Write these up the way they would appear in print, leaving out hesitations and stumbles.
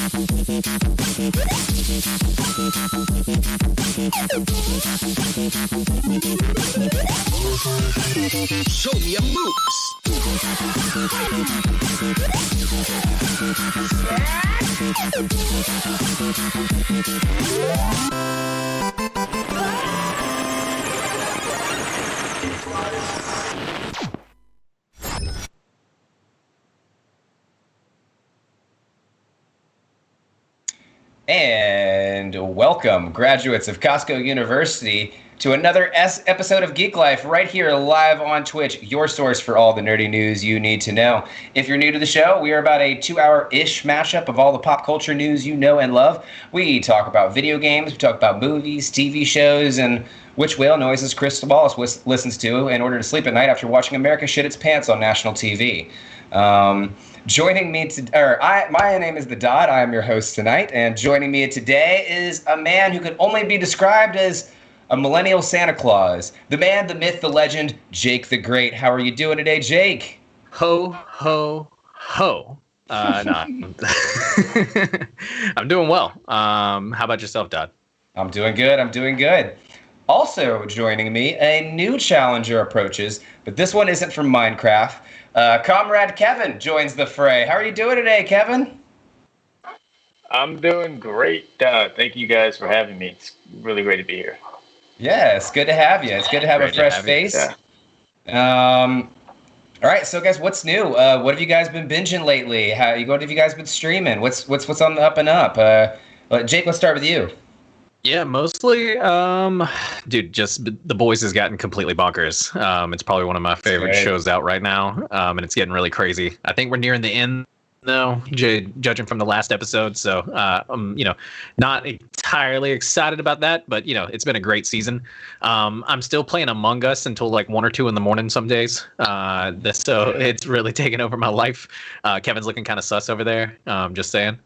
Show me your moves. And welcome, graduates of Costco University, to another episode of Geek Life right here live on Twitch, your source for all the nerdy news you need to know. If you're new to the show, we are about a 2-hour-ish mashup of all the pop culture news you know and love. We talk about video games, we talk about movies, TV shows, and which whale noises Chris Wallace listens to in order to sleep at night after watching America shit its pants on national TV. Joining me my name is The Dodd. I am your host tonight, and joining me today is a man who could only be described as a millennial Santa Claus. The man, the myth, the legend, Jake the Great. How are you doing today, Jake? Ho, ho, ho. No. I'm doing well. How about yourself, Dodd? I'm doing good. Also joining me, a new challenger approaches, but this one isn't from Minecraft. Comrade Kevin joins the fray. How are you doing today, Kevin? I'm doing great. Thank you guys for having me. It's really great to be here. Yeah, it's good to have you. It's good to have a fresh face. Yeah. All right, so guys, what's new? What have you guys been binging lately? What have you guys been streaming? What's on the up and up? Jake, let's start with you. Yeah, mostly, dude, just The Boys has gotten completely bonkers. It's probably one of my favorite shows out right now, and it's getting really crazy. I think we're nearing the end, though, judging from the last episode. So, not entirely excited about that, but, it's been a great season. I'm still playing Among Us until like 1 or 2 in the morning some days. So it's really taken over my life. Kevin's looking kind of sus over there. Just saying.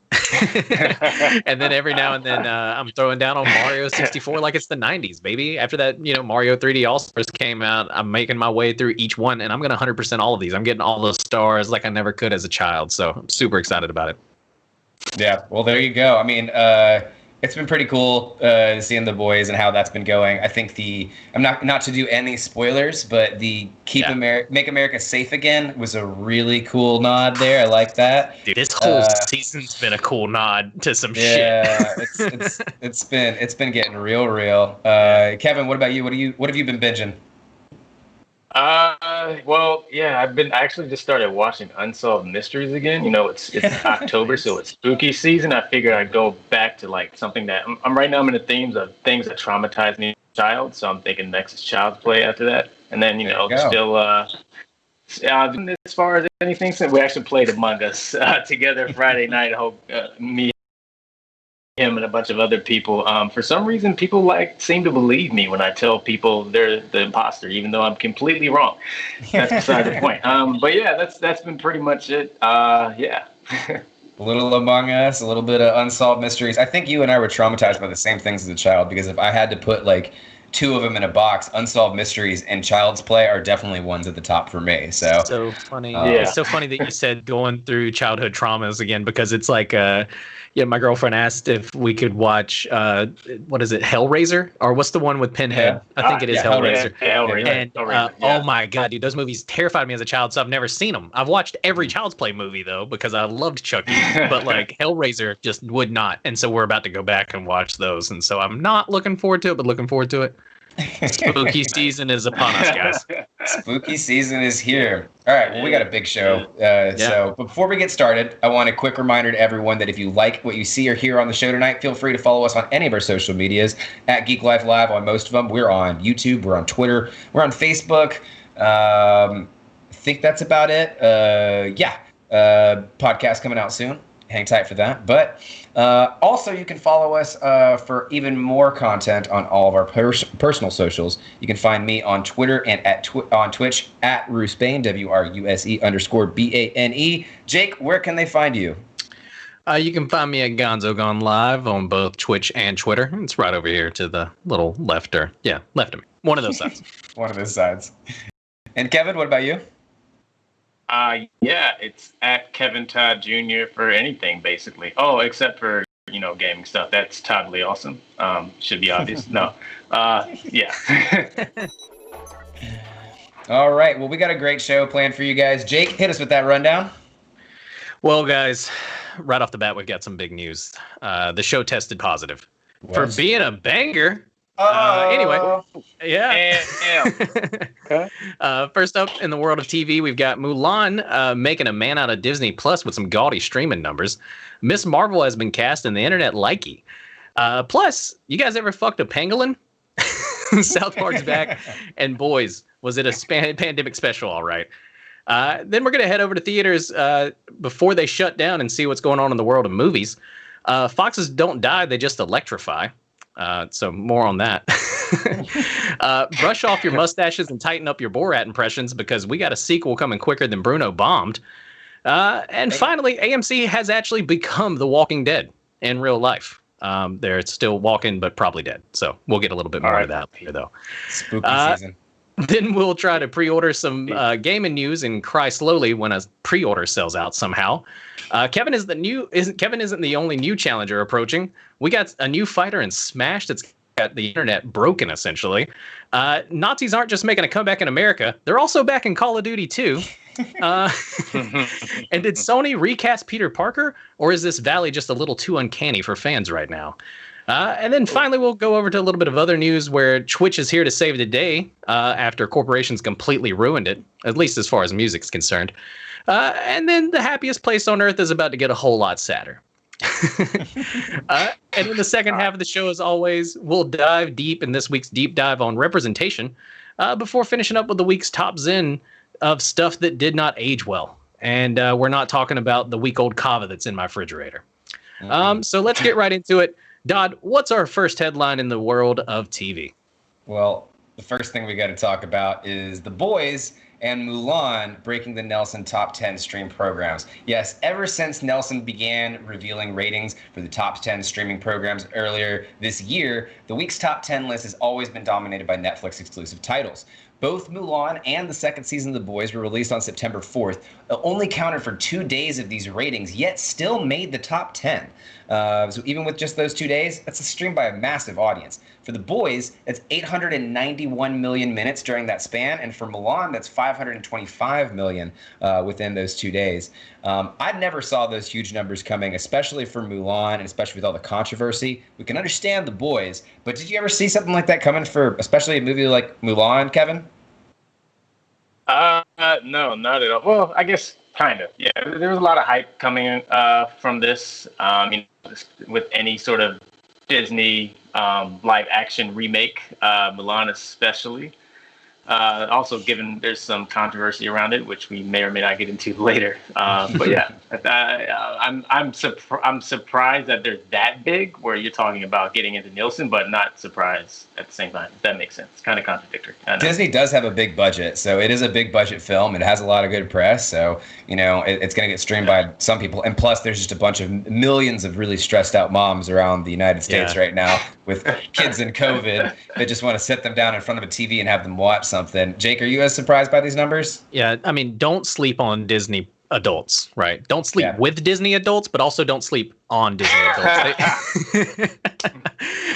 And then every now and then I'm throwing down on Mario 64 like it's the 90s, baby. After that, Mario 3D All-Stars came out, I'm making my way through each one, and I'm going to 100% all of these. I'm getting all the stars like I never could as a child, so I'm super excited about it. Yeah, well, there you go. I mean, it's been pretty cool seeing The Boys and how that's been going. I think I'm not to do any spoilers, but the Make America Safe Again was a really cool nod there. I like that. Dude, this whole season's been a cool nod to some shit. Yeah, it's been getting real. Kevin, what about you? What have you been binging? I've actually just started watching Unsolved Mysteries again. It's October, so it's spooky season. I figured I'd go back to like something that I'm right now. I'm in the themes of things that traumatized me as a child, so I'm thinking next is Child's Play after that, and then still as far as anything, since we actually played Among Us together Friday night. I hope me, him, and a bunch of other people. For some reason, people seem to believe me when I tell people they're the imposter, even though I'm completely wrong. That's beside the point. But yeah, that's been pretty much it. Yeah. A little Among Us, a little bit of Unsolved Mysteries. I think you and I were traumatized by the same things as a child, because if I had to put like 2 of them in a box, Unsolved Mysteries and Child's Play are definitely ones at the top for me. So funny. It's so funny that you said going through childhood traumas again, because it's like my girlfriend asked if we could watch what is it, Hellraiser, or what's the one with Pinhead? I think it is Hellraiser. And oh my god, dude, those movies terrified me as a child, so I've never seen them. I've watched every Child's Play movie though, because I loved Chucky, but like Hellraiser just would not. And so we're about to go back and watch those, and so I'm not looking forward to it, but looking forward to it. Spooky season is upon us, guys. Spooky season is here. All right, well, we got a big show. So before we get started, I want a quick reminder to everyone that if you like what you see or hear on the show tonight, feel free to follow us on any of our social medias at geeklifelive on most of them. We're on YouTube, we're on Twitter, we're on Facebook. I think that's about it. Podcast coming out soon. Hang tight for that. But also, you can follow us for even more content on all of our personal socials. You can find me on Twitter and on Twitch at Rusbane, WRUSE_BANE. Jake, where can they find you? You can find me at Gonzo Gone Live on both Twitch and Twitter. It's right over here to the little left of me. One of those sides. One of those sides. And Kevin, what about you? Yeah, it's at Kevin Todd Jr. for anything basically. Oh, except for gaming stuff. That's totally awesome. Should be obvious. No, yeah. All right. Well, we got a great show planned for you guys. Jake, hit us with that rundown. Well, guys, right off the bat, we've got some big news. The show tested positive for being a banger. Anyway, yeah. Okay. First up in the world of TV, we've got Mulan making a man out of Disney Plus with some gaudy streaming numbers. Miss Marvel has been cast in the internet likey. Plus, you guys ever fucked a pangolin? South Park's back, and boys, was it a pandemic special? All right. Then we're gonna head over to theaters before they shut down and see what's going on in the world of movies. Foxes don't die; they just electrify. So more on that. Brush off your mustaches and tighten up your Borat impressions because we got a sequel coming quicker than Bruno bombed. And finally, AMC has actually become The Walking Dead in real life. They're still walking, but probably dead. So we'll get a little bit more of that later, though. Spooky season. Then we'll try to pre-order some gaming news and cry slowly when a pre-order sells out somehow. Kevin isn't the only new challenger approaching. We got a new fighter in Smash that's got the internet broken, essentially. Nazis aren't just making a comeback in America. They're also back in Call of Duty, too. And did Sony recast Peter Parker, or is this Valley just a little too uncanny for fans right now? And then finally, we'll go over to a little bit of other news where Twitch is here to save the day after corporations completely ruined it, at least as far as music's concerned. And then the happiest place on earth is about to get a whole lot sadder. And in the second half of the show, as always, we'll dive deep in this week's deep dive on representation before finishing up with the week's top zen of stuff that did not age well. And we're not talking about the week-old kava that's in my refrigerator. So let's get right into it. Dodd, what's our first headline in the world of TV? Well, the first thing we got to talk about is The Boys and Mulan breaking the Nelson top 10 stream programs. Yes, ever since Nelson began revealing ratings for the top 10 streaming programs earlier this year, the week's top 10 list has always been dominated by Netflix exclusive titles. Both Mulan and the second season of The Boys were released on September 4th, only counted for 2 days of these ratings, yet still made the top 10. So even with just those 2 days, that's a stream by a massive audience. For The Boys, it's 891 million minutes during that span, and for Mulan, that's 525 million within those 2 days. I never saw those huge numbers coming, especially for Mulan, and especially with all the controversy. We can understand The Boys, but did you ever see something like that coming for, especially a movie like Mulan, Kevin? No, not at all. Well, I guess kind of. Yeah, there was a lot of hype coming from this. With any sort of Disney live action remake, Mulan especially. Also, given there's some controversy around it, which we may or may not get into later. But yeah, I'm surprised that they're that big, where you're talking about getting into Nielsen, but not surprised at the same time. If that makes sense. It's kind of contradictory. Disney does have a big budget, so it is a big budget film. It has a lot of good press, so it's going to get streamed by some people. And plus, there's just a bunch of millions of really stressed out moms around the United States right now with kids and COVID that just want to sit them down in front of a TV and have them watch something. Jake, are you as surprised by these numbers? Yeah, I mean, don't sleep on Disney adults, right? Don't sleep with Disney adults, but also don't sleep on Disney adults.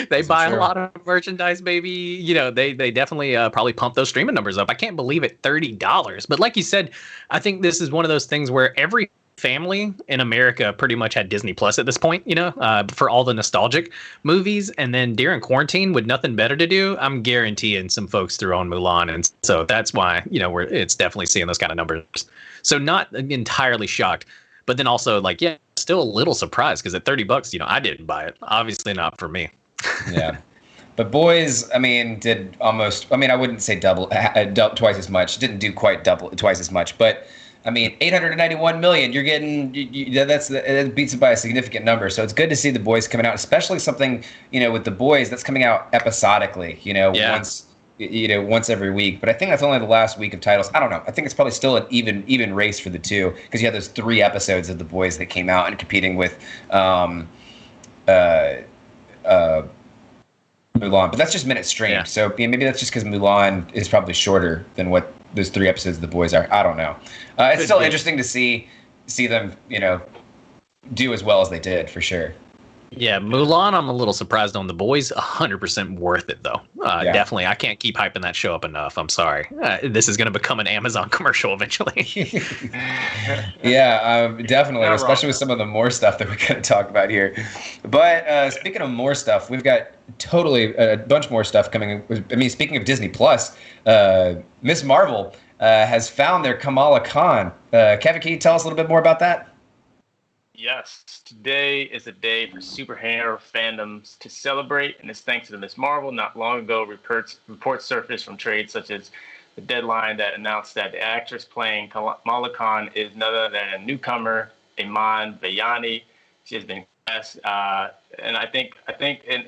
They buy a lot of merchandise, baby. They definitely probably pump those streaming numbers up. I can't believe it, $30. But like you said, I think this is one of those things where every family in America pretty much had Disney Plus at this point, for all the nostalgic movies. And then during quarantine with nothing better to do, I'm guaranteeing some folks threw on Mulan. And so that's why, it's definitely seeing those kind of numbers. So not entirely shocked, but then also still a little surprised because at $30, I didn't buy it. Obviously not for me. Yeah. But Boys, did almost, I wouldn't say double twice as much. Didn't do quite twice as much, but 891 million, you're getting, that beats it by a significant number. So it's good to see The Boys coming out, especially something, with The Boys that's coming out episodically, once every week. But I think that's only the last week of titles. I don't know. I think it's probably still an even race for the two, because you have those 3 episodes of The Boys that came out and competing with Mulan. But that's just minutes streamed. Yeah. So maybe that's just because Mulan is probably shorter than what those 3 episodes of The Boys are. I don't know. It's still interesting to see them, do as well as they did, for sure. Yeah, Mulan, I'm a little surprised on. The Boys, 100% worth it, though. Definitely. I can't keep hyping that show up enough. I'm sorry. This is going to become an Amazon commercial eventually. Yeah, definitely, especially with some of the more stuff that we're going to talk about here. But speaking of more stuff, we've got totally a bunch more stuff coming. I mean, speaking of Disney Plus, Miss Marvel has found their Kamala Khan. Kevin, can you tell us a little bit more about that? Yes, today is a day for superhero fandoms to celebrate, and it's thanks to Miss Marvel. Not long ago, reports surfaced from trades such as the Deadline that announced that the actress playing Kamala Khan is none other than a newcomer, Iman Vellani. She has been cast, and I think, and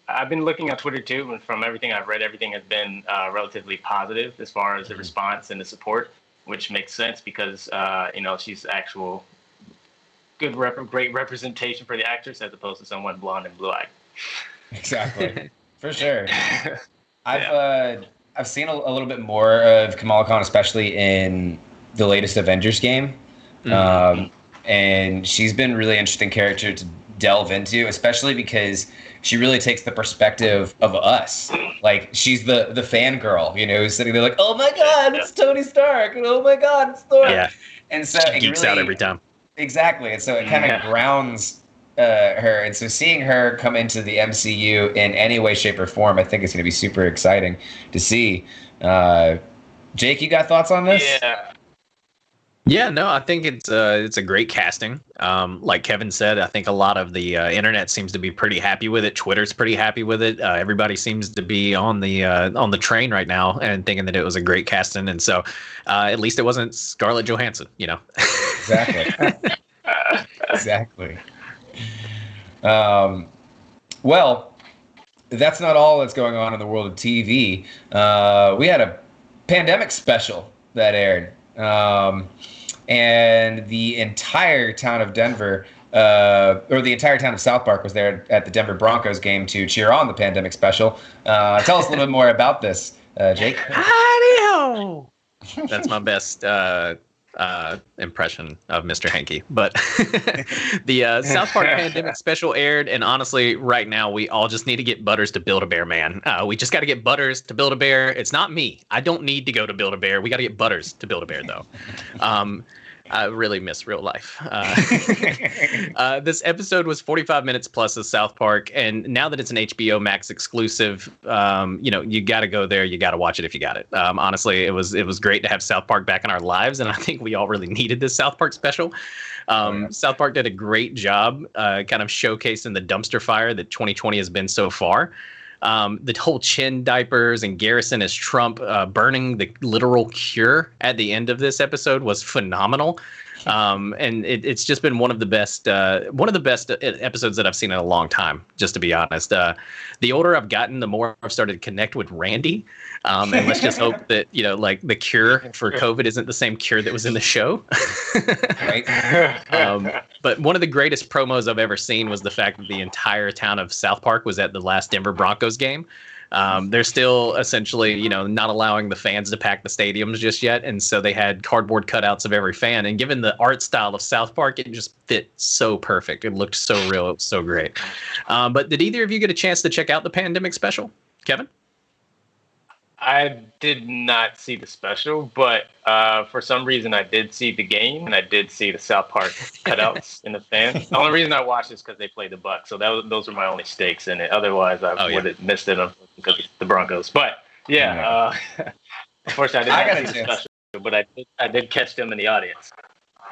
I've been looking on Twitter too, and from everything I've read, everything has been relatively positive as far as the response and the support, which makes sense because she's actual. Great representation for the actress as opposed to someone blonde and blue-eyed. Exactly, for sure. I've seen a little bit more of Kamala Khan, especially in the latest Avengers game, and she's been a really interesting character to delve into, especially because she really takes the perspective of us. Like, she's the fangirl, who's sitting there like, oh my god, it's Tony Stark, and oh my god, it's Thor. Yeah, and so she geeks out every time. Exactly, and so it kind of grounds her, and so seeing her come into the MCU in any way, shape, or form, I think it's going to be super exciting to see. Jake, you got thoughts on this? Yeah, no, I think it's a great casting. Like Kevin said, I think a lot of the internet seems to be pretty happy with it. Twitter's pretty happy with it. Everybody seems to be on the train right now and thinking that it was a great casting. And so, at least it wasn't Scarlett Johansson, Exactly. Exactly. Well, that's not all that's going on in the world of TV. We had a pandemic special that aired. And the entire town of Denver, or the entire town of South Park, was there at the Denver Broncos game to cheer on the pandemic special. Tell us a little bit more about this, Jake. Howdy-ho! That's my best impression of Mr. Hanky. But the South Park pandemic special aired, and honestly, right now, we all just need to get Butters to Build-A-Bear, man. We just got to get Butters to Build-A-Bear. It's not me. I don't need to go to Build-A-Bear. We got to get Butters to Build-A-Bear, though. I really miss real life. This episode was 45 minutes plus of South Park, and now that it's an HBO Max exclusive, you got to go there. You got to watch it if you got it. Honestly, it was great to have South Park back in our lives, and I think we all really needed this South Park special. South Park did a great job kind of showcasing the dumpster fire that 2020 has been so far. The whole chin diapers and Garrison as Trump burning the literal cure at the end of this episode was phenomenal. And it's just been one of the best episodes that I've seen in a long time, just to be honest. The older I've gotten, the more I've started to connect with Randy. And let's just hope that, the cure for COVID isn't the same cure that was in the show. Right. But one of the greatest promos I've ever seen was the fact that the entire town of South Park was at the last Denver Broncos game. They're still essentially, not allowing the fans to pack the stadiums just yet. And so they had cardboard cutouts of every fan. And given the art style of South Park, it just fit so perfect. It looked so real. It was so great. But did either of you get a chance to check out the pandemic special? Kevin? I did not see the special, but for some reason I did see the game, and I did see the South Park cutouts in the fans. The only reason I watched is because they played the Bucs, so those were my only stakes in it. Otherwise, I would have missed it because of the Broncos. But unfortunately, I didn't see the special, but I did catch them in the audience.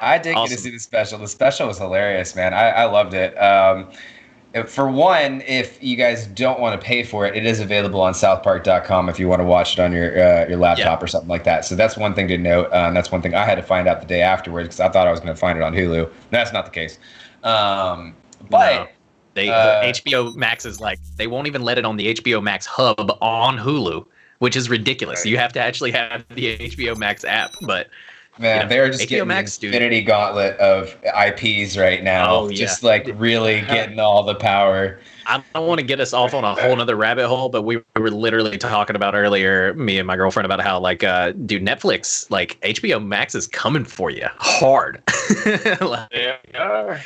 I did get to see the special. The special was hilarious, man. I loved it. For one, if you guys don't want to pay for it, it is available on southpark.com if you want to watch it on your laptop or something like that. So that's one thing to note. That's one thing I had to find out the day afterwards because I thought I was going to find it on Hulu. That's not the case. But no. HBO Max is they won't even let it on the HBO Max hub on Hulu, which is ridiculous. Right. You have to actually have the HBO Max app. But Man, they're just HBO getting the Max, dude. infinity gauntlet of IPs right now. Oh, yeah. Just like really getting all the power. I don't want to get us off on a whole nother rabbit hole, but we were literally talking about earlier, me and my girlfriend, about how dude, Netflix, like HBO Max is coming for you hard. Like, They are.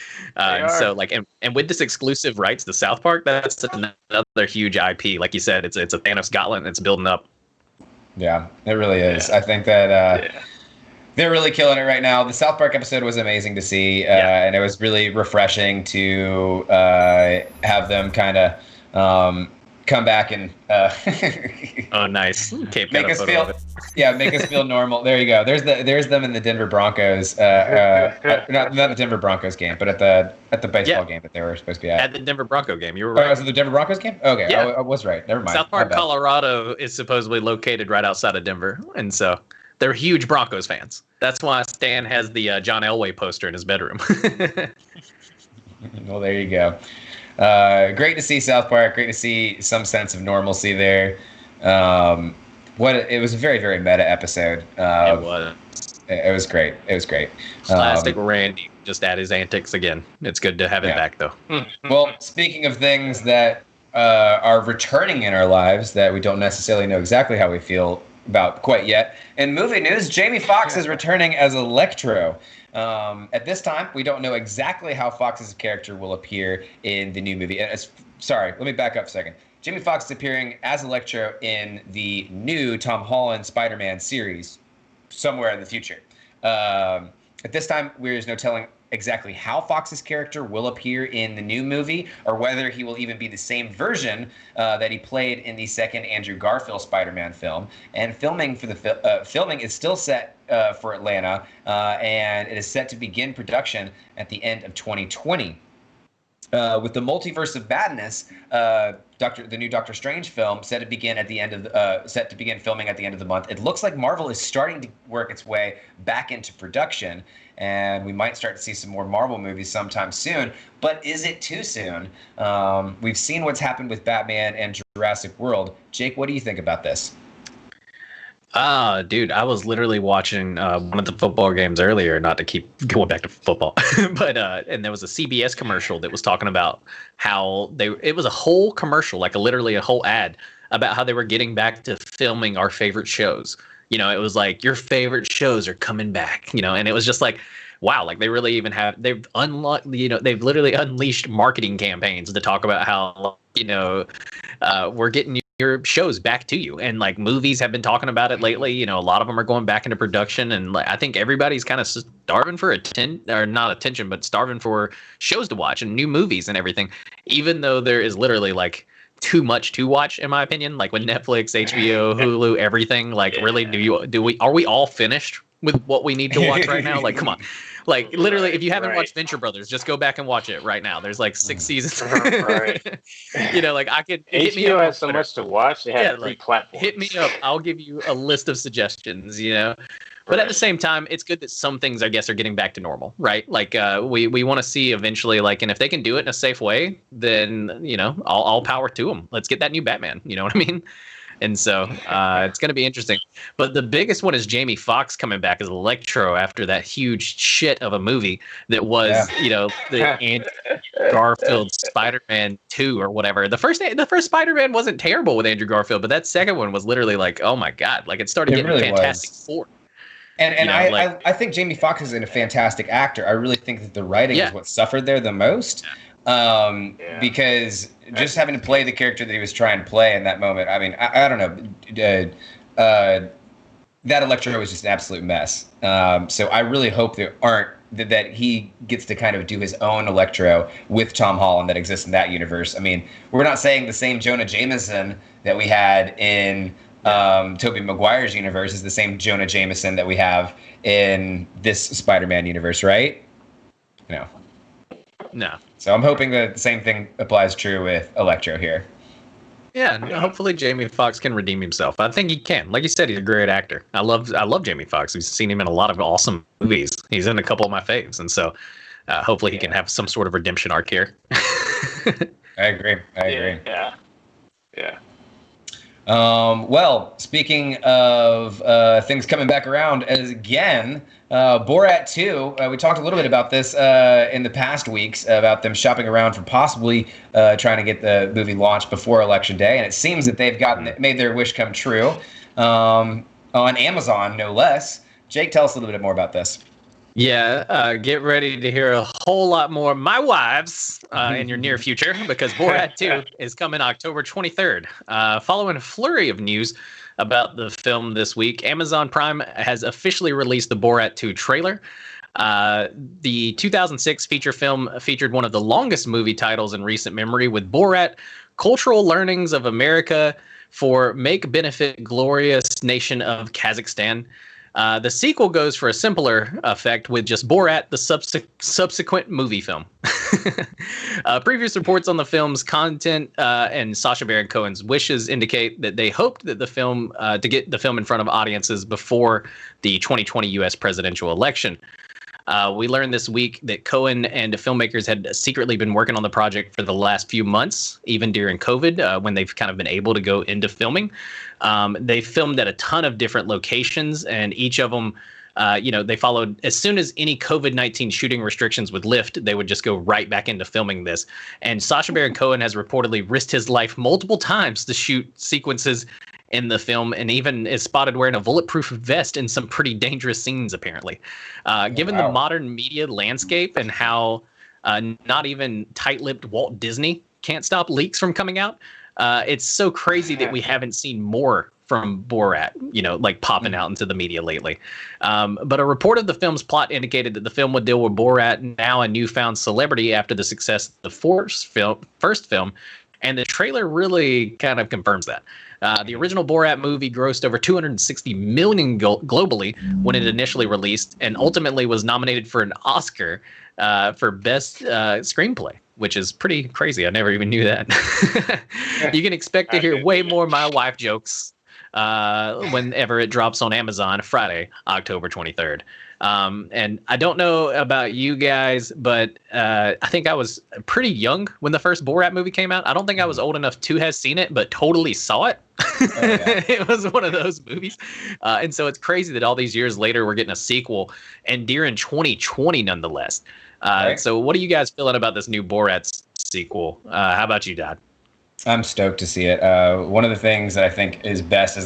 So like, and with this exclusive rights to South Park, that's another huge IP. Like you said, it's a Thanos gauntlet and it's building up. Yeah, it really is. I think that they're really killing it right now. The South Park episode was amazing to see, and it was really refreshing to have them kind of come back and oh, nice. Make us feel normal. There you go. There's them in the Denver Broncos. Not the Denver Broncos game, but at the baseball game that they were supposed to be at. At the Denver Bronco game, you were right. right. Was it the Denver Broncos game? Okay, yeah. I was right. Never mind. South Park, Colorado is supposedly located right outside of Denver, and so they're huge Broncos fans. That's why Stan has the John Elway poster in his bedroom. Well, there you go. Great to see South Park. Great to see some sense of normalcy there. It was a very, very meta episode. It was. It was great. It was great. Classic Randy, just at his antics again. It's good to have it back, though. Well, speaking of things that are returning in our lives that we don't necessarily know exactly how we feel about quite yet. In movie news, Jamie Foxx is returning as Electro. At this time, we don't know exactly how Fox's character will appear in the new movie. Sorry, let me back up a second. Jamie Foxx is appearing as Electro in the new Tom Holland Spider-Man series somewhere in the future. At this time, there's no telling exactly how Fox's character will appear in the new movie, or whether he will even be the same version that he played in the second Andrew Garfield Spider-Man film. And filming for the filming is still set for Atlanta, and it is set to begin production at the end of 2020. With the Multiverse of Madness, the new Doctor Strange film set to begin filming at the end of the month. It looks like Marvel is starting to work its way back into production, and we might start to see some more Marvel movies sometime soon. But is it too soon? We've seen what's happened with Batman and Jurassic World. Jake, what do you think about this? Dude, I was literally watching one of the football games earlier, not to keep going back to football, but and there was a CBS commercial that was talking about how it was a whole commercial, like literally a whole ad about how they were getting back to filming our favorite shows. You know, it was like, your favorite shows are coming back, you know, and it was just like, wow, like they really even they've literally unleashed marketing campaigns to talk about how, you know, we're getting your shows back to you. And like movies have been talking about it lately. You know, a lot of them are going back into production, and like, I think everybody's kind of starving for starving for shows to watch and new movies and everything, even though there is literally like too much to watch, in my opinion. Like with Netflix, HBO, Hulu, everything, like really are we all finished with what we need to watch right now? Like, come on. Like literally, if you haven't watched Venture Brothers, just go back and watch it right now. There's like 6 seasons. You know, like I could. HBO has so much to watch. They have 3 platforms. Hit me up. I'll give you a list of suggestions. You know, but at the same time, it's good that some things, I guess, are getting back to normal, right? Like we want to see eventually, like, and if they can do it in a safe way, then you know, all power to them. Let's get that new Batman. You know what I mean? And so it's going to be interesting. But the biggest one is Jamie Foxx coming back as Electro after that huge shit of a movie that was, you know, the Andrew Garfield Spider-Man 2 or whatever. The first Spider-Man wasn't terrible with Andrew Garfield, but that second one was literally like, oh my God, like it started getting really Fantastic Four. And you know, I think Jamie Foxx is a fantastic actor. I really think that the writing is what suffered there the most. Because just having to play the character that he was trying to play in that moment, I mean, I don't know, that Electro was just an absolute mess. So I really hope that he gets to kind of do his own Electro with Tom Holland that exists in that universe. I mean, we're not saying the same Jonah Jameson that we had in Tobey Maguire's universe is the same Jonah Jameson that we have in this Spider-Man universe, right? No. So I'm hoping that the same thing applies true with Electro here. Yeah, hopefully Jamie Foxx can redeem himself. I think he can. Like you said, he's a great actor. I love Jamie Foxx. We've seen him in a lot of awesome movies. He's in a couple of my faves, and so hopefully he can have some sort of redemption arc here. I agree. Yeah. Well, speaking of things coming back around again, Borat 2, we talked a little bit about this in the past weeks about them shopping around for possibly trying to get the movie launched before Election Day, and it seems that they've made their wish come true on Amazon, no less. Jake, tell us a little bit more about this. Yeah, get ready to hear a whole lot more of my wives in your near future, because Borat 2 is coming October 23rd. Following a flurry of news about the film this week, Amazon Prime has officially released the Borat 2 trailer. The 2006 feature film featured one of the longest movie titles in recent memory, with Borat, Cultural Learnings of America for Make Benefit Glorious Nation of Kazakhstan. The sequel goes for a simpler effect with just Borat, the subsequent movie film. Previous reports on the film's content and Sacha Baron Cohen's wishes indicate that they hoped that the film to get the film in front of audiences before the 2020 U.S. presidential election. We learned this week that Cohen and the filmmakers had secretly been working on the project for the last few months, even during COVID, when they've kind of been able to go into filming. They filmed at a ton of different locations, and each of them, they followed as soon as any COVID-19 shooting restrictions would lift, they would just go right back into filming this. And Sacha Baron Cohen has reportedly risked his life multiple times to shoot sequences in the film, and even is spotted wearing a bulletproof vest in some pretty dangerous scenes, apparently. Given the modern media landscape and how not even tight-lipped Walt Disney can't stop leaks from coming out, it's so crazy that we haven't seen more from Borat, popping out into the media lately. But a report of the film's plot indicated that the film would deal with Borat, now a newfound celebrity after the success of the first film, and the trailer really kind of confirms that. The original Borat movie grossed over $260 million globally when it initially released, and ultimately was nominated for an Oscar for Best Screenplay, which is pretty crazy. I never even knew that. You can expect to hear way more My Wife jokes whenever it drops on Amazon Friday, October 23rd. And I don't know about you guys, but I think I was pretty young when the first Borat movie came out. I don't think I was old enough to have seen it, but totally saw it. Oh, yeah. It was one of those movies. And so it's crazy that all these years later, we're getting a sequel, and during 2020 nonetheless. Right. So what are you guys feeling about this new Borat sequel? How about you, Dad? I'm stoked to see it. One of the things that I think is best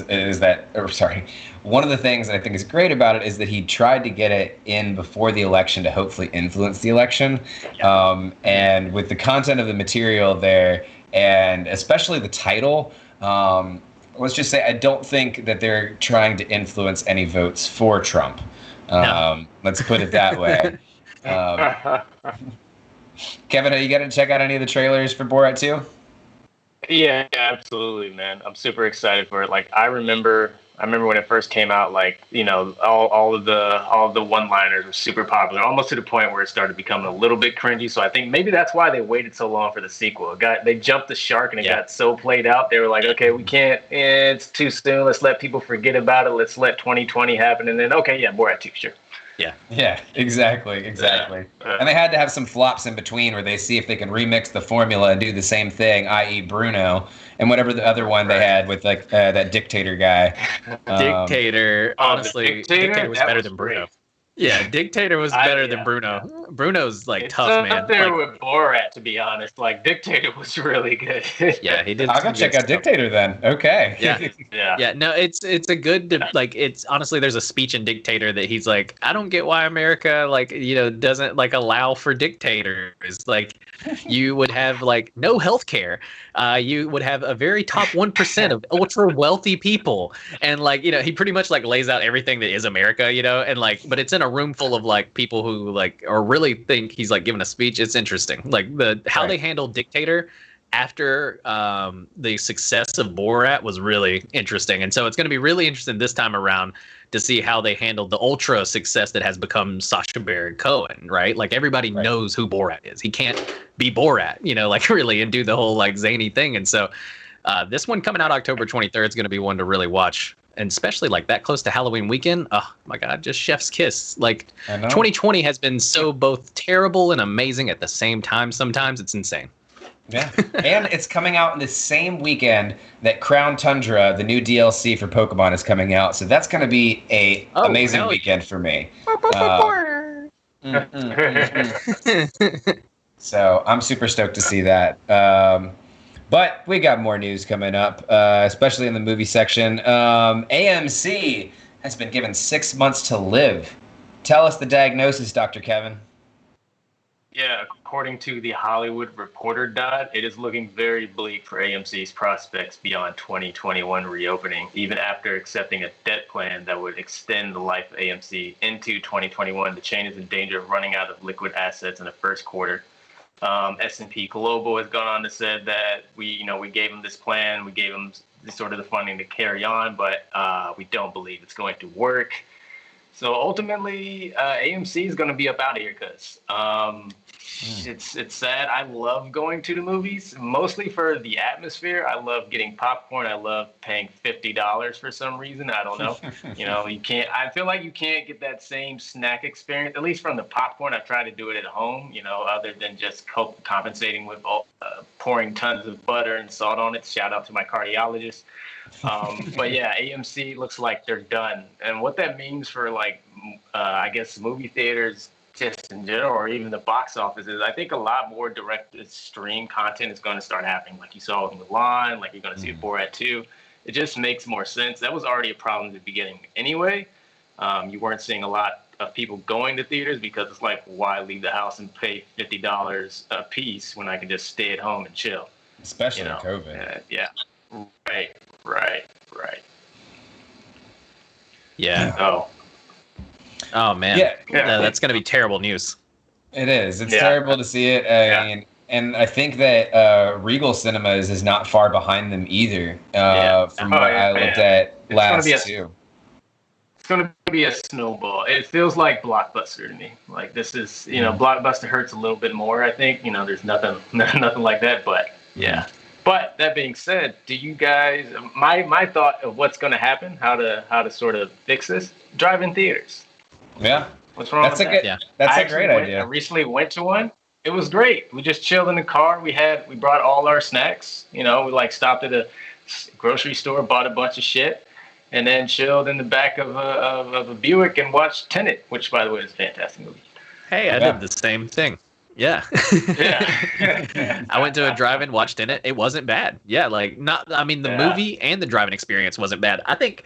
one of the things that I think is great about it is that he tried to get it in before the election to hopefully influence the election. Yeah. And with the content of the material there, and especially the title, let's just say I don't think that they're trying to influence any votes for Trump. No. Let's put it that way. Kevin, have you got to check out any of the trailers for Borat 2? Yeah, absolutely, man. I'm super excited for it. Like, I remember when it first came out, all of the one-liners were super popular, almost to the point where it started becoming a little bit cringy. So I think maybe that's why they waited so long for the sequel. They jumped the shark, and it got so played out. They were like, okay, we can't. It's too soon. Let's let people forget about it. Let's let 2020 happen, and then Borat 2, sure. Yeah, exactly. And they had to have some flops in between where they see if they can remix the formula and do the same thing, i.e. Bruno, and whatever the other one they had with that dictator guy. Dictator, honestly, Dictator was better than Bruno. Yeah, Dictator was better than Bruno. Bruno's tough, man. It's up there with Borat, to be honest. Dictator was really good. Yeah, he did. I'll go check out Dictator then. Okay. Yeah. No, it's a good it's honestly, there's a speech in Dictator that he's like, I don't get why America doesn't allow for dictators. You would have no health care. You would have a very top 1% of ultra wealthy people, and he pretty much lays out everything that is America, and but it's in a room full of people who or really think he's giving a speech. It's interesting, how they handled Dictator after the success of Borat was really interesting, and so it's going to be really interesting this time around to see how they handled the ultra success that has become Sacha Baron Cohen, right? Everybody knows who Borat is. He can't be Borat, really, and do the whole zany thing. And so this one coming out October 23rd is going to be one to really watch. And especially that close to Halloween weekend. Oh my God, just chef's kiss. 2020 has been so both terrible and amazing at the same time. Sometimes it's insane. Yeah, and it's coming out in the same weekend that Crown Tundra, the new DLC for Pokemon, is coming out. So that's going to be a amazing weekend for me. So I'm super stoked to see that. But we got more news coming up, especially in the movie section. AMC has been given 6 months to live. Tell us the diagnosis, Dr. Kevin. Yeah, according to the Hollywood Reporter, it is looking very bleak for AMC's prospects beyond 2021 reopening, even after accepting a debt plan that would extend the life of AMC into 2021. The chain is in danger of running out of liquid assets in the first quarter. S&P Global has gone on to said that we gave them this plan, we gave them sort of the funding to carry on, but we don't believe it's going to work. So ultimately, AMC is going to be up out of here because it's sad. I love going to the movies, mostly for the atmosphere. I love getting popcorn. I love paying $50 for some reason. I don't know. You can't. I feel like you can't get that same snack experience, at least from the popcorn. I try to do it at home, other than just compensating with pouring tons of butter and salt on it. Shout out to my cardiologist. But yeah, AMC looks like they're done. And what that means for I guess movie theaters just in general, or even the box office, is I think a lot more direct stream content is going to start happening. Like you saw with Mulan, like you're going to see Borat 2. It just makes more sense. That was already a problem at the beginning anyway. You weren't seeing a lot of people going to theaters because it's like, why leave the house and pay $50 a piece when I can just stay at home and chill? Especially in COVID. Yeah. Right. Yeah. Oh man. Yeah. That's going to be terrible news. It is. It's terrible to see it. And I think that Regal Cinemas is not far behind them either. From what I looked at last too. It's going to be a snowball. It feels like Blockbuster to me. Like this is, Blockbuster hurts a little bit more. I think, there's nothing like that. But yeah. But that being said, do you guys? My thought of what's going to happen, how to sort of fix this: drive-in theaters. Yeah. What's wrong with that? That's a great idea. I recently went to one. It was great. We just chilled in the car. We brought all our snacks. We stopped at a grocery store, bought a bunch of shit, and then chilled in the back of a Buick and watched Tenet, which by the way is a fantastic movie. Hey, I did the same thing. Yeah. I went to a drive-in, watched Tenet. It wasn't bad. Yeah, the movie and the drive-in experience wasn't bad. I think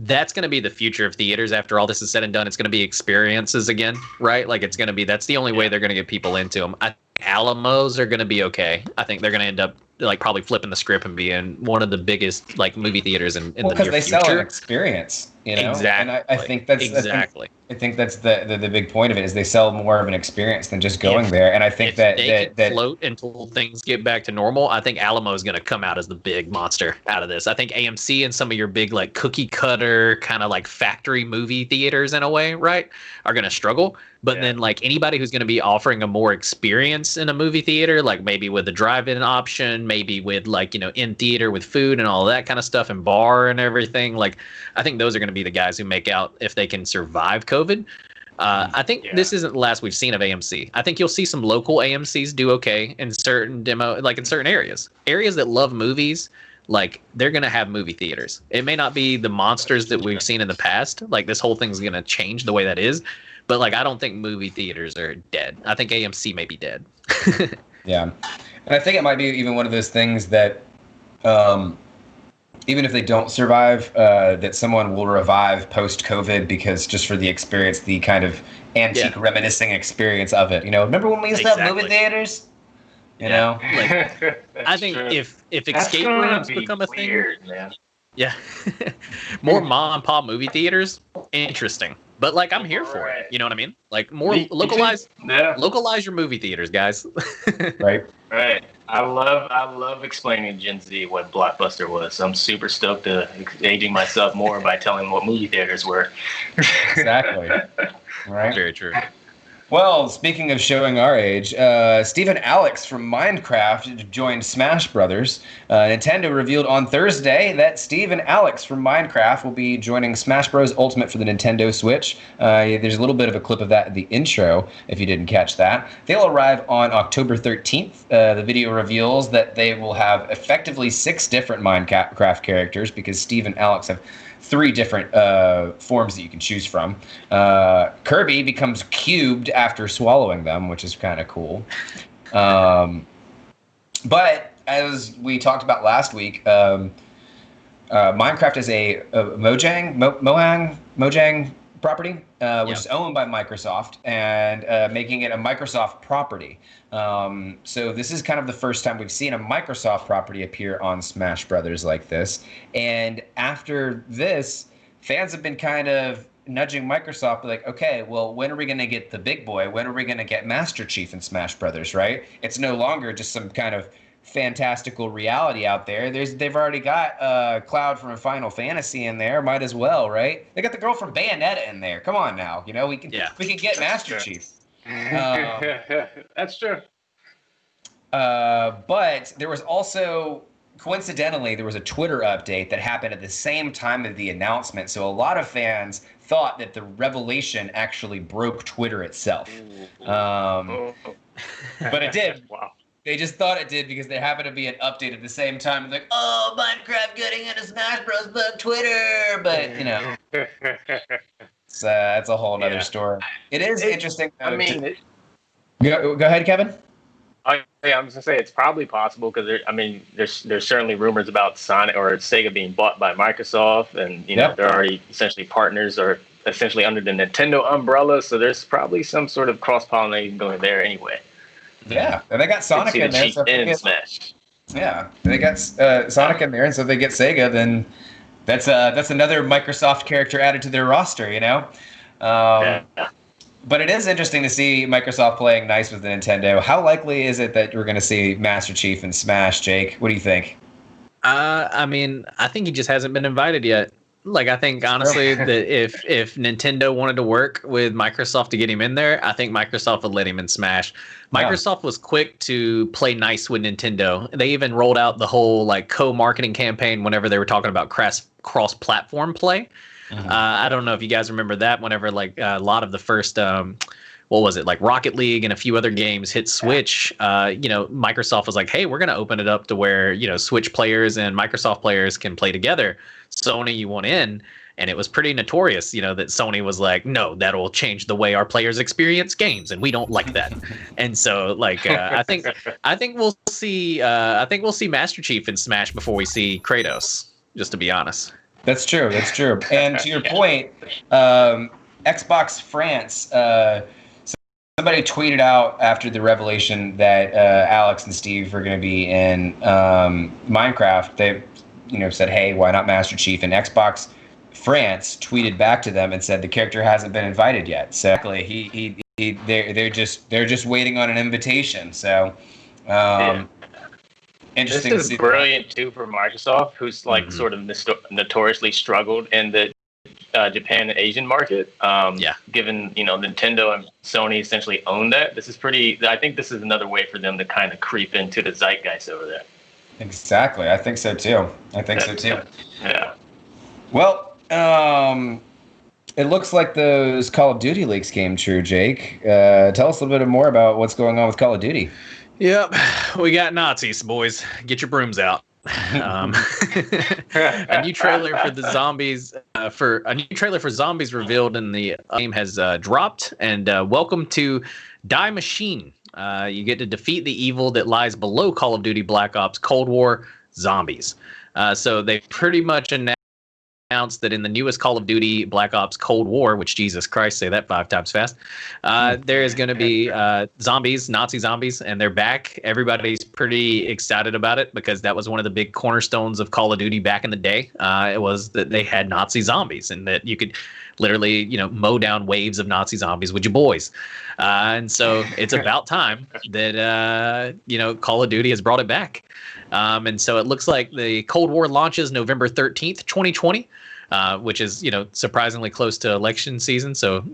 that's going to be the future of theaters after all this is said and done. It's going to be experiences again, right? Like it's going to be, that's the only way they're going to get people into them. I think Alamos are going to be okay. I think they're going to end up probably flipping the script and being one of the biggest movie theaters in the near future. Because they sell an experience, Exactly. And I think that's exactly. I think that's the big point of it, is they sell more of an experience than just going there. And I think that they can float until things get back to normal. I think Alamo is going to come out as the big monster out of this. I think AMC and some of your big cookie cutter kind of factory movie theaters in a way, right, are going to struggle. But then anybody who's going to be offering a more experience in a movie theater, maybe with a drive-in option, maybe with in theater with food and all that kind of stuff and bar and everything. I think those are going to be the guys who make out if they can survive COVID. I think this isn't the last we've seen of AMC. I think you'll see some local AMCs do okay in certain in certain areas that love movies. They're going to have movie theaters. It may not be the monsters that we've seen in the past. This whole thing's going to change the way that is. But I don't think movie theaters are dead. I think AMC may be dead. Yeah. And I think it might be even one of those things that even if they don't survive, that someone will revive post-COVID, because just for the experience, the kind of antique reminiscing experience of it. Remember when we used to have movie theaters? I think if escape rooms become a thing, man. Yeah, more mom and pop movie theaters, interesting. But I'm here for it. You know what I mean? More localize your movie theaters, guys. Right. I love explaining to Gen Z what Blockbuster was. I'm super stoked to aging myself more by telling them what movie theaters were. Exactly. Right. Very true. Well, speaking of showing our age, Stephen Alex from Minecraft joined Smash Brothers. Nintendo revealed on Thursday that Stephen Alex from Minecraft will be joining Smash Bros. Ultimate for the Nintendo Switch. There's a little bit of a clip of that in the intro, if you didn't catch that. They'll arrive on October 13th. The video reveals that they will have effectively 6 different Minecraft characters because Stephen Alex have 3 different forms that you can choose from. Kirby becomes cubed after swallowing them, which is kind of cool. But as we talked about last week, Minecraft is a Mojang property, which is owned by Microsoft, and making it a Microsoft property. So this is kind of the first time we've seen a Microsoft property appear on Smash Brothers like this. And after this, fans have been kind of nudging Microsoft, like, okay, well, when are we going to get the big boy? When are we going to get Master Chief in Smash Brothers, right? It's no longer just some kind of fantastical reality out there. They've already got Cloud from Final Fantasy in there. Might as well, right? They got the girl from Bayonetta in there. Come on now, we can get Master Chief. That's true. But there was also, coincidentally, there was a Twitter update that happened at the same time of the announcement. So a lot of fans thought that the revelation actually broke Twitter itself. But it did. Wow. They just thought it did because there happened to be an update at the same time. It's like, oh, Minecraft getting into Smash Bros. Broke Twitter. But, it's a whole other story. It is interesting. Though, go ahead, Kevin. Yeah, I'm just gonna say it's probably possible because there's certainly rumors about Sonic or Sega being bought by Microsoft, and they're already essentially partners or essentially under the Nintendo umbrella. So there's probably some sort of cross pollination going there anyway. Yeah, and they got Sonic in there. So Smash. Yeah, they got Sonic in there, and so if they get Sega, then that's another Microsoft character added to their roster. But it is interesting to see Microsoft playing nice with the Nintendo. How likely is it that we're going to see Master Chief in Smash, Jake? What do you think? I think he just hasn't been invited yet. Like, I think, honestly, that if Nintendo wanted to work with Microsoft to get him in there, I think Microsoft would let him in Smash. Microsoft was quick to play nice with Nintendo. They even rolled out the whole, co-marketing campaign whenever they were talking about cross-platform play. Mm-hmm. I don't know if you guys remember that whenever a lot of the first Rocket League and a few other games hit Switch, Microsoft was like, hey, we're going to open it up to where, Switch players and Microsoft players can play together. Sony, you want in? And it was pretty notorious, that Sony was like, no, that'll change the way our players experience games, and we don't like that. And so, I think we'll see Master Chief in Smash before we see Kratos, just to be honest. That's true. And to your point, Xbox France, somebody tweeted out after the revelation that Alex and Steve are going to be in Minecraft. They, said, hey, why not Master Chief? And Xbox France tweeted back to them and said the character hasn't been invited yet. So they're just waiting on an invitation. So interesting. This is brilliant too for Microsoft, who's sort of notoriously struggled in the Japan and Asian market. Given Nintendo and Sony essentially own that, this is pretty. I think this is another way for them to kind of creep into the zeitgeist over there. Exactly, I think so too. Yeah. Well, it looks like those Call of Duty leaks came true, Jake. Tell us a little bit more about what's going on with Call of Duty. Yep, we got Nazis, boys. Get your brooms out. A new trailer for the zombies zombies revealed in the game has dropped, and welcome to Die Machine. You get to defeat the evil that lies below Call of Duty Black Ops Cold War zombies. So they pretty much announced that in the newest Call of Duty Black Ops Cold War, which Jesus Christ, say that 5 times fast, there is going to be zombies, Nazi zombies, and they're back. Everybody's pretty excited about it because that was one of the big cornerstones of Call of Duty back in the day. It was that they had Nazi zombies and that you could literally, mow down waves of Nazi zombies with your boys. And so it's about time that, Call of Duty has brought it back. And so it looks like the Cold War launches November 13th, 2020. which is, surprisingly close to election season. So,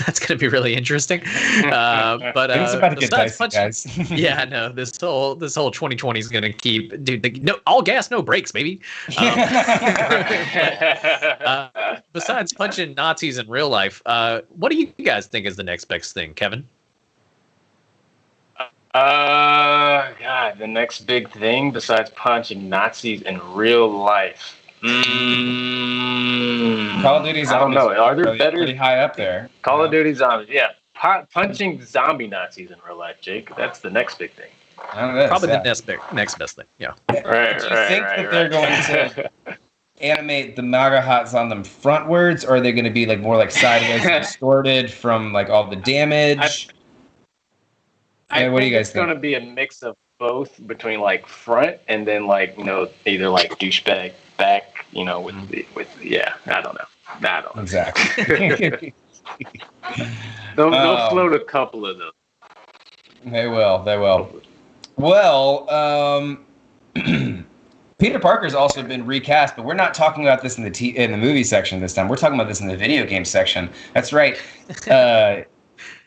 that's going to be really interesting. But It's about to get besides dicey, guys. yeah, I know this whole 2020 is going to keep, dude. No, all gas, no brakes, baby. Besides punching Nazis in real life, what do you guys think is the next best thing, Kevin? God, the next big thing besides punching Nazis in real life. Call of Duty Zombies. I don't know. Are there better? Pretty high up there. Call of Duty Zombies. Yeah, punching zombie Nazis in real life, Jake. That's the next big thing. Probably the next best thing. Yeah. Right. Do you think that they're going to animate the MAGA hats on them frontwards, or are they going to be like more like sideways, distorted from like all the damage? I what do you guys it's going to be a mix of both, between like front and then like either like douchebag back, with I don't know. Exactly. They'll float a couple of those. They will. Well, Peter Parker's also been recast, but we're not talking about this in the movie section this time. We're talking about this in the video game section. That's right.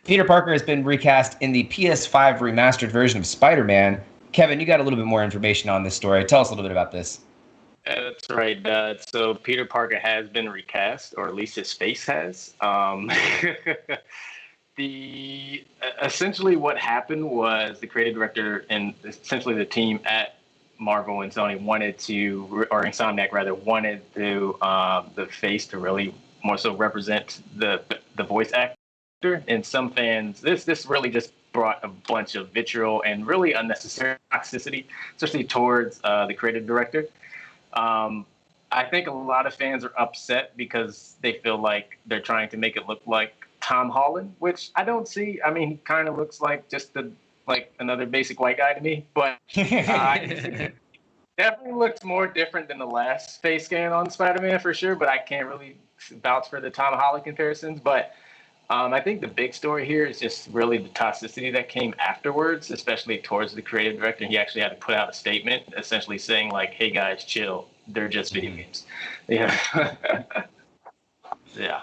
Peter Parker has been recast in the PS5 remastered version of Spider-Man. Kevin, you got a little bit more information on this story. Tell us a little bit about this. That's right. So Peter Parker has been recast, or at least his face has. Essentially what happened was the creative director and essentially the team at Marvel and Sony wanted Insomniac wanted the face to really more so represent the voice actor. And some fans, this really just brought a bunch of vitriol and really unnecessary toxicity, especially towards the creative director. I think a lot of fans are upset because they feel like they're trying to make it look like Tom Holland, which I don't see. I mean, he kind of looks like just another basic white guy to me, but definitely looks more different than the last face scan on Spider-Man for sure. But I can't really vouch for the Tom Holland comparisons. But I think the big story here is just really the toxicity that came afterwards, especially towards the creative director. He actually had to put out a statement essentially saying like, "Hey guys, chill. They're just video games." Yeah. Yeah.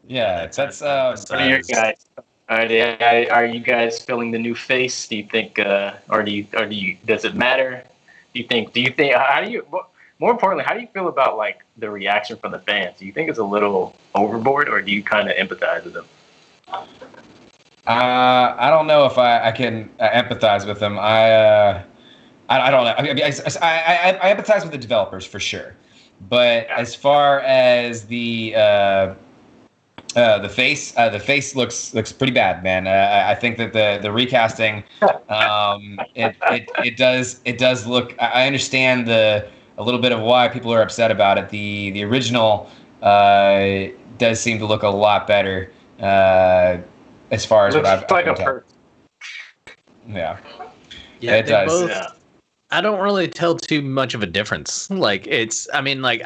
Yeah, that's What are you guys? Are you guys feeling the new face? Do you think, or do you? Does it matter? Do you think? How do you? More importantly, how do you feel about like the reaction from the fans? Do you think it's a little overboard, or do you kind of empathize with them? I don't know if I can empathize with them. I don't know. I empathize with the developers for sure, but as far as the face looks pretty bad, man. I think that the recasting, it does look. I understand a little bit of why people are upset about it. The original does seem to look a lot better as far as what I've been told. Yeah, it does. Both, I don't really tell too much of a difference. Like I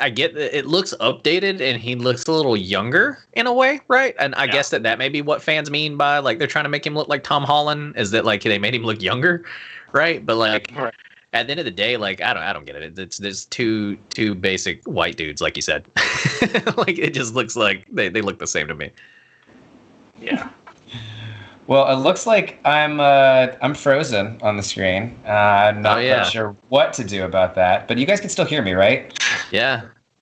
get that it looks updated and he looks a little younger in a way, right? And I guess that may be what fans mean by like they're trying to make him look like Tom Holland, is that like they made him look younger, right? But like at the end of the day, like I don't get it. There's two basic white dudes, like you said. Like it just looks like they look the same to me. Yeah. Well, it looks like I'm frozen on the screen. I'm not quite sure what to do about that, but you guys can still hear me, right? Yeah.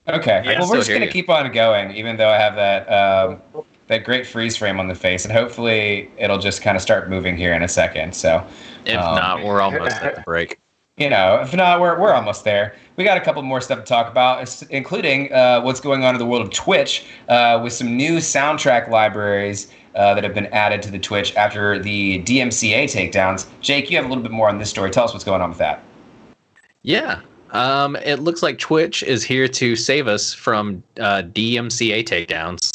Okay. Yeah, well, we're just gonna keep on going, even though I have that great freeze frame on the face, and hopefully it'll just kind of start moving here in a second. So, if not, we're almost at the break. If not, we're almost there. We got a couple more stuff to talk about, including what's going on in the world of Twitch with some new soundtrack libraries that have been added to the Twitch after the DMCA takedowns. Jake, you have a little bit more on this story. Tell us what's going on with that. Yeah. It looks like Twitch is here to save us from DMCA takedowns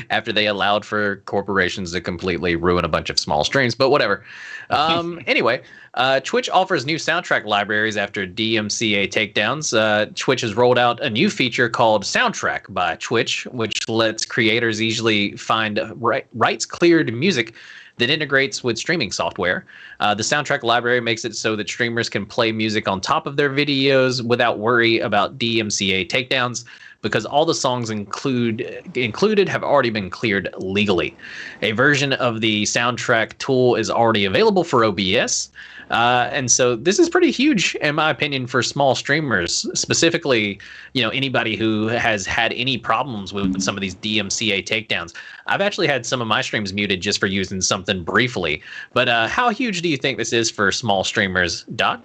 after they allowed for corporations to completely ruin a bunch of small streams, but whatever. Anyway, Twitch offers new soundtrack libraries after DMCA takedowns. Twitch has rolled out a new feature called Soundtrack by Twitch, which lets creators easily find rights-cleared music that integrates with streaming software. The soundtrack library makes it so that streamers can play music on top of their videos without worry about DMCA takedowns. because all the songs included have already been cleared legally. A version of the soundtrack tool is already available for OBS. And so this is pretty huge, in my opinion, for small streamers, specifically, anybody who has had any problems with some of these DMCA takedowns. I've actually had some of my streams muted just for using something briefly. But how huge do you think this is for small streamers, Doc?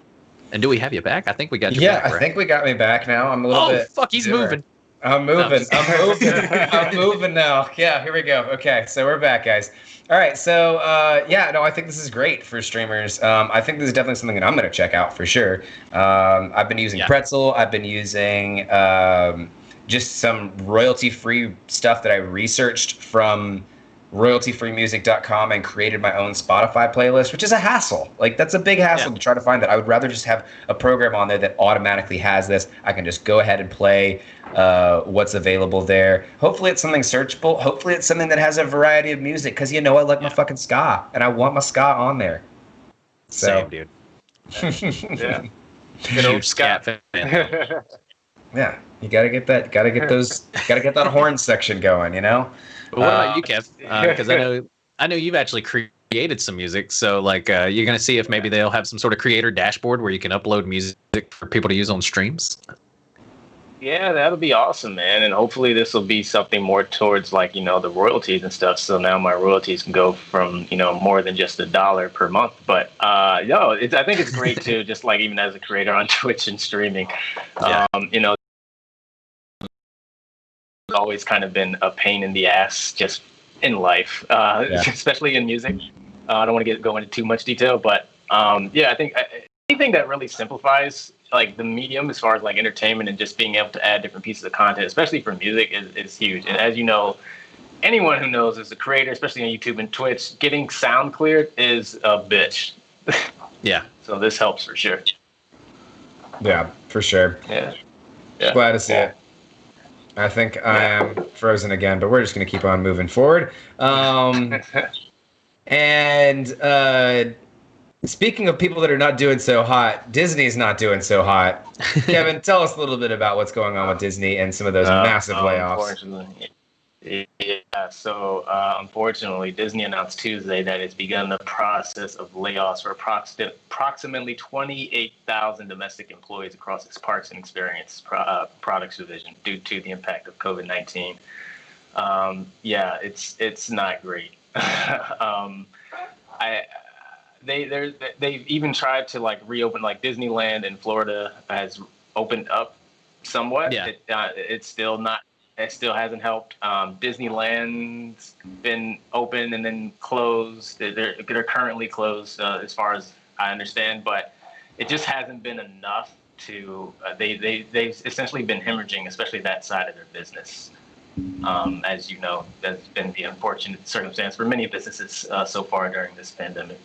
And do we have you back? I think we got you back. Yeah, I think we got me back now. I'm a little bit. Oh, fuck, he's moving. I'm moving. I'm moving now. Yeah, here we go. Okay, so we're back, guys. All right, so I think this is great for streamers. I think this is definitely something that I'm going to check out for sure. I've been using Pretzel. I've been using just some royalty-free stuff that I researched from royaltyfreemusic.com and created my own Spotify playlist, which is a hassle. Like, that's a big hassle to try to find that. I would rather just have a program on there that automatically has this. I can just go ahead and play what's available there. Hopefully it's something searchable. Hopefully it's something that has a variety of music, because I like my fucking ska, and I want my ska on there. So. Same, dude. Yeah. Good old scat fan. Yeah, you gotta get that. Gotta get that horn section going. But what about you, Kev? Because I know you've actually created some music. So you're gonna see if maybe they'll have some sort of creator dashboard where you can upload music for people to use on streams. Yeah, that'll be awesome, man. And hopefully this will be something more towards the royalties and stuff. So now my royalties can go from, more than just $1 per month. But I think it's great too, just even as a creator on Twitch and streaming, it's always kind of been a pain in the ass just in life, especially in music. I don't want to go into too much detail, but I think anything that really simplifies the medium as far as entertainment and just being able to add different pieces of content, especially for music, is huge. And as you know, anyone who knows as a creator, especially on YouTube and Twitch, getting sound cleared is a bitch. Yeah. So this helps for sure. Yeah, for sure. Yeah. Glad to see it. I think I am frozen again, but we're just going to keep on moving forward. Speaking of people that are not doing so hot, Disney's not doing so hot. Kevin, tell us a little bit about what's going on with Disney and some of those massive layoffs. Unfortunately, Disney announced Tuesday that it's begun the process of layoffs for approximately 28,000 domestic employees across its parks and experience products division due to the impact of COVID-19. It's not great. They've even tried to reopen, Disneyland in Florida has opened up somewhat. Yeah. It's still not. It still hasn't helped. Disneyland's been open and then closed. They're currently closed, as far as I understand, but it just hasn't been enough to. They've essentially been hemorrhaging, especially that side of their business. As you know, that's been the unfortunate circumstance for many businesses so far during this pandemic.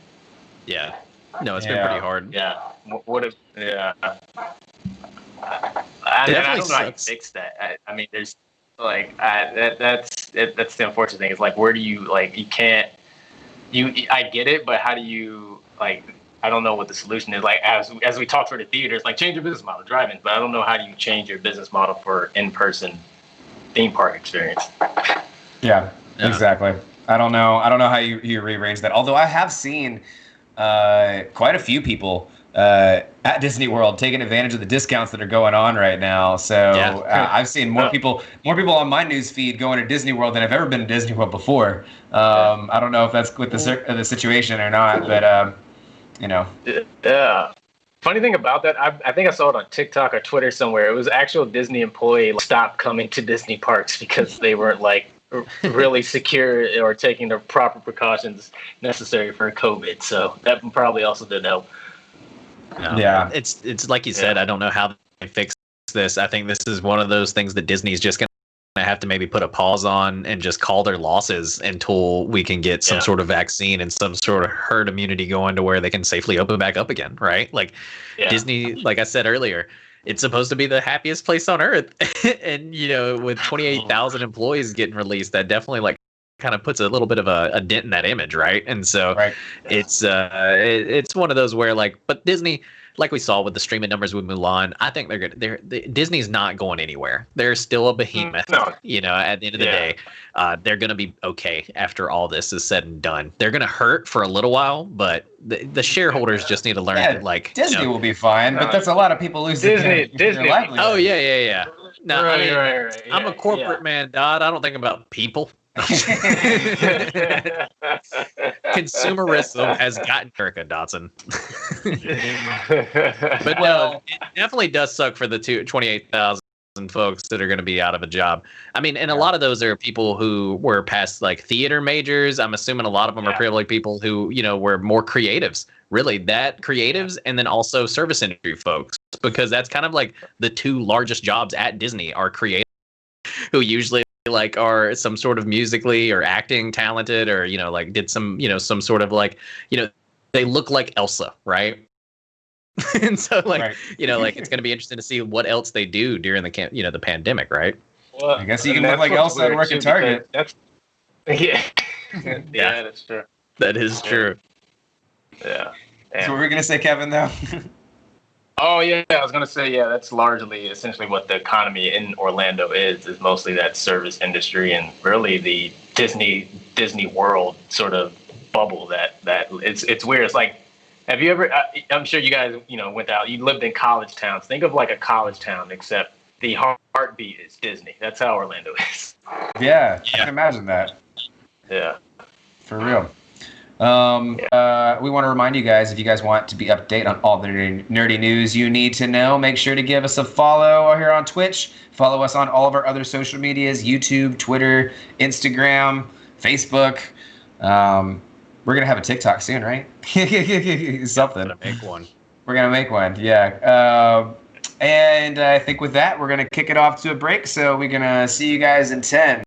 Yeah. No, it's been pretty hard. Yeah. I don't know how you fix that. I mean, there's that's the unfortunate thing. It's where do you you can't. I get it, but how do you I don't know what the solution is. As we talk for the theaters, change your business model, drive-in, but I don't know how do you change your business model for in-person theme park experience. Yeah, exactly. I don't know how you rearrange that. Although I have seen quite a few people at Disney World taking advantage of the discounts that are going on right now. So I've seen more people on my news feed going to Disney World than I've ever been to Disney World before. I don't know if that's with the situation or not, but Yeah. Funny thing about that, I think I saw it on TikTok or Twitter somewhere. It was actual Disney employee stopped coming to Disney parks because they weren't really secure or taking the proper precautions necessary for COVID. So that probably also did help. No, yeah, it's like you said. I don't know how they fix this. I think this is one of those things that Disney's just going to have to maybe put a pause on and just call their losses until we can get some sort of vaccine and some sort of herd immunity going to where they can safely open back up again, right? Disney, like I said earlier, it's supposed to be the happiest place on earth. And, with 28,000 employees getting released, that definitely kind of puts a little bit of a dent in that image, right? And so Right. it's one of those where like, but Disney, like we saw with the streaming numbers with Mulan, I think Disney's not going anywhere. They're still a behemoth. No. You know, at the end of the day, they're going to be okay after all this is said and done. They're going to hurt for a little while, but the shareholders just need to learn that, like, Disney will be fine, but that's a lot of people losing Disney. their livelihood. Oh yeah. No, Right, I mean, right. I'm a corporate man, Dodd. I don't think about people. Consumerism has gotten Erica Dotson. But no, it definitely does suck for the 28,000 folks that are going to be out of a job. I mean, and a lot of those are people who were past like theater majors. I'm assuming a lot of them are probably people who, you know, were more creatives, really that creatives, and then also service industry folks, because that's kind of like the two largest jobs at Disney are creatives, who usually like are some sort of musically or acting talented, or, you know, like did some, you know, some sort of like, you know, they look like Elsa, right? And so like, you know, like it's going to be interesting to see what else they do during the pandemic, right? Well, I guess you can look like Elsa and work at Target. That's that's true. That is true. Yeah. So what were we going to say, Kevin, though? Oh yeah, I was gonna say that's largely essentially what the economy in Orlando is mostly that service industry and really the Disney World sort of bubble that it's weird. It's like, have you ever? I'm sure you guys went out. You lived in college towns. Think of like a college town, except the heartbeat is Disney. That's how Orlando is. Yeah, I can imagine that. Yeah, for real. We want to remind you guys, if you guys want to be updated on all the nerdy news you need to know, make sure to give us a follow here on Twitch. Follow us on all of our other social medias, YouTube, Twitter, Instagram, Facebook. We're going to have a TikTok soon, right? Something. We're going to make one. We're going to make one, yeah. And I think with that, we're going to kick it off to a break. So we're going to see you guys in 10.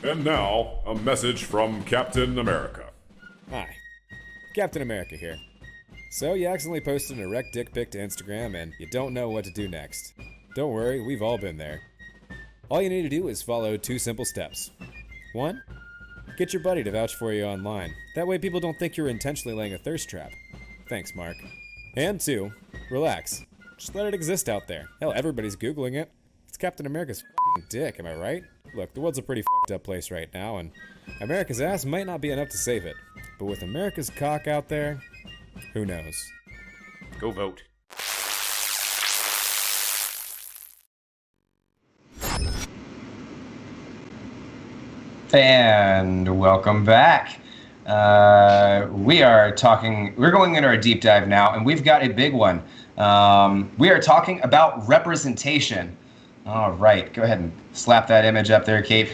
And now, a message from Captain America. Hi, Captain America here. So you accidentally posted an erect dick pic to Instagram and you don't know what to do next. Don't worry, we've all been there. All you need to do is follow 2 simple steps. 1. Get your buddy to vouch for you online. That way people don't think you're intentionally laying a thirst trap. Thanks, Mark. And 2. Relax. Just let it exist out there. Hell, everybody's Googling it. It's Captain America's dick, am I right? Look, the world's a pretty fucked up place right now, and America's ass might not be enough to save it. But with America's cock out there, who knows? Go vote. And welcome back. We're going into our deep dive now, and we've got a big one. We are talking about representation. All right, go ahead and slap that image up there, Cape.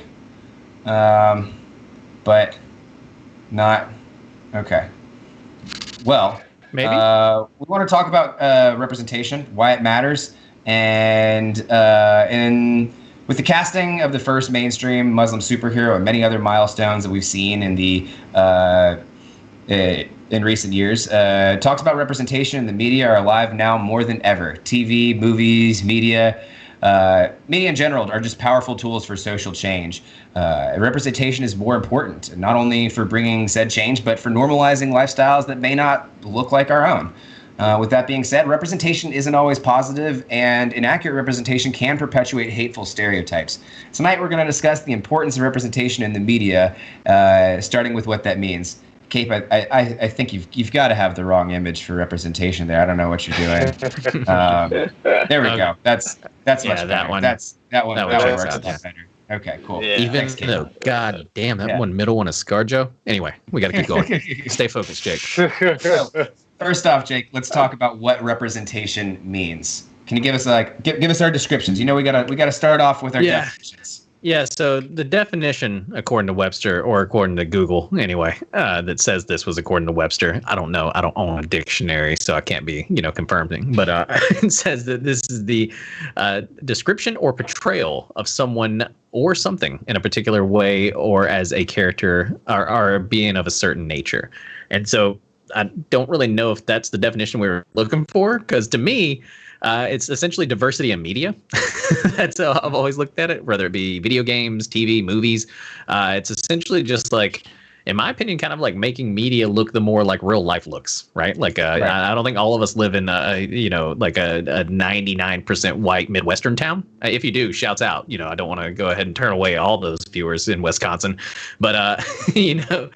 But not, okay. Well, maybe we want to talk about representation, why it matters, and with the casting of the first mainstream Muslim superhero and many other milestones that we've seen in the in recent years, talks about representation in the media are alive now more than ever. TV, movies, media in general are just powerful tools for social change. Representation is more important, not only for bringing said change, but for normalizing lifestyles that may not look like our own. With that being said, representation isn't always positive, and inaccurate representation can perpetuate hateful stereotypes. Tonight, we're going to discuss the importance of representation in the media, starting with what that means. Cape, I think you've got to have the wrong image for representation there. I don't know what you're doing. There we go. That's much better. That one works a lot better. Okay, cool. Yeah. Even though, god damn, that one middle one is ScarJo. Anyway, we got to keep going. Stay focused, Jake. So, first off, Jake, let's talk about what representation means. Can you give us give us our descriptions? We gotta start off with our definitions. Yeah, so the definition, according to Webster, or according to Google anyway, that says this was according to Webster. I don't know. I don't own a dictionary, so I can't be, confirming. But it says that this is the description or portrayal of someone or something in a particular way or as a character or a being of a certain nature. And so I don't really know if that's the definition we were looking for, because to me, it's essentially diversity in media. That's how I've always looked at it, whether it be video games, TV, movies. It's essentially just like, in my opinion, kind of like making media look the more like real life looks, right? Like, right. I don't think all of us live in, like a 99% white Midwestern town. If you do, shouts out. I don't want to go ahead and turn away all those viewers in Wisconsin. But, to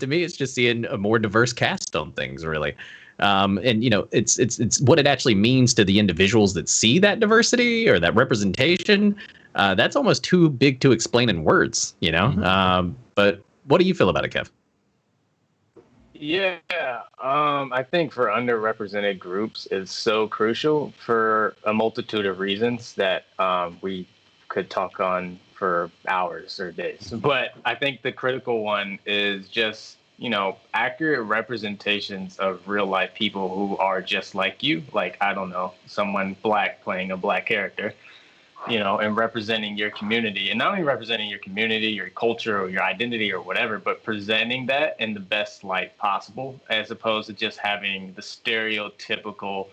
me, it's just seeing a more diverse cast on things, really. And it's what it actually means to the individuals that see that diversity or that representation. That's almost too big to explain in words, But what do you feel about it, Kev? Yeah, I think for underrepresented groups is so crucial for a multitude of reasons that we could talk on for hours or days. But I think the critical one is just accurate representations of real life people who are just like you. Like, I don't know, someone black playing a black character, and representing your community, and not only representing your community, your culture, or your identity or whatever, but presenting that in the best light possible, as opposed to just having the stereotypical,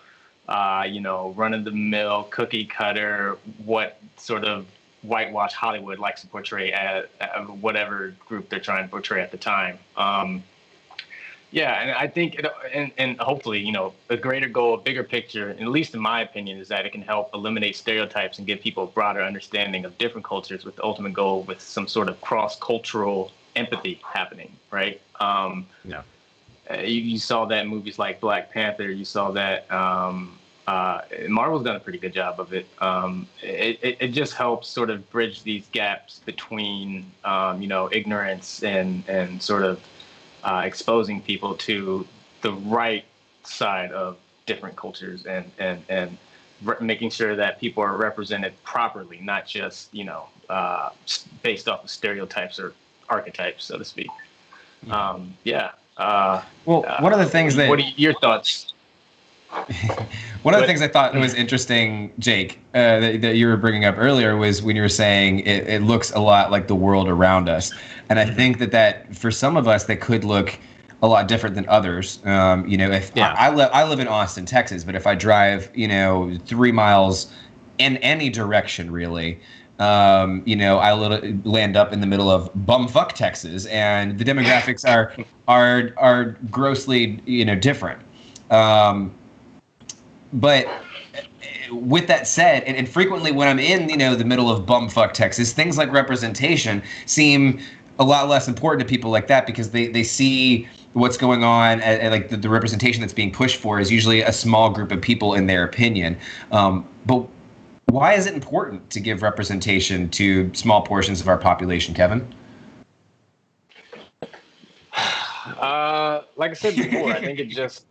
run of the mill cookie cutter, what sort of whitewash Hollywood likes to portray as whatever group they're trying to portray at the time. And I think, and hopefully, a greater goal, a bigger picture, at least in my opinion, is that it can help eliminate stereotypes and give people a broader understanding of different cultures, with the ultimate goal with some sort of cross-cultural empathy happening, right? You saw that in movies like Black Panther. You saw that Marvel's done a pretty good job of it. It just helps sort of bridge these gaps between, ignorance and sort of exposing people to the right side of different cultures and making sure that people are represented properly, not just, based off of stereotypes or archetypes, so to speak. One of the things that... What are your thoughts? One of the things I thought was interesting, Jake, that you were bringing up earlier was when you were saying it looks a lot like the world around us. And I think that for some of us, that could look a lot different than others. I live in Austin, Texas, but if I drive, 3 miles in any direction, really, I land up in the middle of bumfuck Texas, and the demographics are grossly, different. But with that said, and frequently when I'm in, the middle of bumfuck Texas, things like representation seem a lot less important to people like that, because they see what's going on, and like the representation that's being pushed for is usually a small group of people in their opinion. But why is it important to give representation to small portions of our population, Kevin? Like I said before, I think it just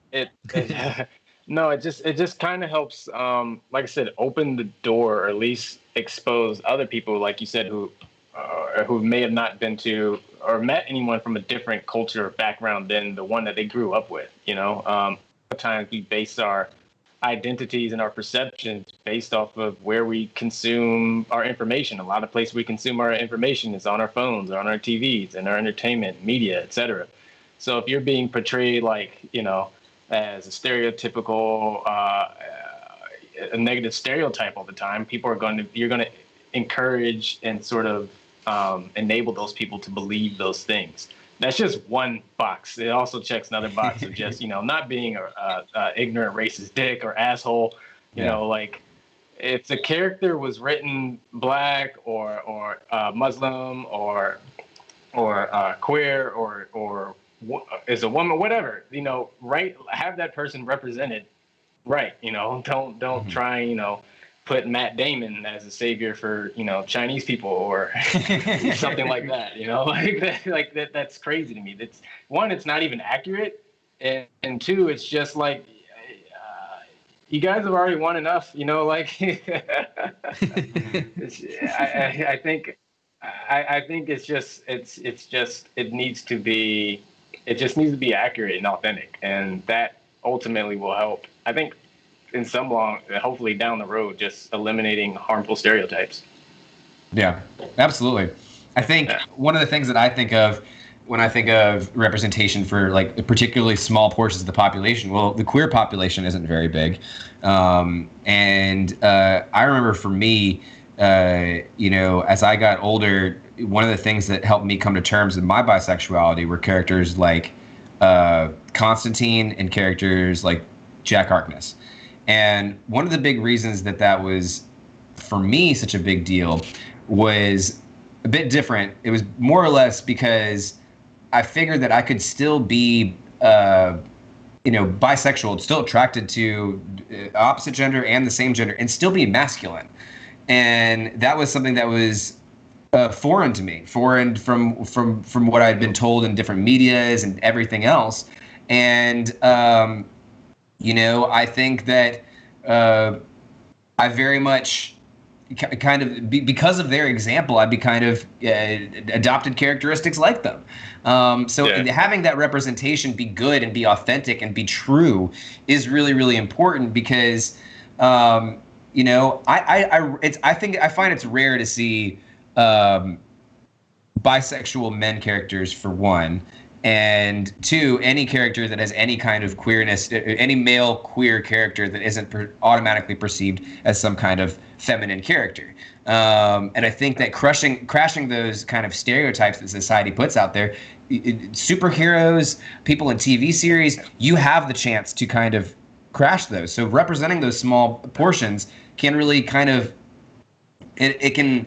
kind of helps, like I said, open the door, or at least expose other people, like you said, who may have not been to or met anyone from a different culture or background than the one that they grew up with. Sometimes we base our identities and our perceptions based off of where we consume our information. A lot of places we consume our information is on our phones, on our TVs, and our entertainment, media, etc. So if you're being portrayed like, as a stereotypical, a negative stereotype all the time, you're going to encourage and sort of enable those people to believe those things. That's just one box. It also checks another box of just, not being a ignorant racist dick or asshole. Like, if the character was written black or Muslim or queer or is a woman, whatever, right? Have that person represented, right? Don't try, put Matt Damon as a savior for, Chinese people or something like that, like that. That's crazy to me. That's one, it's not even accurate. And two, it's just like, you guys have already won enough, I think I think it just needs to be accurate and authentic, and that ultimately will help. I think in hopefully down the road, just eliminating harmful stereotypes. Yeah, absolutely. I think one of the things that I think of when I think of representation for like particularly small portions of the population, well, the queer population isn't very big. I remember for me, as I got older, one of the things that helped me come to terms with my bisexuality were characters like Constantine and characters like Jack Harkness. And one of the big reasons that was, for me, such a big deal was a bit different. It was more or less because I figured that I could still be, bisexual, still attracted to opposite gender and the same gender, and still be masculine. And that was something that was foreign to me, foreign from what I'd been told in different medias and everything else. And I think that I very much kind of because of their example, I'd be kind of adopted characteristics like them. Having that representation be good and be authentic and be true is really, really important because, I find it's rare to see bisexual men characters, for one, and two, any character that has any kind of queerness, any male queer character that isn't automatically perceived as some kind of feminine character. And I think that crashing those kind of stereotypes that society puts out there, superheroes, people in TV series, you have the chance to kind of crash those. So representing those small portions can really kind of, it can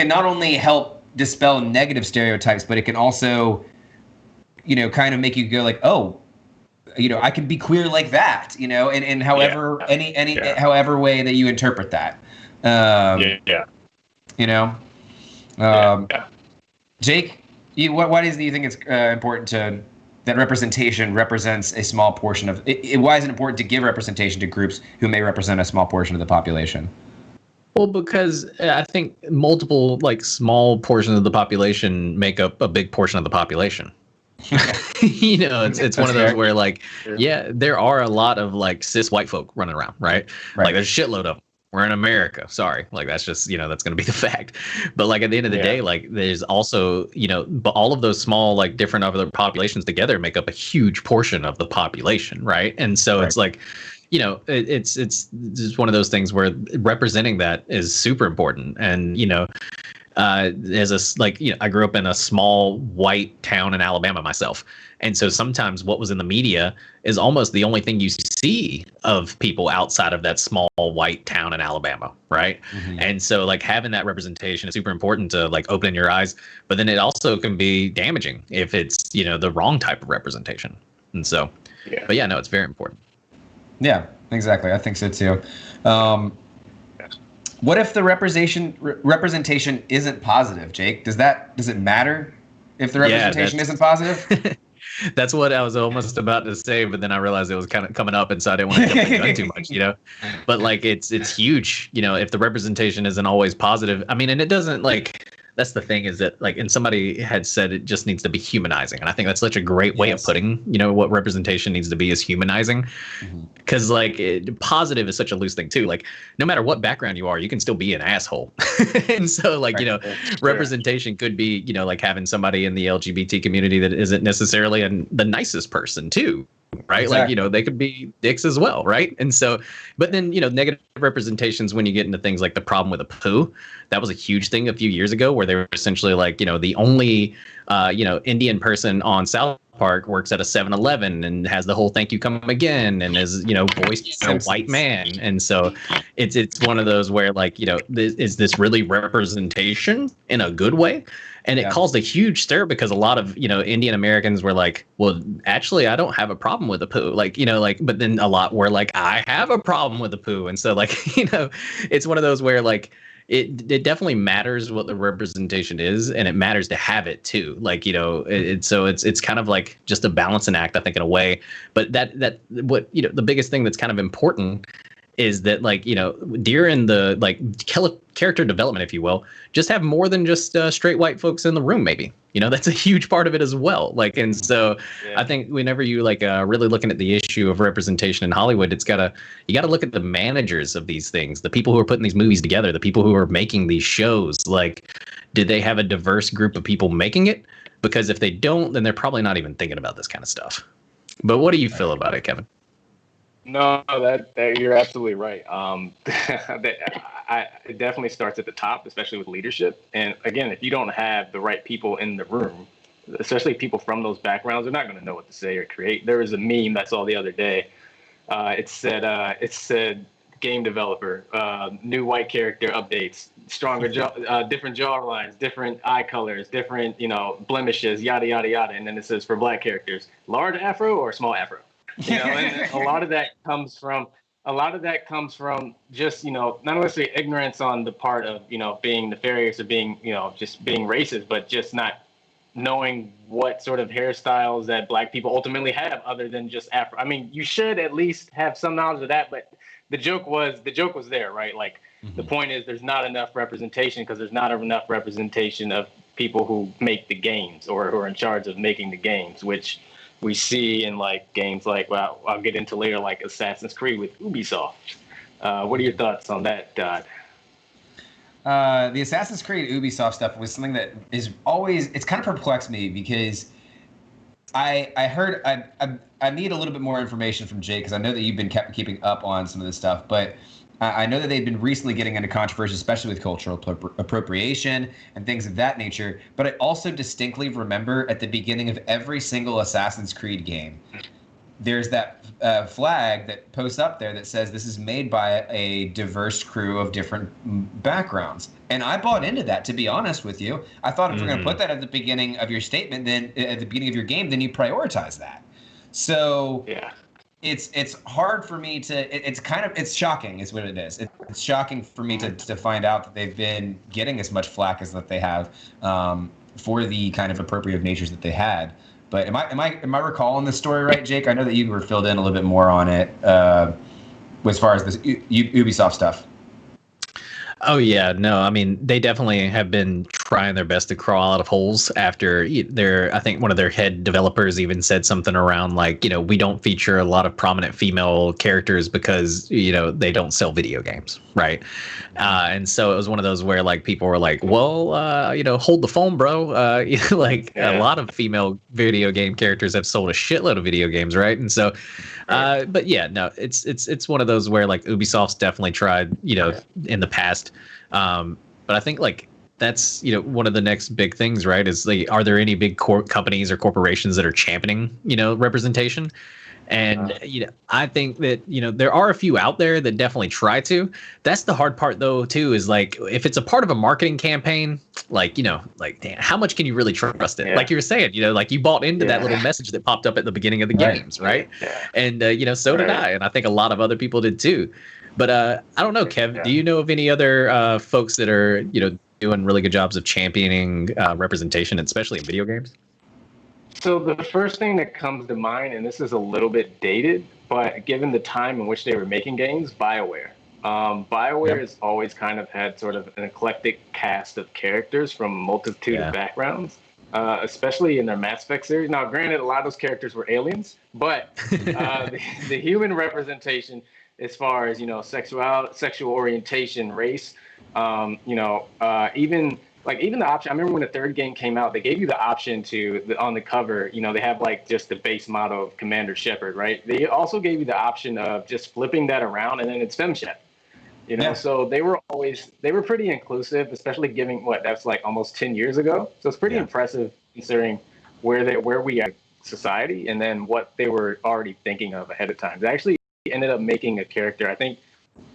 not only help dispel negative stereotypes, but it can also, kind of make you go like, oh, I can be queer like that, and however, however way that you interpret that. Jake, why do you think it's important that representation represents a small portion of it? Why is it important to give representation to groups who may represent a small portion of the population? Well, because I think multiple small portions of the population make up a big portion of the population. It's one of those where there are a lot of cis white folk running around, right? Like there's a shitload of them. We're in America. Sorry. That's just, that's going to be the fact. But at the end of the day, there's also, but all of those small, different other populations together make up a huge portion of the population. Right. And so it's it's just one of those things where representing that is super important. And, I grew up in a small white town in Alabama myself. And so sometimes what was in the media is almost the only thing you see of people outside of that small white town in Alabama. Right. Mm-hmm. And so having that representation is super important to opening your eyes. But then it also can be damaging if it's, the wrong type of representation. And so, but it's very important. Yeah, exactly. I think so too. What if the representation isn't positive, Jake? Does it matter if the representation isn't positive? That's what I was almost about to say, but then I realized it was kind of coming up, and so I didn't want to jump the gun too much, But it's huge, if the representation isn't always positive. I mean, and it doesn't that's the thing is that and somebody had said it just needs to be humanizing, and I think that's such a great way of putting what representation needs to be is humanizing, because positive is such a loose thing too. No matter what background you are, you can still be an asshole. And so representation could be having somebody in the LGBT community that isn't necessarily the nicest person too. Right. Exactly. They could be dicks as well. Right. And so, but then, negative representations when you get into things like the problem with a poo, that was a huge thing a few years ago where they were essentially the only, Indian person on South Park works at a 7-Eleven and has the whole thank you come again and is, voiced a white man. And so it's one of those where is this really representation in a good way? And it caused a huge stir because a lot of, Indian Americans were well, actually, I don't have a problem with the poo. But then a lot were I have a problem with the poo. And so it's one of those where it definitely matters what the representation is, and it matters to have it too. So it's kind of just a balancing act, I think, in a way. But that what, the biggest thing that's kind of important is that like during the like character development, if you will, just have more than just straight white folks in the room. Maybe that's a huge part of it as well. Like, and so I think whenever you like really looking at the issue of representation in Hollywood, you gotta look at the managers of these things, the people who are putting these movies together, the people who are making these shows. Like, did they have a diverse group of people making it? Because if they don't, then they're probably not even thinking about this kind of stuff. But what do you feel about it, Kevin? No, that you're absolutely right. It definitely starts at the top, especially with leadership. And again, if you don't have the right people in the room, especially people from those backgrounds, they're not going to know what to say or create. There was a meme I saw the other day. It said game developer, new white character updates, stronger different jaw lines, different eye colors, different blemishes, yada yada yada. And then it says for black characters, large afro or small afro. And a lot of that comes from just not necessarily ignorance on the part of being nefarious or being just being racist, but just not knowing what sort of hairstyles that black people ultimately have other than just afro. I mean, you should at least have some knowledge of that, but the joke was there, right? Like the point is there's not enough representation because there's not enough representation of people who make the games or who are in charge of making the games, which we see in like games like, well, I'll get into later, like Assassin's Creed with Ubisoft. What are your thoughts on that, Dodd? The Assassin's Creed Ubisoft stuff was something that is always, it's kind of perplexed me because I heard, I need a little bit more information from Jay because I know that you've been keeping up on some of this stuff, but I know that they've been recently getting into controversy, especially with cultural appropriation and things of that nature. But I also distinctly remember at the beginning of every single Assassin's Creed game, there's that flag that posts up there that says this is made by a diverse crew of different backgrounds. And I bought into that, to be honest with you. I thought if you're going to put that at the beginning of your statement, then at the beginning of your game, then you prioritize that. So yeah. It's hard for me to. It's shocking, is what it is. It's shocking for me to find out that they've been getting as much flack as that they have for the kind of appropriative natures that they had. But am I recalling this story right, Jake? I know that you were filled in a little bit more on it as far as this Ubisoft stuff. Oh yeah, no, I mean they definitely have been trying their best to crawl out of holes after I think one of their head developers even said something around like, we don't feature a lot of prominent female characters because, they don't sell video games, right? And so it was one of those where like people were like, well, hold the phone, bro. A lot of female video game characters have sold a shitload of video games, right? And so but yeah, no, it's one of those where like Ubisoft's definitely tried, in the past. But I think like that's, one of the next big things, right? Is are there any big companies or corporations that are championing, representation? And, I think that, there are a few out there that definitely try to. That's the hard part, though, too, is like if it's a part of a marketing campaign, like, damn, how much can you really trust it? Yeah. Like you were saying, like you bought into that little message that popped up at the beginning of the games, right? Yeah. And, so did I. And I think a lot of other people did, too. But I don't know, Kev, do you know of any other folks that are, doing really good jobs of championing representation, especially in video games? So the first thing that comes to mind, and this is a little bit dated, but given the time in which they were making games, BioWare. BioWare has always kind of had sort of an eclectic cast of characters from a multitude of backgrounds, especially in their Mass Effect series. Now, granted, a lot of those characters were aliens, but the human representation as far as, sexual orientation, race, even the option. I remember when the third game came out, they gave you the option on the cover, they have like just the base motto of Commander Shepard, right? They also gave you the option of just flipping that around and then it's FemShep, So they were pretty inclusive, especially given that's like almost 10 years ago. So it's pretty impressive considering where we are in society and then what they were already thinking of ahead of time. They actually ended up making a character, I think,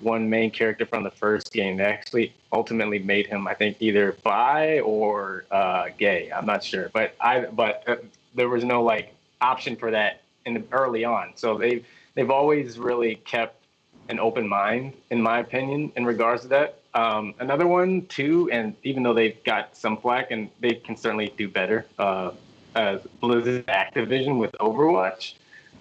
one main character from the first game. They actually ultimately made him, I think, either bi or gay. I'm not sure, but there was no like option for that early on. So they've always really kept an open mind, in my opinion, in regards to that. Another one too, and even though they've got some flack, and they can certainly do better, Blizzard Activision with Overwatch.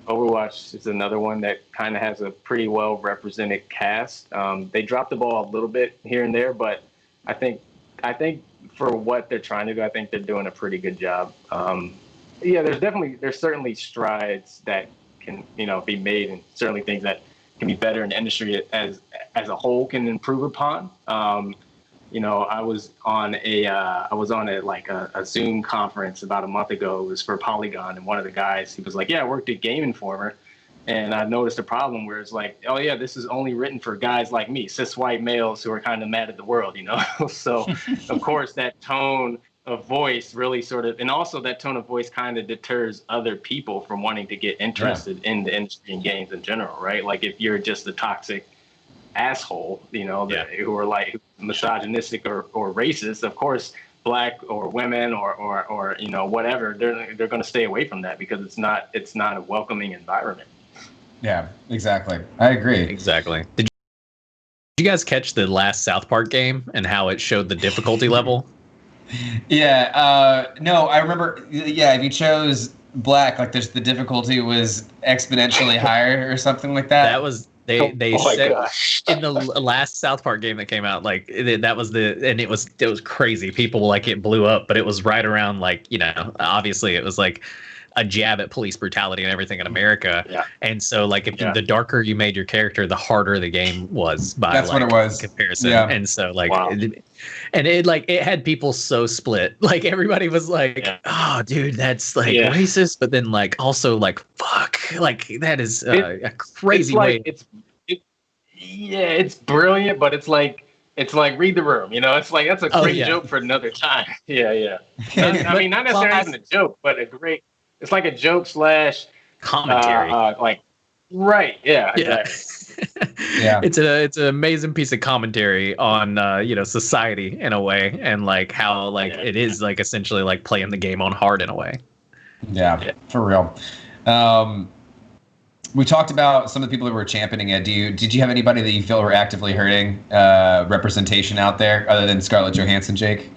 Overwatch is another one that kind of has a pretty well represented cast. They dropped the ball a little bit here and there, but I think I think for what they're trying to do, I think they're doing a pretty good job. Yeah, there's certainly strides that can be made, and certainly things that can be better in the industry as a whole can improve upon. I was on a Zoom conference about a month ago. It was for Polygon, and one of the guys, he was like, "Yeah, I worked at Game Informer, and I noticed a problem where it's like, oh yeah, this is only written for guys like me, cis white males who are kind of mad at the world, So, of course, that tone of voice really and also that tone of voice kind of deters other people from wanting to get interested in the industry and games in general, right? Like if you're just a toxic asshole, who are like misogynistic or racist, of course, black or women or whatever, they're going to stay away from that because it's not a welcoming environment. Yeah, exactly. I agree. Exactly. Did you guys catch the last South Park game and how it showed the difficulty level? Yeah. No, I remember. Yeah, if you chose black, like the difficulty was exponentially higher or something like that. That was they said in the last South Park game that came out, like that was and it was crazy. People like it blew up, but it was right around like obviously it was like a jab at police brutality and everything in America. Yeah. And so like if the darker you made your character, the harder the game was by that's what it was comparison. Yeah. And so like it had people so split. Like everybody was like, oh dude, that's like racist, but then like also like fuck, like that is a crazy way. It's brilliant, but it's like read the room, it's like that's a great joke for another time. Yeah. I mean, not necessarily even a joke, but it's like a joke / commentary. Right. Yeah. Yeah. It's an amazing piece of commentary on society in a way, and like how it is like essentially like playing the game on hard in a way. Yeah. For real. We talked about some of the people that were championing it. Did you have anybody that you feel were actively hurting representation out there other than Scarlett Johansson, Jake?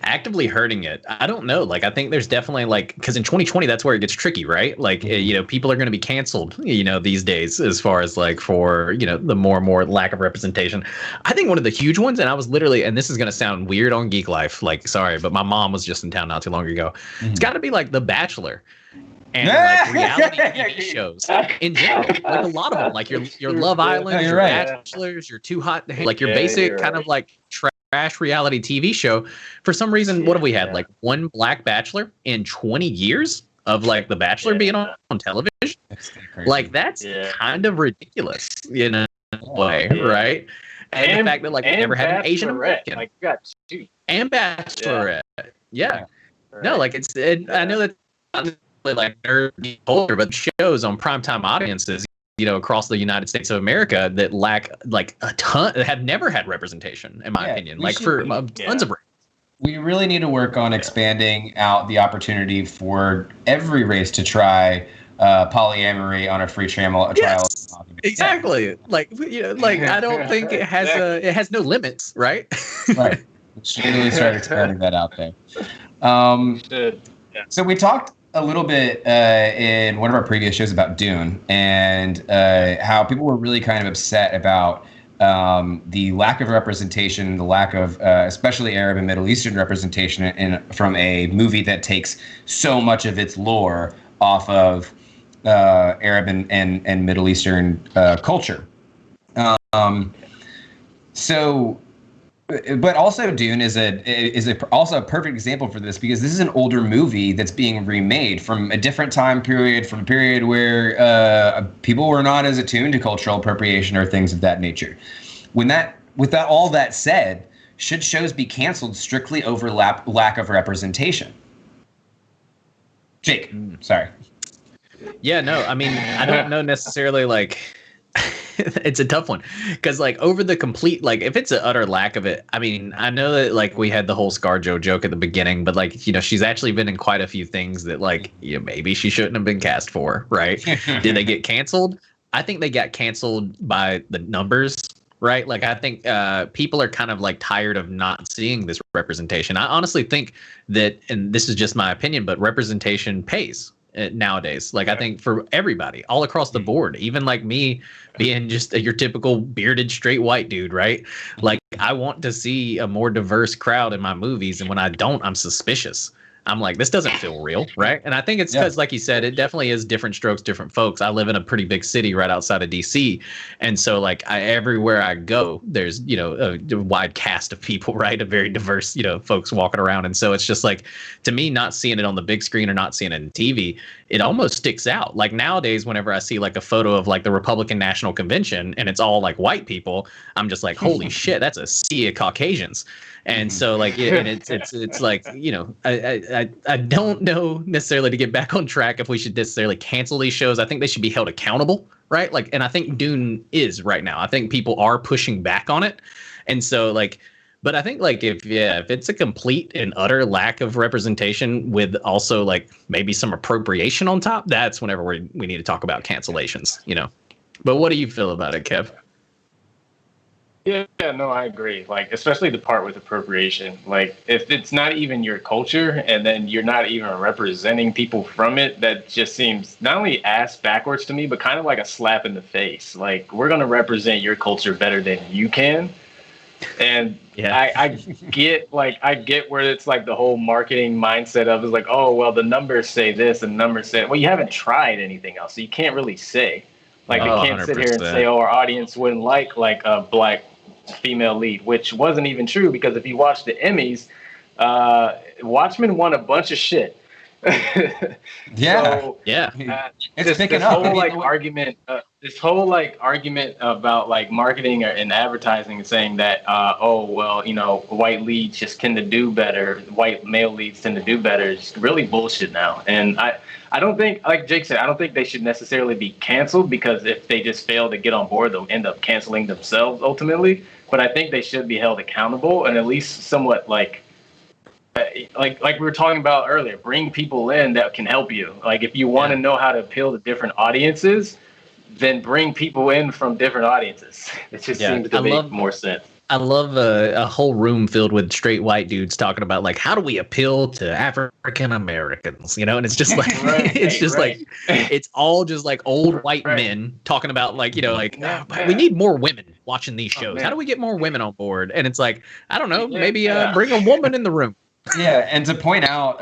Actively hurting it, I don't know. Like I think there's definitely because in 2020 that's where it gets tricky, right? Like people are going to be canceled these days as far as like for the more and more lack of representation. I think one of the huge ones, and I was literally, and this is going to sound weird on Geek Life, like sorry, but my mom was just in town not too long ago. It's got to be like The Bachelor and like reality TV shows in general, like a lot of them, like your Love Island, your Bachelors, your Too Hot to Handle, like your basic kind of like trash reality TV show. For some reason, what have we had? Like one black bachelor in 20 years of like The Bachelor being on television. Like that's kind of ridiculous, way, right? And the fact that like we never had an Asian American, like you got two, and Bachelorette, no, like it's. I know that like nerdy culture, but shows on primetime audiences, across the United States of America that lack like a ton, that have never had representation, in my opinion. Like for tons of reasons. We really need to work on expanding out the opportunity for every race to try polyamory on a free trial. Yes, exactly. Like like I don't think it has no limits, right? Right. We should really start expanding that out there. So we talked a little bit in one of our previous shows about Dune and how people were really kind of upset about the lack of representation, the lack of especially Arab and Middle Eastern representation from a movie that takes so much of its lore off of Arab and Middle Eastern culture. But also Dune is also a perfect example for this, because this is an older movie that's being remade from a different time period, from a period where people were not as attuned to cultural appropriation or things of that nature. With all that said, should shows be canceled strictly over lack of representation? Jake, sorry. Yeah, no, I mean, I don't know necessarily like. It's a tough one because like over the complete, like if it's an utter lack of it, I mean, I know that like we had the whole ScarJo joke at the beginning, but like, she's actually been in quite a few things that like, maybe she shouldn't have been cast for, right? Did they get canceled? I think they got canceled by the numbers, right? Like I think people are kind of like tired of not seeing this representation. I honestly think that, and this is just my opinion, but representation pays. nowadays. Like I think for everybody all across the board, even like me being just your typical bearded straight white dude, right? Like I want to see a more diverse crowd in my movies, and when I don't, I'm suspicious. I'm like, this doesn't feel real, right? And I think it's because, like you said, it definitely is different strokes, different folks. I live in a pretty big city right outside of DC, and so like everywhere I go, there's a wide cast of people, right? A very diverse folks walking around, and so it's just like, to me, not seeing it on the big screen or not seeing it in TV, it almost sticks out. Like nowadays, whenever I see like a photo of like the Republican National Convention and it's all like white people, I'm just like, holy shit, that's a sea of Caucasians. And so like, and it's like, I don't know necessarily, to get back on track, if we should necessarily cancel these shows. I think they should be held accountable, right? Like, and I think Dune is right now. I think people are pushing back on it. And so like, but I think like if it's a complete and utter lack of representation with also like maybe some appropriation on top, that's whenever we need to talk about cancellations, But what do you feel about it, Kev? Yeah, no, I agree. Like, especially the part with appropriation. Like, if it's not even your culture and then you're not even representing people from it, that just seems not only ass backwards to me, but kind of like a slap in the face. Like, we're going to represent your culture better than you can. And I get where it's like the whole marketing mindset of is like, oh, well, the numbers say this and numbers say, well, you haven't tried anything else. So you can't really say. Like, they can't 100%. Sit here and say, oh, our audience wouldn't like a black female lead, which wasn't even true, because if you watch the Emmys, Watchmen won a bunch of shit. It's picking this up. Whole argument about like marketing and advertising, saying that white leads just tend to do better, white male leads tend to do better, is really bullshit now. And I don't think, like Jake said, I don't think they should necessarily be canceled, because if they just fail to get on board, they'll end up canceling themselves ultimately. But I think they should be held accountable, and at least somewhat like we were talking about earlier, bring people in that can help you. Like, if you want to know how to appeal to different audiences, then bring people in from different audiences. It just seems to make more sense. I love a whole room filled with straight white dudes talking about like, how do we appeal to African Americans, and it's just like it's all just like old white men talking about like, we need more women watching these shows. How do we get more women on board? And it's like, I don't know, maybe bring a woman in the room. Yeah, and to point out,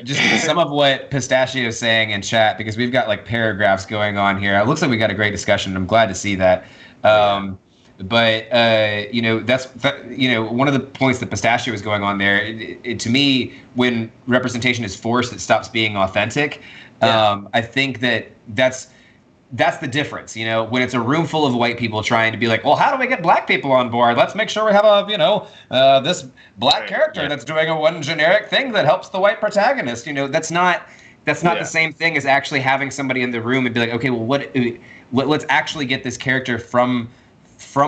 just some of what Pistachio is saying in chat, because we've got like paragraphs going on here. It looks like we got a great discussion. I'm glad to see that. But that's one of the points that Pistachio is going on there. To me, when representation is forced, it stops being authentic. I think that's the difference. When it's a room full of white people trying to be like, well, how do we get black people on board? Let's make sure we have this black character that's doing one generic thing that helps the white protagonist. That's not the same thing as actually having somebody in the room and be like, okay, well, let's actually get this character from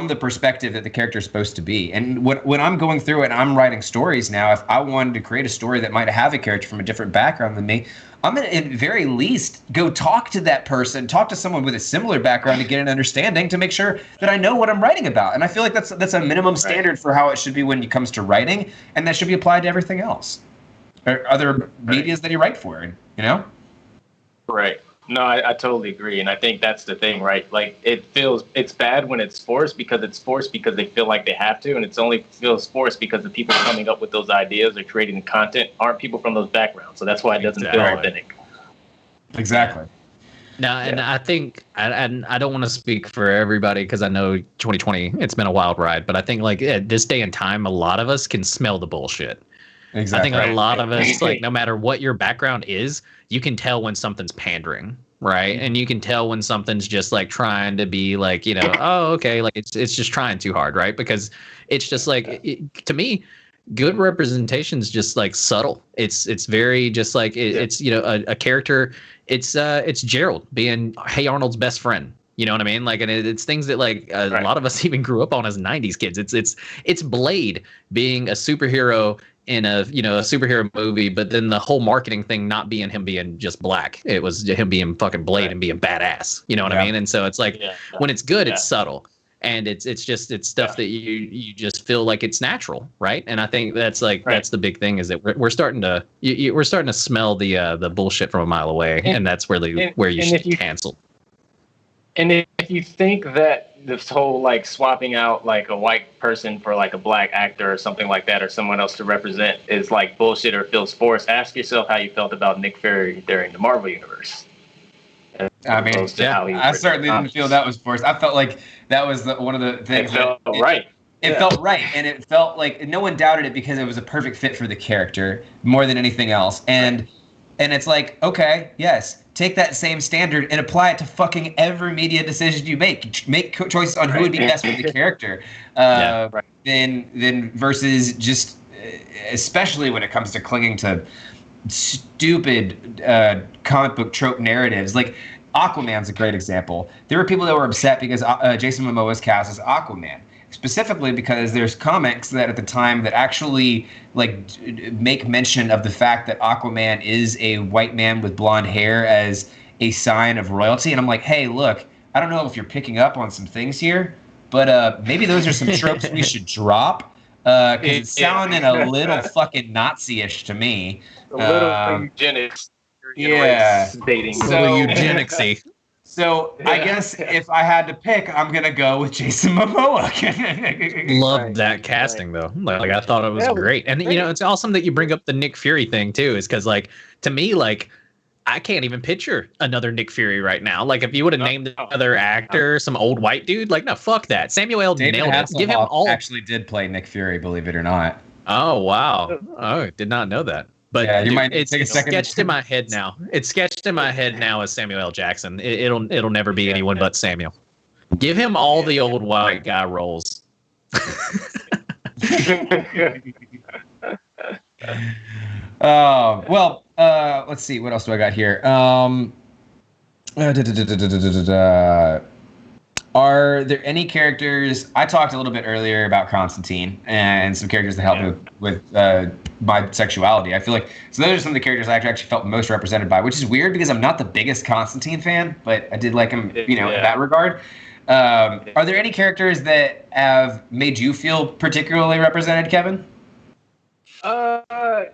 the perspective that the character is supposed to be. And when I'm going through it and I'm writing stories now, if I wanted to create a story that might have a character from a different background than me, I'm going to at very least go talk to that person, talk to someone with a similar background to get an understanding, to make sure that I know what I'm writing about. And I feel like that's a minimum standard for how it should be when it comes to writing, and that should be applied to everything else or other medias that you write for, Right. No, I totally agree. And I think that's the thing, right? Like, it's bad when it's forced because they feel like they have to. And it's only feels forced because the people coming up with those ideas or creating the content aren't people from those backgrounds. So that's why it doesn't feel authentic. Exactly. Now, and I think, and I don't want to speak for everybody, because I know 2020, it's been a wild ride. But I think like at this day and time, a lot of us can smell the bullshit. Exactly. I think a lot of us, like, no matter what your background is, you can tell when something's pandering, right? And you can tell when something's just like trying to be like, oh, okay, like it's just trying too hard, right? Because it's just like, to me, good representation is just like subtle. It's very just like it's a character. It's Gerald being Hey Arnold's best friend. You know what I mean? Like, and it's things that like a lot of us even grew up on as 90s kids. It's Blade being a superhero in a superhero movie, but then the whole marketing thing not being him being just black. It was him being fucking Blade and being badass. You know what I mean? And so it's like when it's good, it's subtle. and it's stuff that you just feel like it's natural, right? And I think that's that's the big thing, is that we're starting to we're starting to smell the bullshit from a mile away, and that's where you should cancel. And if you think that this whole like swapping out like a white person for like a black actor or something like that, or someone else to represent, is like bullshit or feels forced, ask yourself how you felt about Nick Fury during the Marvel universe. I mean, I certainly didn't feel that was forced. I felt like that was one of the things. It felt right. It felt right, and it felt like no one doubted it because it was a perfect fit for the character more than anything else. And it's like, okay, yes, take that same standard and apply it to fucking every media decision you make. Make choices on who would be best for the character, than versus just, especially when it comes to clinging to stupid comic book trope narratives. Like Aquaman's a great example. There were people that were upset because Jason Momoa was cast as Aquaman, specifically because there's comics that at the time that actually like make mention of the fact that Aquaman is a white man with blonde hair as a sign of royalty. And I'm like, hey, look, I don't know if you're picking up on some things here, but maybe those are some tropes we should drop, because it's sounding a little fucking Nazi-ish to me. A little eugenics. Yeah. Dating. So eugenicsy. So I guess if I had to pick, I'm gonna go with Jason Momoa. Loved that casting though. Like I thought it was great. And you know, it's awesome that you bring up the Nick Fury thing too, is because like to me, like I can't even picture another Nick Fury right now. Like if you would have named another actor, some old white dude, like no, fuck that. Samuel L. nailed it. Give him all. Actually, did play Nick Fury, believe it or not. Oh wow! Oh, did not know that. But yeah, you might it's take a second. Sketched in my head now. It's sketched in my head now as Samuel L. Jackson. It'll never be anyone but Samuel. Give him all the old white guy roles. Well, let's see. What else do I got here? Are there any characters? I talked a little bit earlier about Constantine and some characters that helped me with my sexuality. I feel like those are some of the characters I actually felt most represented by, which is weird because I'm not the biggest Constantine fan, but I did like him, in that regard. Are there any characters that have made you feel particularly represented, Kevin?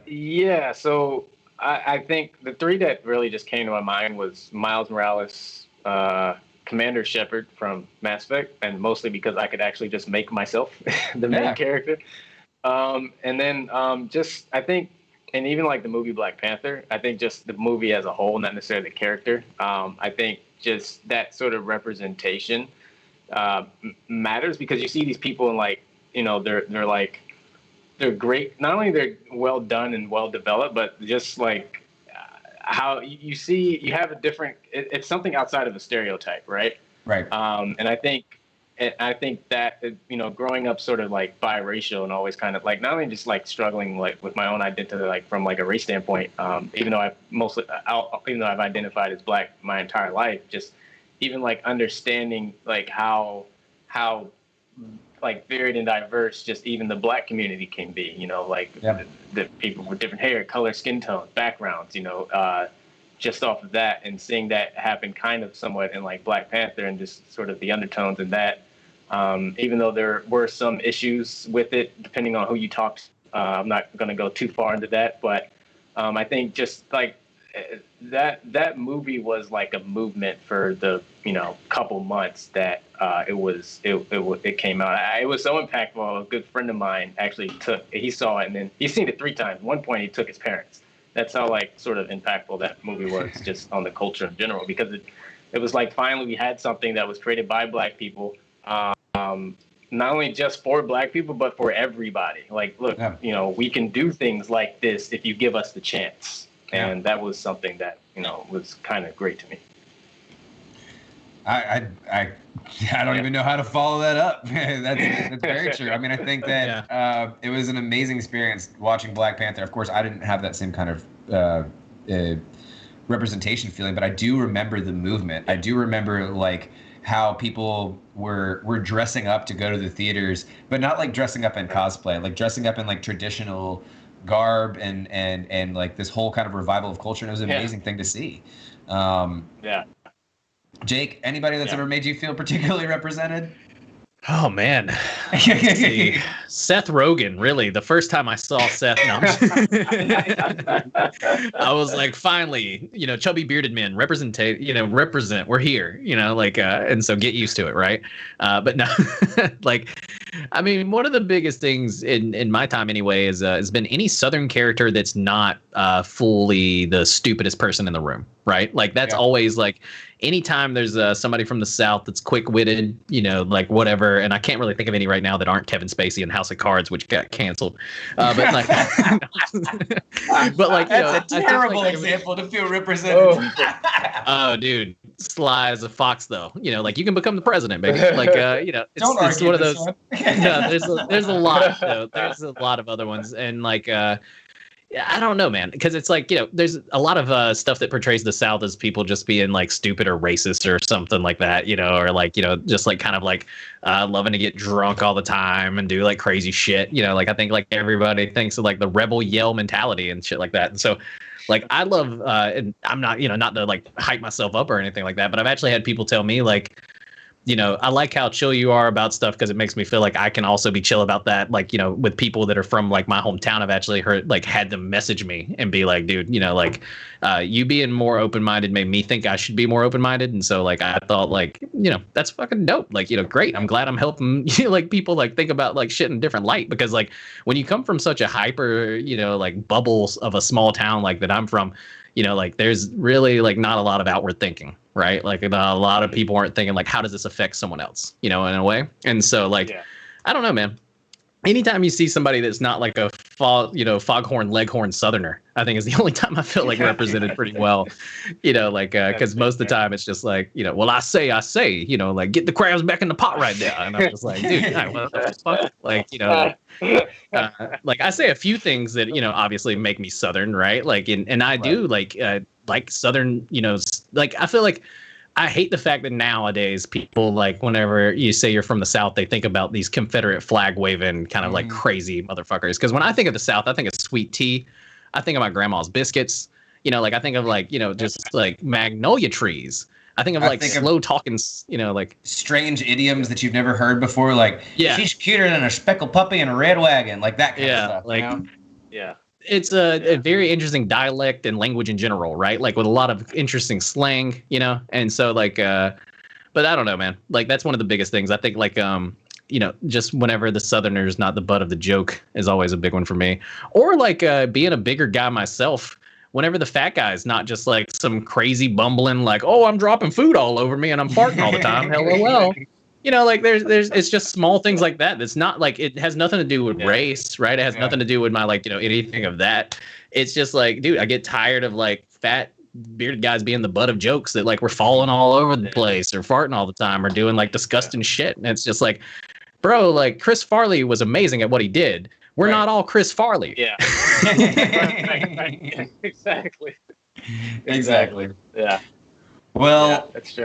Yeah. So I think the three that really just came to my mind was Miles Morales, Commander Shepard from Mass Effect, and mostly because I could actually just make myself the main character. And then just I think, and even like the movie Black Panther, I think just the movie as a whole, not necessarily the character. I think just that sort of representation matters, because you see these people and like, you know, they're great. Not only they're well done and well developed, but just like how you see, you have a different, it's something outside of a stereotype, right? Right. And I think that, you know, growing up sort of like biracial and always kind of like, not only just like struggling like with my own identity, like from like a race standpoint, even though I've identified as Black my entire life, just even like understanding like how like varied and diverse just even the Black community can be, you know, like the people with different hair, color, skin tones, backgrounds, you know, just off of that, and seeing that happen kind of somewhat in like Black Panther and just sort of the undertones in that, even though there were some issues with it, depending on who you talk to, I'm not going to go too far into that, but I think just like that movie was like a movement for the, you know, couple months that it came out. It was so impactful. A good friend of mine actually he saw it, and then he's seen it 3 times. At one point he took his parents. That's how like sort of impactful that movie was just on the culture in general, because it was like finally we had something that was created by Black people, not only just for Black people, but for everybody. Like, look, you know, we can do things like this if you give us the chance. And that was something that, you know, was kind of great to me. I don't even know how to follow that up. That's very true. I mean, I think that it was an amazing experience watching Black Panther. Of course, I didn't have that same kind of representation feeling, but I do remember the movement. I do remember like how people were dressing up to go to the theaters, but not like dressing up in cosplay, like dressing up in like traditional garb and like this whole kind of revival of culture. And it was an amazing thing to see. Jake, anybody that's ever made you feel particularly represented? Oh man, let's see. Seth Rogen, really. The first time I saw Seth, no, I was like, finally, chubby bearded men represent. We're here, and so get used to it, right? But no, like, I mean, one of the biggest things in my time anyway is has been any Southern character that's not fully the stupidest person in the room, right? Like that's always like. Anytime there's somebody from the South that's quick-witted, like whatever, and I can't really think of any right now that aren't Kevin Spacey in House of Cards, which got canceled. But like, that's a terrible example to feel represented. Oh, dude, sly as a fox, though. Like you can become the president, baby. Like, it's one of those. No, there's a lot. Though. There's a lot of other ones, and like. I don't know, man, because it's like, there's a lot of stuff that portrays the South as people just being like stupid or racist or something like that, or like, just like kind of like loving to get drunk all the time and do like crazy shit. Like I think like everybody thinks of like the rebel yell mentality and shit like that. And so like I love and I'm not, not to like hype myself up or anything like that, but I've actually had people tell me like, I like how chill you are about stuff because it makes me feel like I can also be chill about that. Like, with people that are from like my hometown, I've actually had them message me and be like, dude, you being more open-minded made me think I should be more open-minded. And so like, I thought like, that's fucking dope. Like, great. I'm glad I'm helping like people like think about like shit in a different light, because like when you come from such a hyper, like bubbles of a small town like that I'm from, like there's really like not a lot of outward thinking, right? Like a lot of people aren't thinking like, how does this affect someone else, in a way? And so like, I don't know, man. Anytime you see somebody that's not like a foghorn leghorn Southerner, I think is the only time I feel like represented pretty well, because most of the time it's just like, well, I say, like get the crabs back in the pot right now. And I'm just like, dude, what the fuck? Like, like I say a few things that, obviously make me Southern, right? Like, and I do like Southern, like I feel like I hate the fact that nowadays people like whenever you say you're from the South, they think about these Confederate flag waving kind of like crazy motherfuckers. Because when I think of the South, I think of sweet tea. I think of my grandma's biscuits. Like I think of like, just like magnolia trees. I think of like slow talking, like strange idioms that you've never heard before. Like, she's cuter than a speckled puppy in a red wagon. Like that kind of stuff. Like, it's a very interesting dialect and language in general, right? Like with a lot of interesting slang, and so like, but I don't know, man. Like that's one of the biggest things. I think like, just whenever the Southerners not the butt of the joke is always a big one for me. Or like being a bigger guy myself. Whenever the fat guy is not just like some crazy bumbling like, oh, I'm dropping food all over me and I'm farting all the time. LOL. Like there's it's just small things like that. It's not like it has nothing to do with race, right? It has nothing to do with my like, anything of that. It's just like, dude, I get tired of like fat bearded guys being the butt of jokes that like we're falling all over the place or farting all the time or doing like disgusting shit. And it's just like, bro, like Chris Farley was amazing at what he did. We're not all Chris Farley. Yeah. Exactly. Yeah. Well, that's true.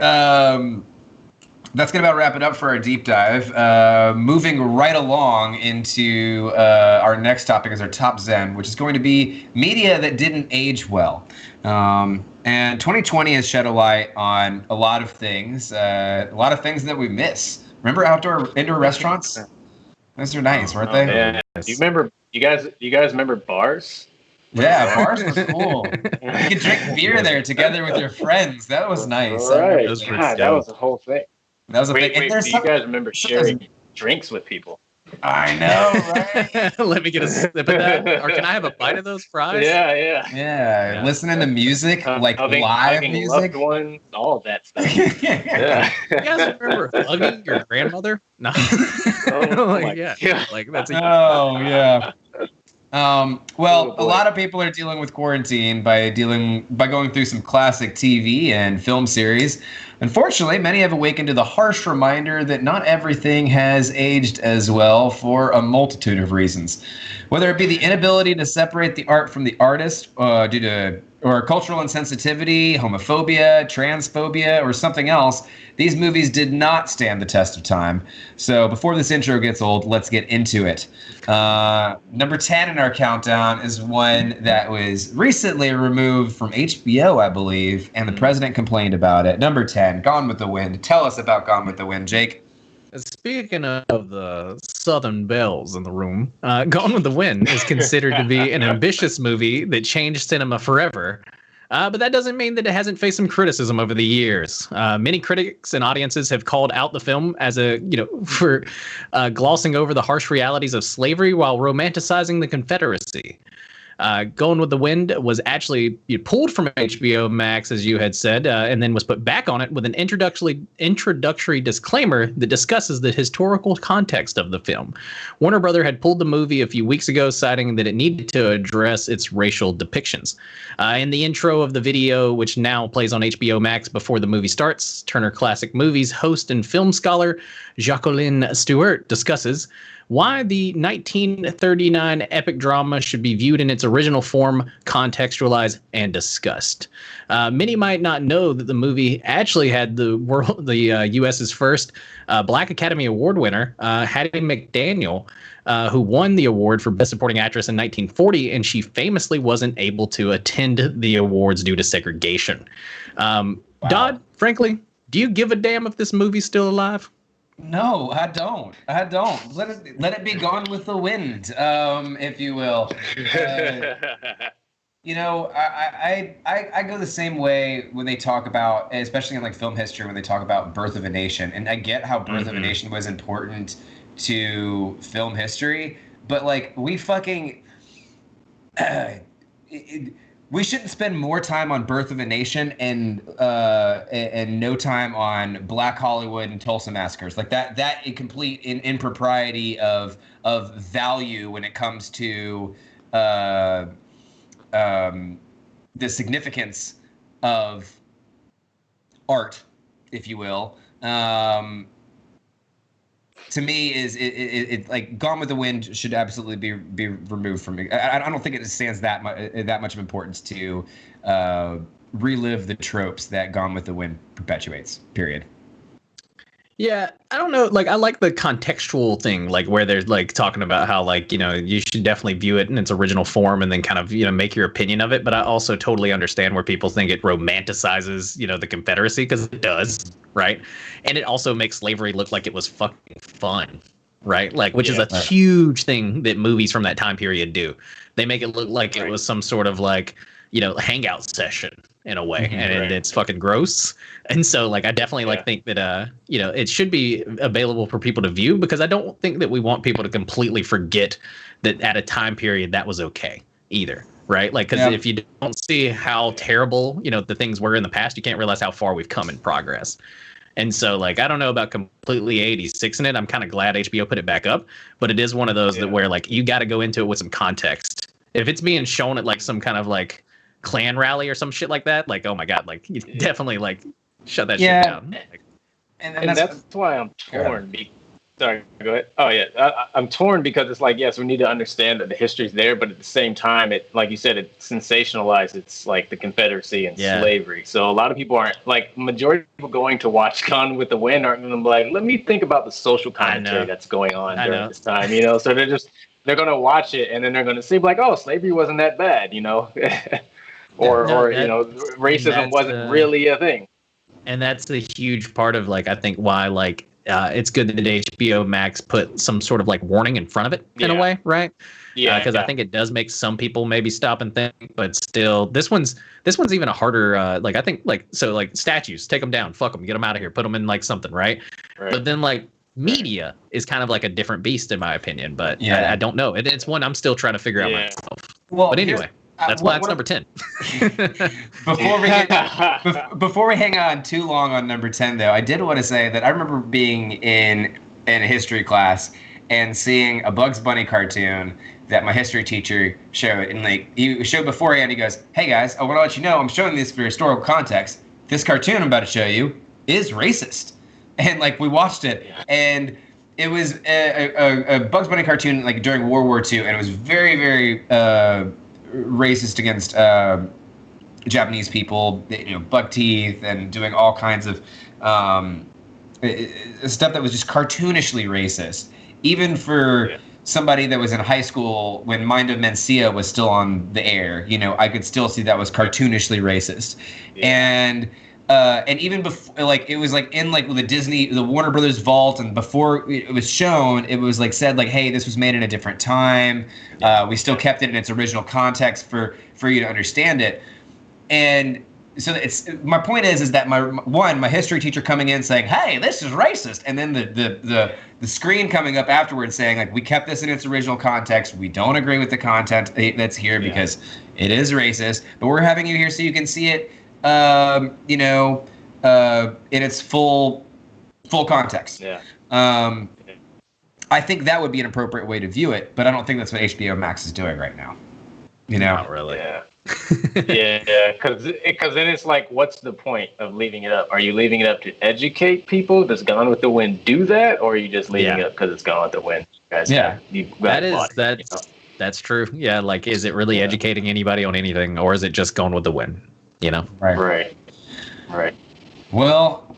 That's going to about wrap it up for our deep dive. Moving right along into our next topic is our top Zen, which is going to be media that didn't age well. And 2020 has shed a light on a lot of things that we miss. Remember indoor restaurants? Those are nice, weren't they? Yeah. Do you remember? You guys remember bars? Yeah, bars was cool. You could drink beer there together with your friends. That was nice. Right. That was the whole thing. That was a big. Wait, do you guys remember sharing drinks with people? I know, right? Let me get a sip of that. Or can I have a bite of those fries? Yeah. Listening to music, like live music. Loved ones, all of that stuff. Yeah. You guys remember hugging your grandmother? No. Like, yeah. Like that's yeah. Well, a lot of people are dealing with quarantine by going through some classic TV and film series. Unfortunately, many have awakened to the harsh reminder that not everything has aged as well for a multitude of reasons. Whether it be the inability to separate the art from the artist due to cultural insensitivity, homophobia, transphobia, or something else, these movies did not stand the test of time. So before this intro gets old, let's get into it. Number 10 in our countdown is one that was recently removed from HBO, I believe, and the president complained about it. Number 10, Gone with the Wind. Tell us about Gone with the Wind, Jake. Speaking of the Southern belles in the room, Gone with the Wind is considered to be an ambitious movie that changed cinema forever. But that doesn't mean that it hasn't faced some criticism over the years. Many critics and audiences have called out the film as for glossing over the harsh realities of slavery while romanticizing the Confederacy. Going with the Wind was actually pulled from HBO Max, as you had said, and then was put back on it with an introductory disclaimer that discusses the historical context of the film. Warner Brother had pulled the movie a few weeks ago, citing that it needed to address its racial depictions. In the intro of the video, which now plays on HBO Max before the movie starts, Turner Classic Movies host and film scholar Jacqueline Stewart discusses why the 1939 epic drama should be viewed in its original form, contextualized, and discussed. Many might not know that the movie actually had the U.S.'s first Black Academy Award winner, Hattie McDaniel, who won the award for Best Supporting Actress in 1940, and she famously wasn't able to attend the awards due to segregation. Wow. Dodd, frankly, do you give a damn if this movie's still alive? No, I don't. Let it be Gone with the Wind, if you will. I go the same way when they talk about, especially in like film history, when they talk about Birth of a Nation. And I get how Birth of a Nation was important to film history, but like we fucking we shouldn't spend more time on Birth of a Nation and no time on Black Hollywood and Tulsa massacres. Like that complete impropriety of value when it comes to the significance of art, if you will. To me, is like Gone with the Wind should absolutely be removed from me. I don't think it stands that much of importance to relive the tropes that Gone with the Wind perpetuates. Period. Yeah, I don't know. Like, I like the contextual thing, like where they're like talking about how like, you should definitely view it in its original form and then kind of, make your opinion of it. But I also totally understand where people think it romanticizes, the Confederacy, because it does, right? And it also makes slavery look like it was fucking fun, right? Like, which is a huge thing that movies from that time period do. They make it look like it was some sort of like, hangout session in a way, and it's fucking gross. And so like I definitely think that it should be available for people to view, because I don't think that we want people to completely forget that at a time period that was okay either, right? Like, because if you don't see how terrible the things were in the past, you can't realize how far we've come in progress. And so like I don't know about completely 86ing it. I'm kind of glad HBO put it back up, but it is one of those that where like you got to go into it with some context. If it's being shown at like some kind of like Klan rally or some shit like that, like, oh my god, like you definitely like shut that shit down. Like, and that's why I'm torn. Sorry, go ahead. Oh yeah, I'm torn because it's like, yes, we need to understand that the history's there, but at the same time, it, like you said, it sensationalized. It's like the Confederacy and slavery. So a lot of people aren't like, majority of people going to watch Gone with the Wind aren't going to be like, let me think about the social commentary that's going on during this time. So they're going to watch it and then they're going to see like, oh, slavery wasn't that bad, or racism wasn't really a thing. And that's the huge part of like I think why like it's good that HBO Max put some sort of like warning in front of it in a way, right? Yeah, because I think it does make some people maybe stop and think, but still, this one's even a harder. Like I think like statues, take them down, fuck them, get them out of here, put them in like something, right? But then like media is kind of like a different beast in my opinion. But I don't know. It's one I'm still trying to figure out myself. Well, but anyway. That's why it's number 10. Before we hang on too long on number 10, though, I did want to say that I remember being in a history class and seeing a Bugs Bunny cartoon that my history teacher showed. And like he showed beforehand, he goes, "Hey guys, I want to let you know I'm showing this for historical context. This cartoon I'm about to show you is racist." And like we watched it, and it was a Bugs Bunny cartoon like during World War II, and it was very, very racist against Japanese people, buck teeth and doing all kinds of stuff that was just cartoonishly racist. Even for somebody that was in high school when Mind of Mencia was still on the air, I could still see that was cartoonishly racist. And and even before, like it was like in like the Warner Brothers vault, and before it was shown, it was like said like, hey, this was made in a different time. We still kept it in its original context for you to understand it. And so it's my point is that my history teacher coming in saying, hey, this is racist, and then the screen coming up afterwards saying like, we kept this in its original context. We don't agree with the content that's here because it is racist, but we're having you here so you can see it. In its full context. Yeah. I think that would be an appropriate way to view it, but I don't think that's what HBO Max is doing right now. Not really. Yeah. Yeah, because then it's like, what's the point of leaving it up? Are you leaving it up to educate people? Does Gone with the Wind do that, or are you just leaving it up because it's Gone with the Wind? That's true. Yeah, like, is it really educating anybody on anything, or is it just Gone with the Wind? Right. Well,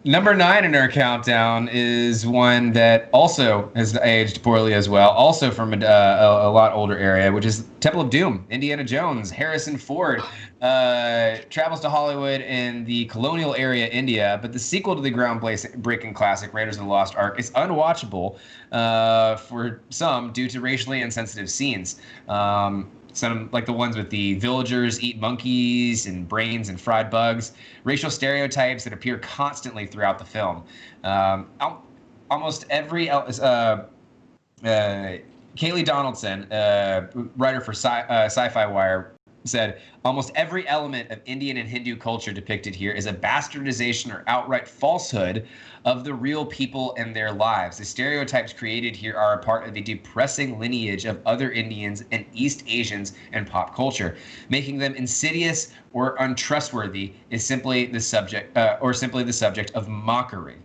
number 9 in our countdown is one that also has aged poorly as well, also from a lot older area, which is Temple of Doom. Indiana Jones, Harrison Ford travels to Hollywood in the colonial area India, but the sequel to the groundbreaking classic Raiders of the Lost Ark is unwatchable for some due to racially insensitive scenes. Some like the ones with the villagers eat monkeys and brains and fried bugs, racial stereotypes that appear constantly throughout the film. Almost every Kaylee Donaldson, writer for Sci-Fi Wire, said almost every element of Indian and Hindu culture depicted here is a bastardization or outright falsehood of the real people and their lives. The stereotypes created here are a part of a depressing lineage of other Indians and East Asians and pop culture. Making them insidious or untrustworthy is simply the subject of mockery.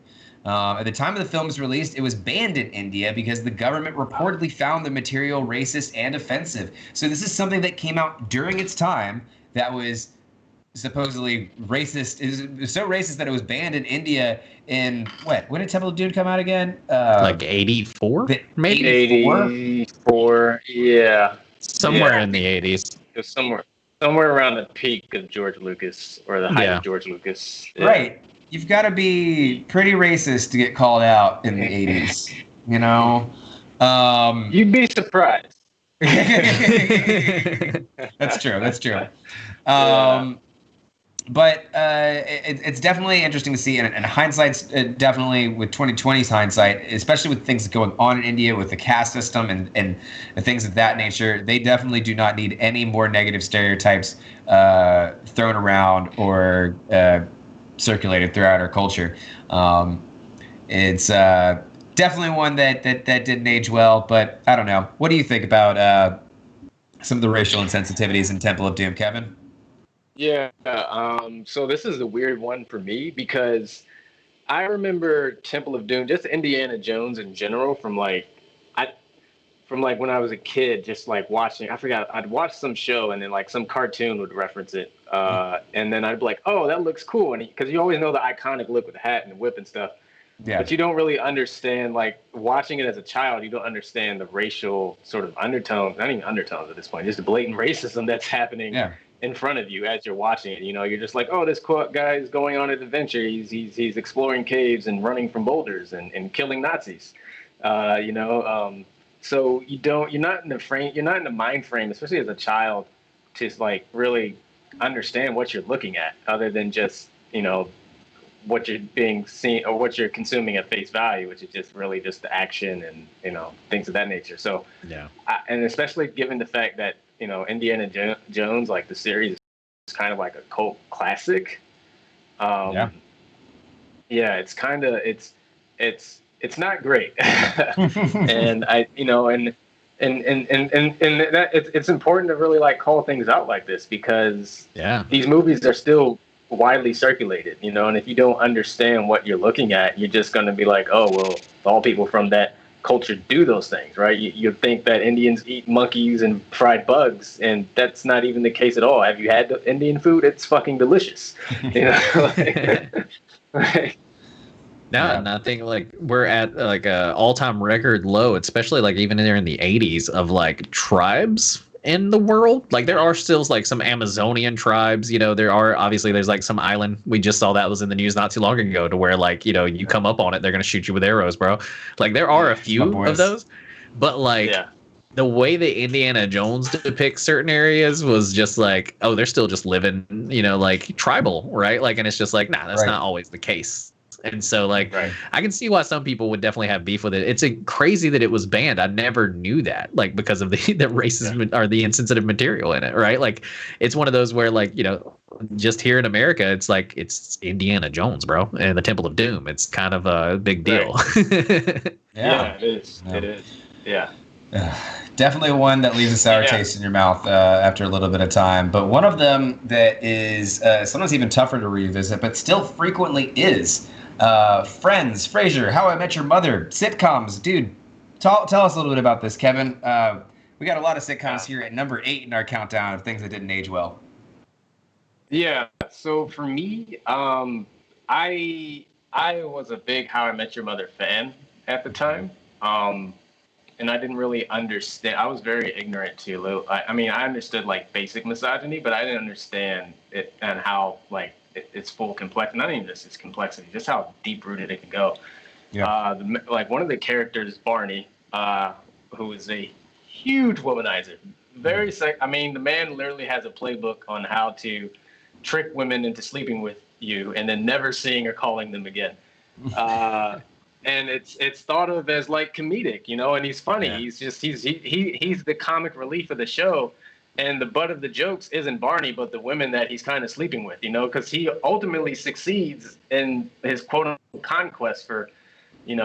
At the time of the film's release, it was banned in India because the government reportedly found the material racist and offensive. So this is something that came out during its time that was supposedly racist. It was so racist that it was banned in India in when did Temple of Doom come out again? Like 84? Maybe 84. Yeah. Somewhere in the 80s. It was somewhere around the peak of George Lucas, or the height of George Lucas. Yeah. Right. You've got to be pretty racist to get called out in the 80s, you know? You'd be surprised. That's true. But it's definitely interesting to see, and hindsight's definitely, with 2020's hindsight, especially with things going on in India with the caste system and things of that nature, they definitely do not need any more negative stereotypes thrown around or circulated throughout our culture. It's definitely one that didn't age well, but I don't know. What do you think about some of the racial insensitivities in Temple of Doom, Kevin? Yeah, so this is a weird one for me because I remember Temple of Doom, just Indiana Jones in general, from when I was a kid, just like watching. I forgot, I'd watch some show and then like some cartoon would reference it, and then I'd be like, "Oh, that looks cool," and because you always know the iconic look with the hat and the whip and stuff. Yeah. But you don't really understand, like watching it as a child, you don't understand the racial sort of undertones, not even undertones at this point, just the blatant racism that's happening in front of you as you're watching it. You know, you're just like, oh, this guy is going on an adventure. He's exploring caves and running from boulders and killing Nazis. So you're not in the mind frame, especially as a child, to like really understand what you're looking at, other than just, you know, what you're being seen or what you're consuming at face value, which is just really just the action and, you know, things of that nature. So and especially given the fact that, you know, Indiana Jones, like the series, is kind of like a cult classic. It's kind of it's not great, and I, you know, and that it's important to really like call things out like this, because these movies are still widely circulated, you know, and if you don't understand what you're looking at, you're just going to be like, oh, well, all people from that culture do those things, right? You think that Indians eat monkeys and fried bugs, and that's not even the case at all. Have you had the Indian food? It's fucking delicious, you know. And I think like we're at like a all-time record low, especially like even there in the 80s, of like tribes in the world. Like there are still like some Amazonian tribes, there's like some island. We just saw that was in the news not too long ago to where like, you come up on it, they're going to shoot you with arrows, bro. Like there are a few of those, but like the way that Indiana Jones depicts certain areas was just like, oh, they're still just living, like tribal, right? Like, and it's just like, nah, that's not always the case. And so, like, I can see why some people would definitely have beef with it. It's crazy that it was banned. I never knew that, like, because of the racist or the insensitive material in it, right? Like, it's one of those where, like, just here in America, it's like it's Indiana Jones, bro, and the Temple of Doom. It's kind of a big deal. Yeah, it is. Yeah. It is. Yeah. Definitely one that leaves a sour taste in your mouth after a little bit of time. But one of them that is sometimes even tougher to revisit, but still frequently is Friends, Frasier, How I Met Your Mother, sitcoms. Dude, tell us a little bit about this, Kevin. We got a lot of sitcoms here at number 8 in our countdown of things that didn't age well. Yeah. So for me, I was a big How I Met Your Mother fan at the time. And I didn't really understand. I was very ignorant too. I mean, I understood like basic misogyny, but I didn't understand it and how like it's full complexity. Not even just its complexity, just how deep rooted it can go. Yeah. Like one of the characters, Barney, who is a huge womanizer. I mean, the man literally has a playbook on how to trick women into sleeping with you and then never seeing or calling them again. And it's thought of as like comedic, and he's funny. Yeah. He's the comic relief of the show, and the butt of the jokes isn't Barney, but the women that he's kind of sleeping with, because he ultimately succeeds in his quote unquote conquest for hooking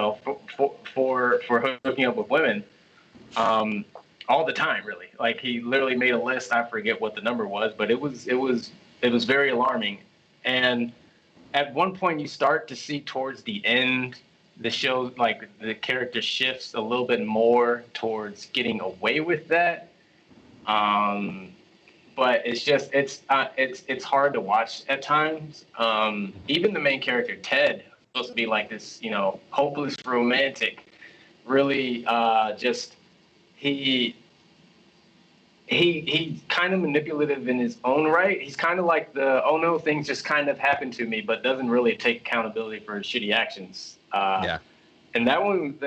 up with women, all the time, really. Like he literally made a list. I forget what the number was, but it was very alarming. And at one point, you start to see towards the end, the show, like the character shifts a little bit more towards getting away with that. But it's hard to watch at times. Even the main character, Ted, supposed to be like this, hopeless romantic, really he's kind of manipulative in his own right. He's kind of like oh no, things just kind of happen to me, but doesn't really take accountability for his shitty actions. And that one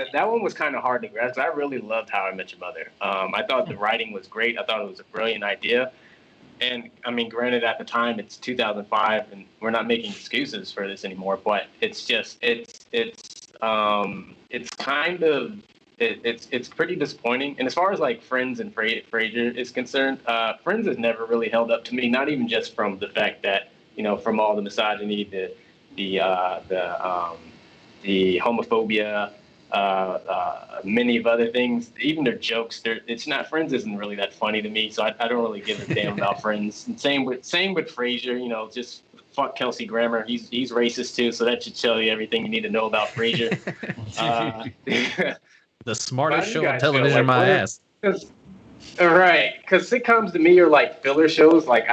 was kind of hard to grasp. I really loved How I Met Your Mother. I thought the writing was great. I thought it was a brilliant idea. And I mean, granted, at the time it's 2005, and we're not making excuses for this anymore. But it's pretty disappointing. And as far as like Friends and Frasier is concerned, Friends has never really held up to me. Not even just from the fact that from all the misogyny, the homophobia, many of other things, even their jokes. Friends isn't really that funny to me, so I don't really give a damn about Friends. And same with Frasier. Just fuck Kelsey Grammer. He's racist too, so that should tell you everything you need to know about Frasier. The smartest show on television, my ass. Right, because sitcoms to me are like filler shows. Like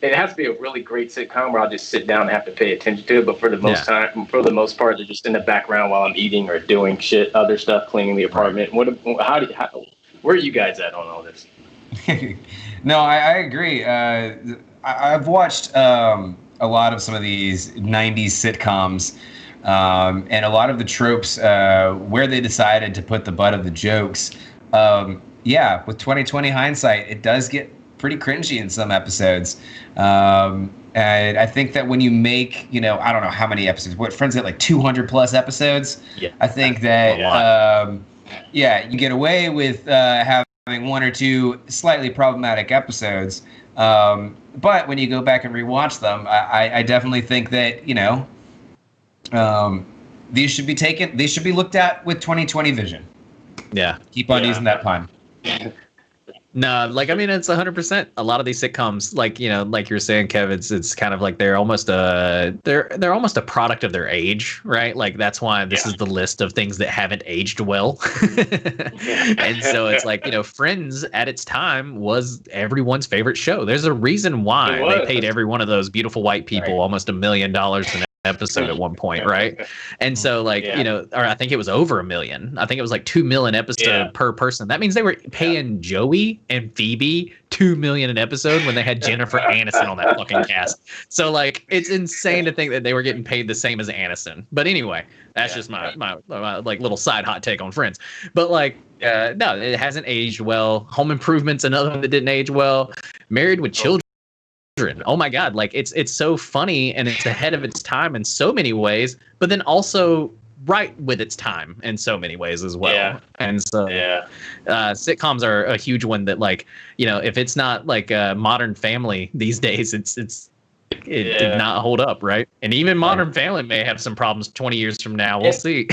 it has to be a really great sitcom where I'll just sit down and have to pay attention to it. But for the most part, they're just in the background while I'm eating or doing other stuff, cleaning the apartment. Where are you guys at on all this? No, I agree. I've watched a lot of some of these 90s sitcoms, and a lot of the tropes where they decided to put the butt of the jokes. With 2020 hindsight, it does get pretty cringy in some episodes. And I think that when you make, I don't know how many episodes, Friends got like 200 plus episodes. Yeah. I think that, you get away with having one or two slightly problematic episodes. But when you go back and rewatch them, I definitely think that, these should be looked at with 2020 vision. Yeah. Keep on using that pun. No, it's 100%. A lot of these sitcoms, like you're saying, Kev, it's kind of like they're almost a product of their age, right? Like that's why this is the list of things that haven't aged well. And so it's like, Friends at its time was everyone's favorite show. There's a reason why they paid every one of those beautiful white people almost $1 million an episode at one point, right? And so like, Yeah. or I think it was over 1 million. I think it was like 2 million episode per person. That means they were paying Joey and Phoebe 2 million an episode when they had Jennifer Aniston on that fucking cast. So like, it's insane to think that they were getting paid the same as Aniston. But anyway, that's just my like little side hot take on Friends. But like, no, it hasn't aged well. Home Improvement's another one that didn't age well. Married with Children. Oh my god, like it's so funny and it's ahead of its time in so many ways, but then also right with its time in so many ways as well. Yeah. And so sitcoms are a huge one that, like, if it's not like a Modern Family these days, it did not hold up, right? And even Modern Family may have some problems 20 years from now. We'll see.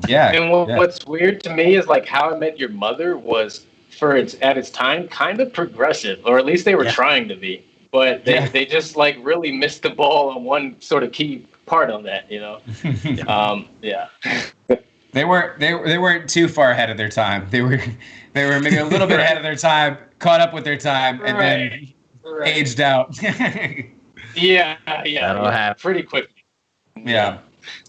And what's weird to me is like How I Met Your Mother was at its time kind of progressive, or at least they were trying to be. But they just like really missed the ball on one sort of key part on that, They weren't too far ahead of their time. They were maybe a little bit ahead of their time, caught up with their time, and then aged out. That'll happen pretty quickly. Yeah.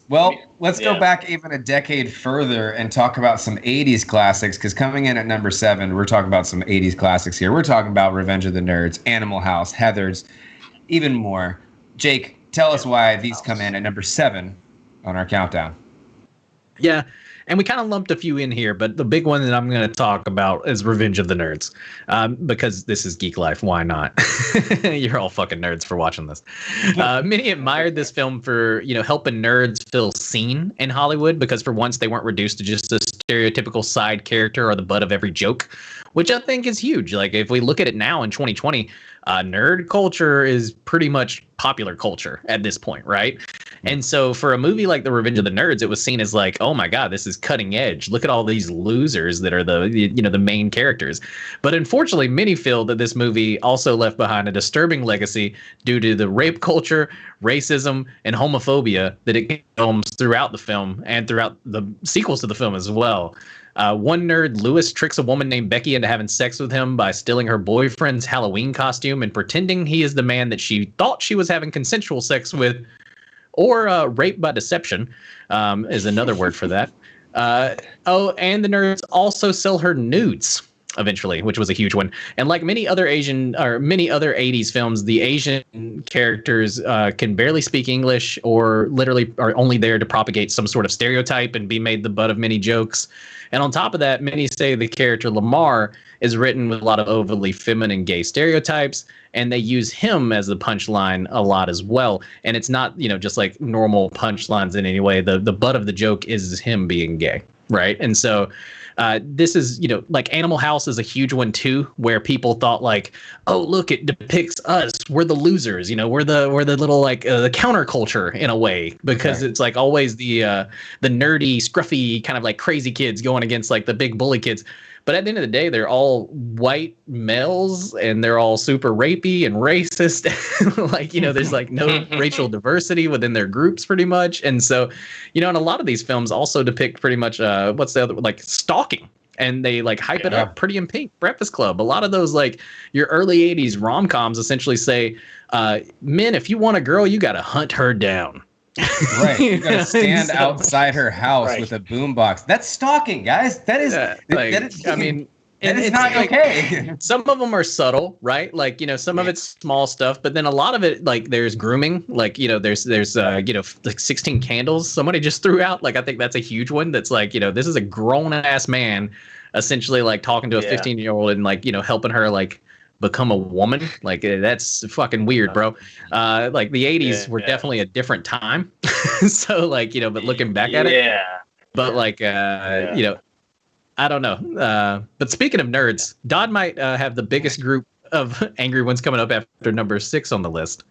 Well, let's go back even a decade further and talk about some 80s classics, because coming in at number 7, we're talking about some 80s classics here. We're talking about Revenge of the Nerds, Animal House, Heathers, even more. Jake, tell us why these come in at number 7 on our countdown. Yeah, and we kind of lumped a few in here, but the big one that I'm going to talk about is Revenge of the Nerds, because this is Geek Life. Why not? You're all fucking nerds for watching this. Many admired this film for, helping nerds feel seen in Hollywood, because for once they weren't reduced to just a stereotypical side character or the butt of every joke, which I think is huge. Like, if we look at it now in 2020, nerd culture is pretty much popular culture at this point, right? And so for a movie like The Revenge of the Nerds, it was seen as like, oh my god, this is cutting edge. Look at all these losers that are the main characters. But unfortunately, many feel that this movie also left behind a disturbing legacy due to the rape culture, racism, and homophobia that it films throughout the film and throughout the sequels to the film as well. One nerd, Lewis, tricks a woman named Becky into having sex with him by stealing her boyfriend's Halloween costume and pretending he is the man that she thought she was having consensual sex with, or rape by deception is another word for that. And the nerds also sell her nudes eventually, which was a huge one. And like many other 80s films, the Asian characters can barely speak English, or literally are only there to propagate some sort of stereotype and be made the butt of many jokes. And on top of that, many say the character Lamar is written with a lot of overly feminine gay stereotypes, and they use him as the punchline a lot as well. And it's not, just like normal punchlines in any way. The butt of the joke is him being gay, right? And so this is, like Animal House is a huge one too, where people thought like, oh, look, it depicts us. We're the losers, we're the little like the counterculture in a way, because it's like always the nerdy, scruffy kind of like crazy kids going against like the big bully kids. But at the end of the day, they're all white males and they're all super rapey and racist. Like, there's like no racial diversity within their groups pretty much. And so, and a lot of these films also depict pretty much what's the other, like stalking. And they like hype it up. Pretty in Pink, Breakfast Club. A lot of those like your early 80s rom-coms essentially say, men, if you want a girl, you got to hunt her down. Right, you gotta stand outside her house with a boombox. That's stalking, guys. That is, that is not like, okay. Some of them are subtle, right? Like, some of it's small stuff, but then a lot of it, like, there's grooming. Like, there's like 16 Candles somebody just threw out. Like, I think that's a huge one. That's like, this is a grown ass man essentially like talking to a 15-year-old and like, helping her like become a woman. Like, that's fucking weird, bro. Like the 80s were definitely a different time. So like, but looking back at it, but like, I don't know. But speaking of nerds, Dodd might have the biggest group of angry ones coming up after number 6 on the list.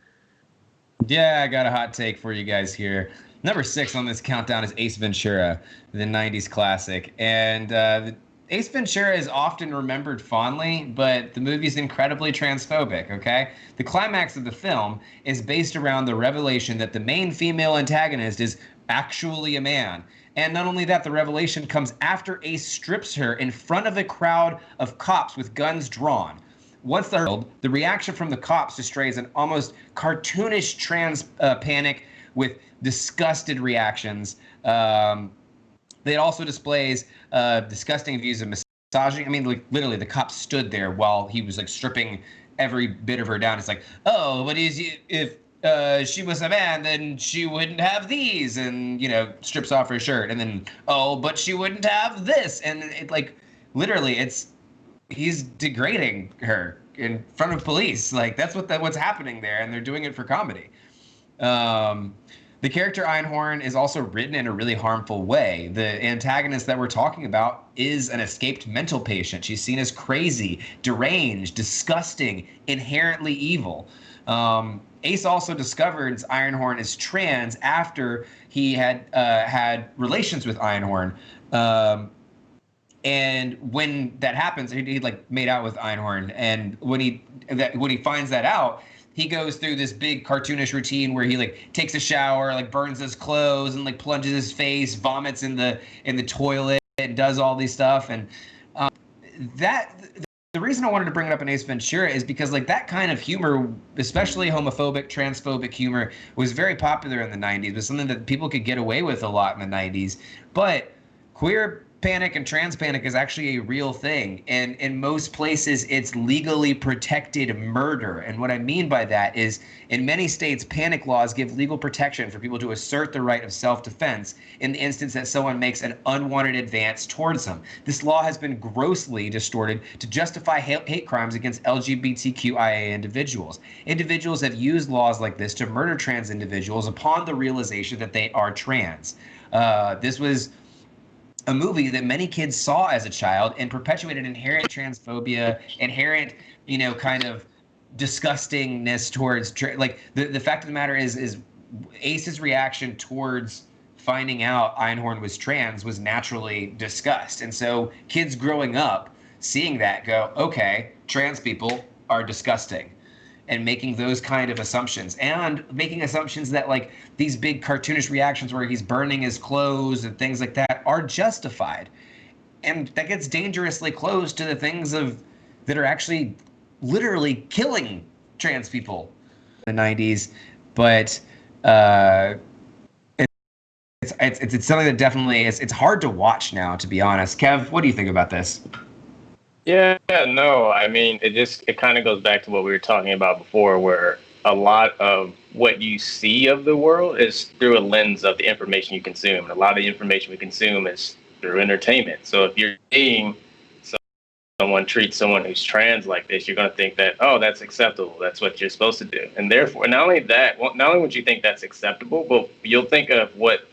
Yeah, I got a hot take for you guys here. Number 6 on this countdown is Ace Ventura, the 90s classic. And Ace Ventura is often remembered fondly, but the movie's incredibly transphobic, okay? The climax of the film is based around the revelation that the main female antagonist is actually a man. And not only that, the revelation comes after Ace strips her in front of a crowd of cops with guns drawn. Once the reaction from the cops displays an almost cartoonish trans panic, with disgusted reactions. It also displays disgusting views of misogyny. I mean, like literally, the cop stood there while he was like stripping every bit of her down. It's like, oh, but if she was a man, then she wouldn't have these, and strips off her shirt, and then but she wouldn't have this, and it like literally, he's degrading her in front of police. Like that's what's happening there, and they're doing it for comedy. The character Einhorn is also written in a really harmful way. The antagonist that we're talking about is an escaped mental patient. She's seen as crazy, deranged, disgusting, inherently evil. Ace also discovers Einhorn is trans after he had relations with Einhorn. And when that happens, he like made out with Einhorn. And when he finds that out, he goes through this big cartoonish routine where he like takes a shower, like burns his clothes, and like plunges his face, vomits in the toilet, and does all these stuff. And the reason I wanted to bring it up in Ace Ventura is because like that kind of humor, especially homophobic, transphobic humor, was very popular in the 90s. It was something that people could get away with a lot in the 90s. But queer panic and trans panic is actually a real thing, and in most places it's legally protected murder. And what I mean by that is in many states, panic laws give legal protection for people to assert the right of self-defense in the instance that someone makes an unwanted advance towards them. This law has been grossly distorted to justify hate crimes against LGBTQIA individuals. Individuals have used laws like this to murder trans individuals upon the realization that they are trans. This was a movie that many kids saw as a child and perpetuated inherent transphobia, inherent, kind of disgustingness towards like the fact of the matter is Ace's reaction towards finding out Einhorn was trans was naturally disgust. And so kids growing up seeing that go, okay, trans people are disgusting, and making those kind of assumptions, and making assumptions that like these big cartoonish reactions where he's burning his clothes and things like that are justified. And that gets dangerously close to the things that are actually literally killing trans people in the 90s. But it's something that definitely it's hard to watch now, to be honest. Kev, what do you think about this? Yeah, no, I mean, it kind of goes back to what we were talking about before, where a lot of what you see of the world is through a lens of the information you consume. And a lot of the information we consume is through entertainment. So if you're seeing someone treat someone who's trans like this, you're going to think that, oh, that's acceptable. That's what you're supposed to do. And therefore, not only would you think that's acceptable, but you'll think of what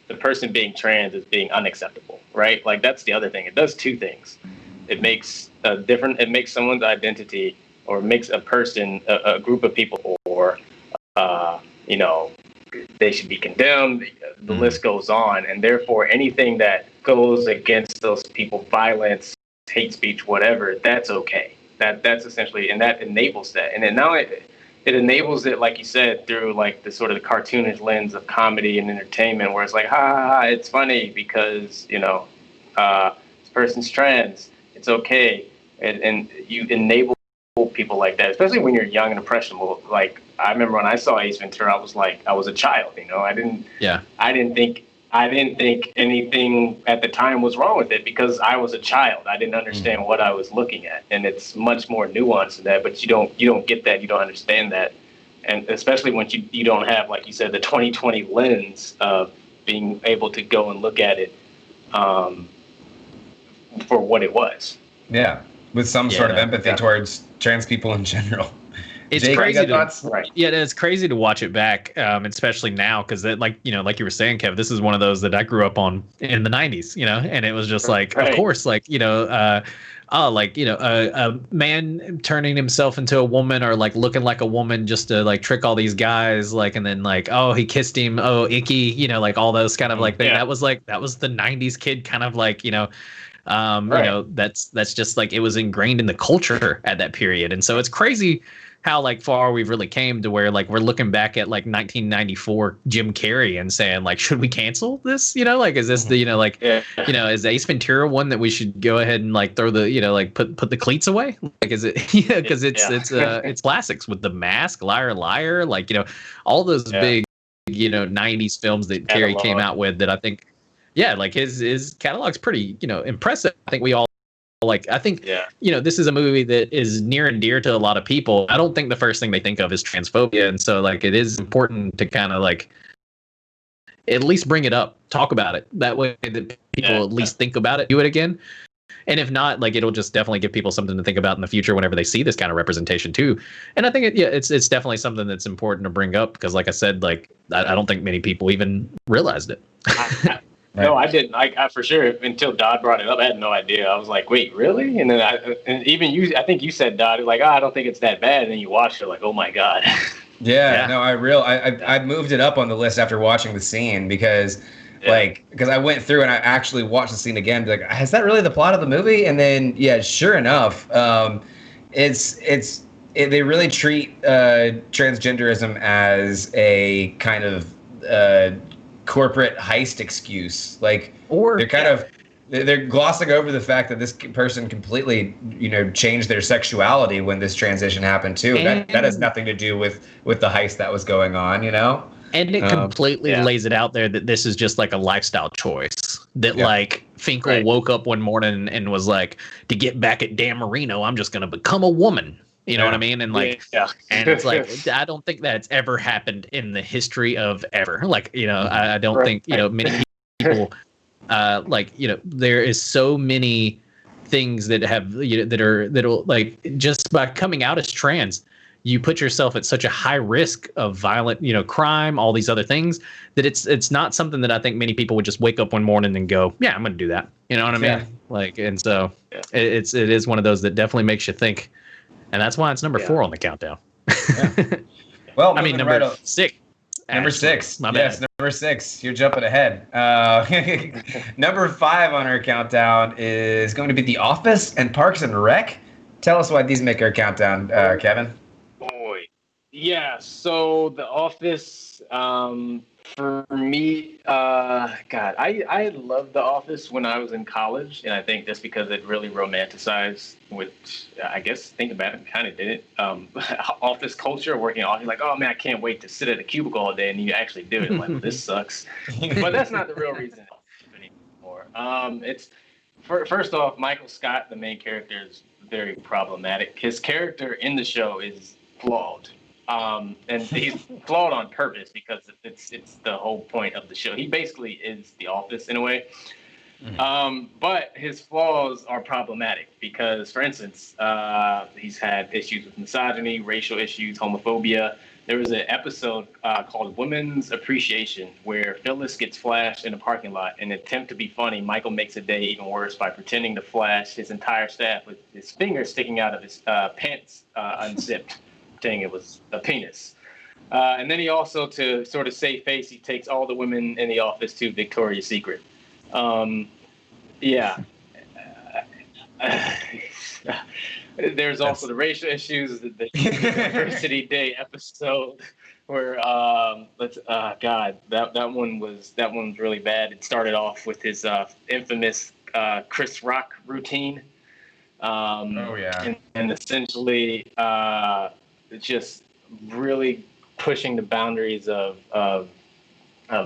the person being trans as being unacceptable, right? Like that's the other thing. It does two things. It makes someone's identity, or makes a person, a group of people, or, they should be condemned. The list goes on. And therefore, anything that goes against those people, violence, hate speech, whatever, that's okay. That's essentially, and that enables that. And then now it enables it, like you said, through like the sort of the cartoonish lens of comedy and entertainment, where it's like, it's funny because, this person's trans. It's okay. And you enable people like that, especially when you're young and impressionable. Like I remember when I saw Ace Ventura, I was a child, I didn't think anything at the time was wrong with it because I was a child. I didn't understand what I was looking at. And it's much more nuanced than that, but you don't get that. You don't understand that. And especially when you don't have, like you said, the 2020 lens of being able to go and look at it for what it was. Yeah, with some sort of empathy towards trans people in general. It's Jake, crazy right. Yeah, it's crazy to watch it back, especially now, because like you were saying, Kev, this is one of those that I grew up on in the 90s, and it was just like, of course, like, a man turning himself into a woman, or like looking like a woman just to like trick all these guys, like, and then like, oh, he kissed him, oh, icky, like all those kind of like things. That was the 90s kid kind of like, that's just like, it was ingrained in the culture at that period. And so it's crazy how like far we've really came to where like we're looking back at like 1994 Jim Carrey and saying like, should we cancel this? Like, is this the, is Ace Ventura one that we should go ahead and like throw the, like put the cleats away? Like, is it, because it's classics with The Mask, Liar Liar, like, all those big '90s films that Carey came out with that I think, yeah, like his catalog's pretty impressive. I think we all I think this is a movie that is near and dear to a lot of people. I don't think the first thing they think of is transphobia, and so it is important to kind of at least bring it up, talk about it. That way that people at least think about it, do it again. And if not, it'll just definitely give people something to think about in the future whenever they see this kind of representation too. And I think it's definitely something that's important to bring up because, like I said, I don't think many people even realized it. No, I didn't. I for sure until Dodd brought it up, I had no idea. I was like, wait, really? And then even you, I think you said Dodd, like, I don't think it's that bad. And then you watched it, like, oh my god. Yeah. No, I moved it up on the list after watching the scene because. Because I went through and I actually watched the scene again, like, is that really the plot of the movie? And then, sure enough, they really treat transgenderism as a kind of corporate heist excuse. They're glossing over the fact that this person completely, changed their sexuality when this transition happened too. That has nothing to do with the heist that was going on, And it completely lays it out there that this is just a lifestyle choice. That Finkel woke up one morning and was like, to get back at Dan Marino, I'm just going to become a woman. You know what I mean? And and it's I don't think that's ever happened in the history of ever. I don't think, many people, there is so many things that have, that'll just by coming out as trans, you put yourself at such a high risk of violent, crime, all these other things that it's not something that I think many people would just wake up one morning and go, yeah, I'm going to do that. You know what I mean? And so it is one of those that definitely makes you think. And that's why it's number 4 on the countdown. Well, number 6. Number 6. My yes, bad. number 6. You're jumping ahead. Number 5 on our countdown is going to be The Office and Parks and Rec. Tell us why these make our countdown, Kevin. Yeah, so The Office, for me, I loved The Office when I was in college, and I think that's because it really romanticized, which I guess, think about it, kind of did it, office culture, working off. You're like, oh man, I can't wait to sit at a cubicle all day, and you actually do it. I'm like, well, this sucks. But that's not the real reason anymore. It's first off, Michael Scott, the main character, is very problematic. His character in the show is flawed. And he's flawed on purpose because it's the whole point of the show. He basically is The Office in a way. But his flaws are problematic because, for instance, he's had issues with misogyny, racial issues, homophobia. There was an episode called Women's Appreciation where Phyllis gets flashed in a parking lot. In an attempt to be funny, Michael makes a day even worse by pretending to flash his entire staff with his fingers sticking out of his pants unzipped, saying it was a penis. And then he also, to sort of save face, he takes all the women in the office to Victoria's Secret. There's also the racial issues, the Diversity Day episode where that one's really bad. It started off with his infamous Chris Rock routine. And essentially just really pushing the boundaries of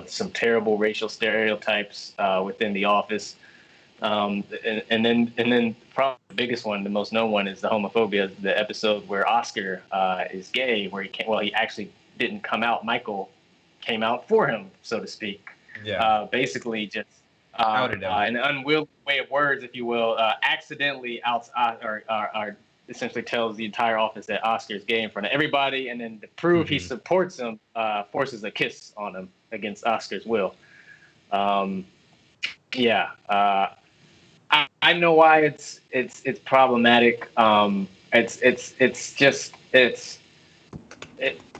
some terrible racial stereotypes within the office. And then probably the biggest one, the most known one, is the homophobia, the episode where Oscar is gay, where he actually didn't come out. Michael came out for him, so to speak. Basically just in an unwieldy way of words, if you will, accidentally essentially tells the entire office that Oscar is gay in front of everybody, and then to prove he supports him, forces a kiss on him against Oscar's will. I know why it's problematic.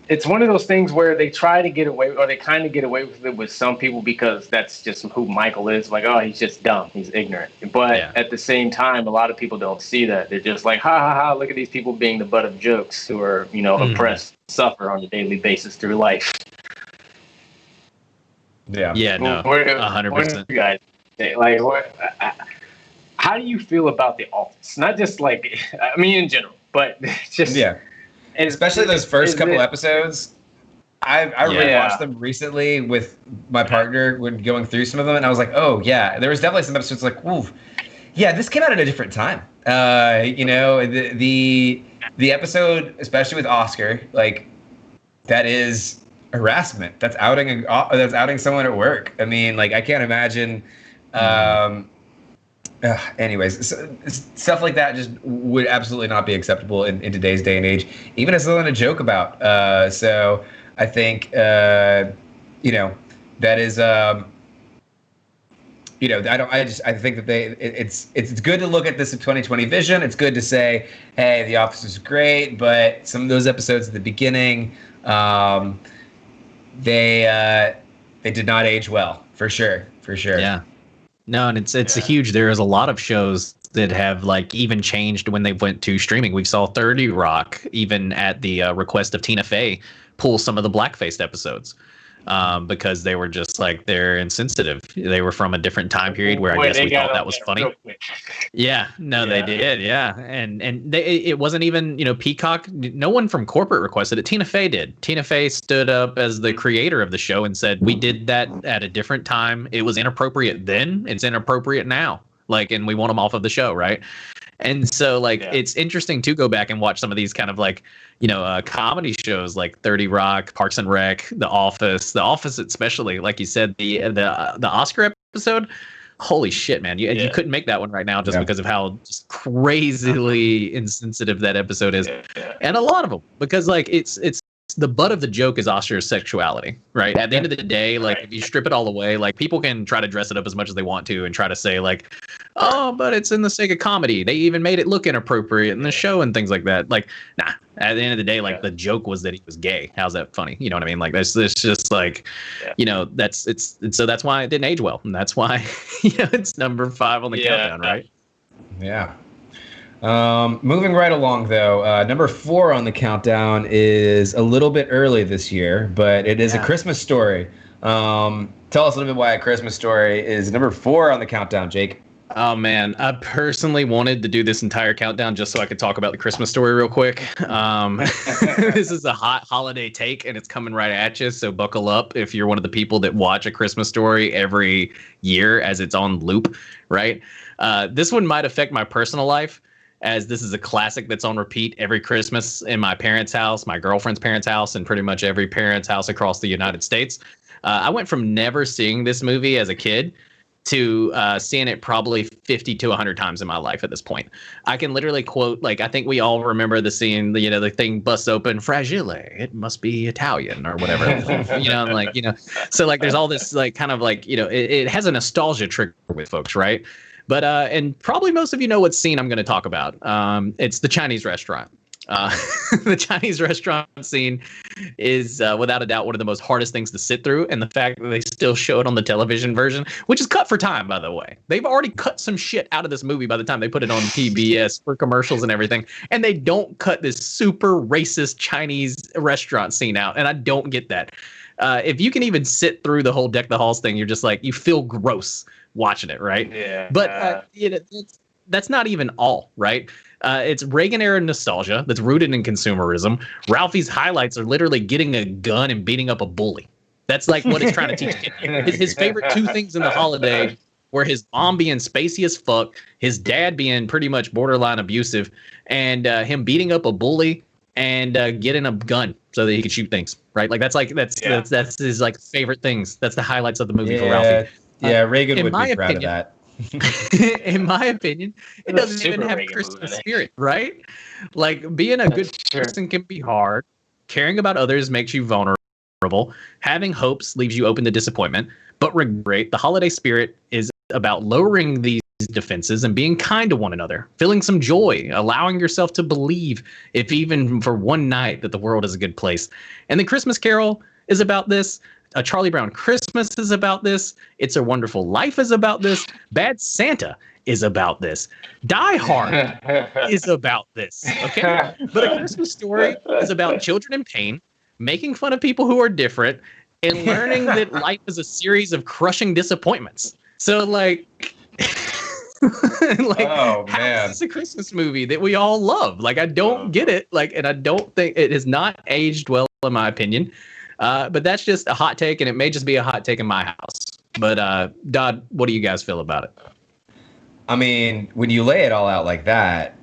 It's one of those things where they try to get away, or they kind of get away with it with some people because that's just who Michael is. Like, oh, he's just dumb, he's ignorant. But at the same time, a lot of people don't see that. They're just like, ha ha ha! Look at these people being the butt of jokes who are, oppressed, suffer on a daily basis through life. Yeah, no, 100%. Guys, like, how do you feel about The Office? Not just in general, but just especially those first couple episodes. I rewatched them recently with my partner when going through some of them, and I was like, oh yeah, there was definitely some episodes like, ooh, yeah, this came out at a different time. The episode, especially with Oscar, like that is harassment. That's outing someone at work. I mean, like I can't imagine. Anyways, stuff like that just would absolutely not be acceptable in today's day and age, even as something to joke about. So I think that is I think that it's good to look at this in 2020 vision. It's good to say, hey, The Office is great, but some of those episodes at the beginning, they did not age well, for sure. Yeah. No, and it's a huge. There is a lot of shows that have like even changed when they went to streaming. We saw 30 Rock, even at the request of Tina Fey, pull some of the blackfaced episodes because they were just like they're insensitive. They were from a different time period where I guess we thought that was funny. Yeah, no, they did. Yeah, and it wasn't even Peacock. No one from corporate requested it. Tina Fey did. Tina Fey stood up as the creator of the show and said, "We did that at a different time. It was inappropriate then. It's inappropriate now. Like, and we want them off of the show, right?" And so it's interesting to go back and watch some of these kind of like comedy shows like 30 Rock, Parks and Rec, The Office especially, like you said, the Oscar episode. Holy shit, man! You couldn't make that one right now just because of how just crazily insensitive that episode is, and a lot of them because like it's the butt of the joke is Oscar's sexuality, right? At the end of the day, like if you strip it all away, like people can try to dress it up as much as they want to and try to say like, oh, but it's in the sake of comedy. They even made it look inappropriate in the show and things like that. Like, nah. At the end of the day, like the joke was that he was gay. How's that funny? You know what I mean? Like that's just like, so that's why it didn't age well, and that's why it's number 5 on the countdown, right? Yeah. Moving right along, though, number 4 on the countdown is a little bit early this year, but it is A Christmas Story. Tell us a little bit why A Christmas Story is number 4 on the countdown, Jake. Oh, man. I personally wanted to do this entire countdown just so I could talk about The Christmas Story real quick. This is a hot holiday take, and it's coming right at you, so buckle up if you're one of the people that watch A Christmas Story every year as it's on loop, right? This one might affect my personal life, as this is a classic that's on repeat every Christmas in my parents' house, my girlfriend's parents' house, and pretty much every parent's house across the United States. I went from never seeing this movie as a kid to seeing it probably 50 to 100 times in my life at this point. I can literally quote, like, I think we all remember the scene, the thing busts open, fragile, it must be Italian or whatever, so like there's all this like kind of like, it has a nostalgia trigger with folks, right? But and probably most of you know what scene I'm going to talk about. It's the Chinese restaurant. The Chinese restaurant scene is without a doubt one of the most hardest things to sit through, and the fact that they still show it on the television version, which is cut for time, by the way. They've already cut some shit out of this movie by the time they put it on PBS for commercials and everything, and they don't cut this super racist Chinese restaurant scene out, and I don't get that. If you can even sit through the whole Deck the Halls thing, you're just like, you feel gross watching it, right? Yeah. But that's not even all, right? It's Reagan era nostalgia that's rooted in consumerism. Ralphie's highlights are literally getting a gun and beating up a bully. That's like what it's trying to teach kids. His favorite 2 things in the holiday were his mom being spacey as fuck, his dad being pretty much borderline abusive, and him beating up a bully and getting a gun so that he could shoot things, right? Like that's his like favorite things. That's the highlights of the movie for Ralphie. Yeah, Reagan would be proud of that. In my opinion, it doesn't even have Christmas spirit, right? Like being a good person can be hard. Caring about others makes you vulnerable. Having hopes leaves you open to disappointment. But regret, the holiday spirit is about lowering these defenses and being kind to one another, feeling some joy, allowing yourself to believe, if even for one night, that the world is a good place. And the Christmas Carol is about this. A Charlie Brown Christmas is about this. It's a Wonderful Life is about this. Bad Santa is about this. Die Hard is about this. Okay, but A Christmas Story is about children in pain, making fun of people who are different, and learning that life is a series of crushing disappointments. So like oh man, how is this a Christmas movie that we all love? Like I don't get it. Like, and I don't think it has not aged well, in my opinion. But that's just a hot take, and it may just be a hot take in my house. But Dodd, what do you guys feel about it? I mean, when you lay it all out like that,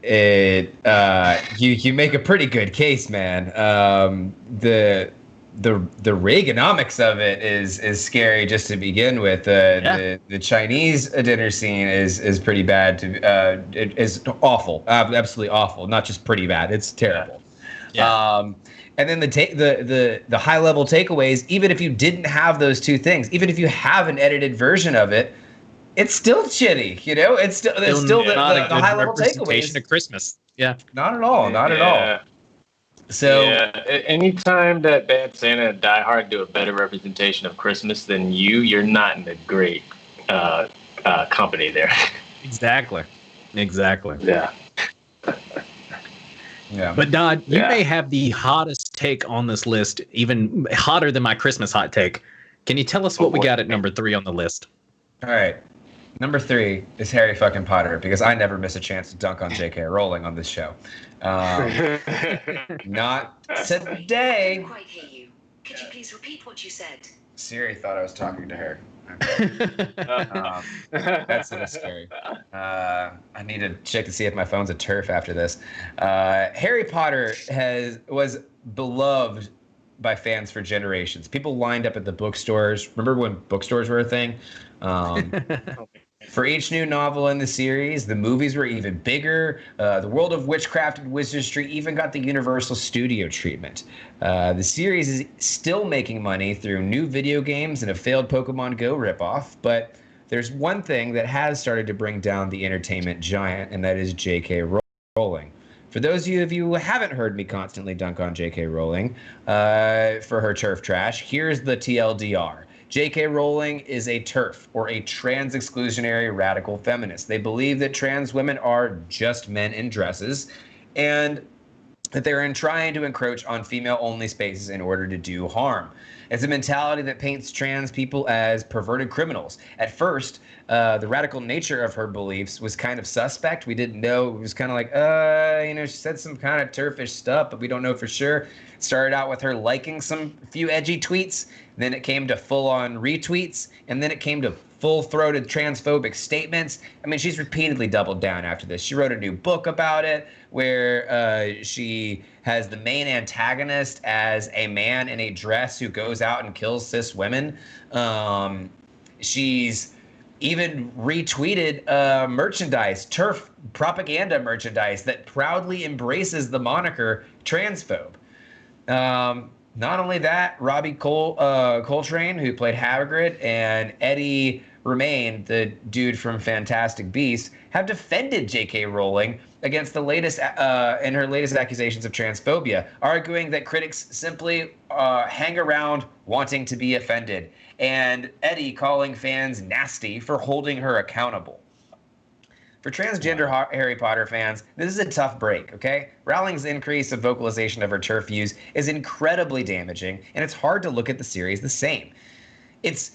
you make a pretty good case, man. The Reaganomics of it is scary just to begin with. The Chinese dinner scene is pretty bad. It is awful, absolutely awful. Not just pretty bad; it's terrible. Yeah. And then the high level takeaways. Even if you didn't have those two things, even if you have an edited version of it, it's still shitty, you know. It's still the high level takeaways of Christmas. Yeah, not at all, not at all. So anytime that Bad Santa and Die Hard do a better representation of Christmas than you're not in a great company there. exactly. Yeah. Yeah. But Dodd, you may have the hottest take on this list, even hotter than my Christmas hot take. Can you tell us what we got at number 3 on the list? All right. Number 3 is Harry fucking Potter, because I never miss a chance to dunk on J.K. Rowling on this show. Not today. I didn't quite hear you. Could you please repeat what you said? Siri thought I was talking to her. That's so scary. I need to check to see if my phone's a turf after this. Harry Potter was beloved by fans for generations. People lined up at the bookstores. Remember when bookstores were a thing? For each new novel in the series, the movies were even bigger. The World of Witchcraft and Wizardry even got the Universal Studio treatment. The series is still making money through new video games and a failed Pokemon Go ripoff, but there's one thing that has started to bring down the entertainment giant, and that is J.K. Rowling. For those of you who haven't heard me constantly dunk on J.K. Rowling for her turf trash, here's the TLDR. J.K. Rowling is a TERF, or a trans-exclusionary radical feminist. They believe that trans women are just men in dresses, and that they're trying to encroach on female-only spaces in order to do harm. It's a mentality that paints trans people as perverted criminals. At first, the radical nature of her beliefs was kind of suspect. We didn't know. It was kind of like, she said some kind of turfish stuff, but we don't know for sure. It started out with her liking some few edgy tweets. Then it came to full-on retweets, and then it came to full-throated transphobic statements. I mean, she's repeatedly doubled down after this. She wrote a new book about it where she has the main antagonist as a man in a dress who goes out and kills cis women. She's even retweeted merchandise, TERF propaganda merchandise that proudly embraces the moniker transphobe. Not only that, Robbie Coltrane, who played Hagrid, and Eddie Redmayne, the dude from Fantastic Beasts, have defended J.K. Rowling against the latest in her latest accusations of transphobia, arguing that critics simply hang around wanting to be offended, and Eddie calling fans nasty for holding her accountable. For transgender Harry Potter fans, this is a tough break, okay? Rowling's increase of vocalization of her TERF views is incredibly damaging, and it's hard to look at the series the same. Some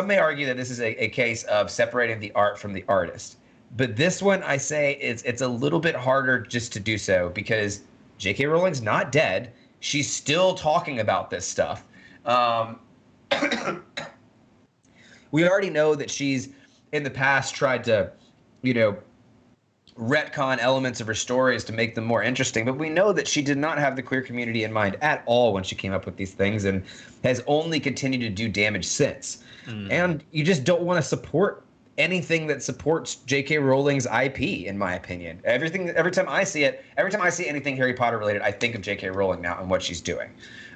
may argue that this is a case of separating the art from the artist. But this one, I say, it's a little bit harder just to do so, because J.K. Rowling's not dead. She's still talking about this stuff. We already know that she's in the past tried to, retcon elements of her stories to make them more interesting, but we know that she did not have the queer community in mind at all when she came up with these things, and has only continued to do damage since. And you just don't want to support anything that supports J.K. Rowling's IP, in my opinion. Every time I see anything Harry Potter related, I think of J.K. Rowling now and what she's doing.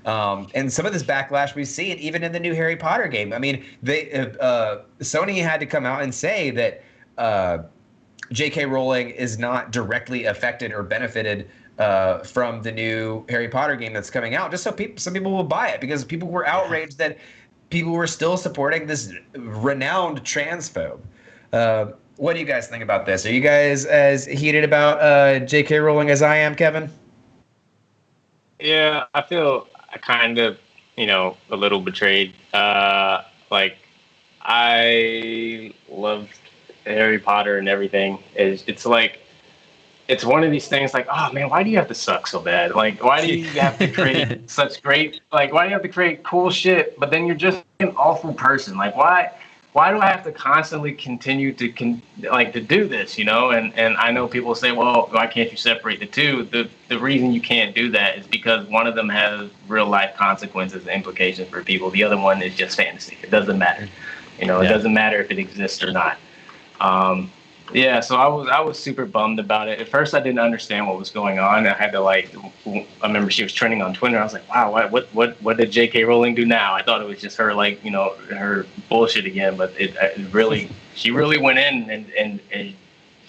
And some of this backlash we see it even in the new Harry Potter game. I mean, Sony had to come out and say that J.K. Rowling is not directly affected or benefited from the new Harry Potter game that's coming out, just so some people will buy it, because people were outraged that people were still supporting this renowned transphobe. What do you guys think about this? Are you guys as heated about J.K. Rowling as I am, Kevin? Yeah, I feel kind of, a little betrayed. I loved Harry Potter and everything. It's like it's one of these things like, oh man, why do you have to suck so bad? Like, why do you have to create such great, like, why do you have to create cool shit, but then you're just an awful person? Like, why do I have to constantly continue to to do this, you know? And I know people say, well, why can't you separate the two? The reason you can't do that is because one of them has real life consequences and implications for people. The other one is just fantasy. It doesn't matter. You know, it doesn't matter if it exists or not. Yeah, so I was super bummed about it. At first, I didn't understand what was going on. I had to I remember she was trending on Twitter. I was like, wow, what did J.K. Rowling do now? I thought it was just her her bullshit again, but it really, she really went in and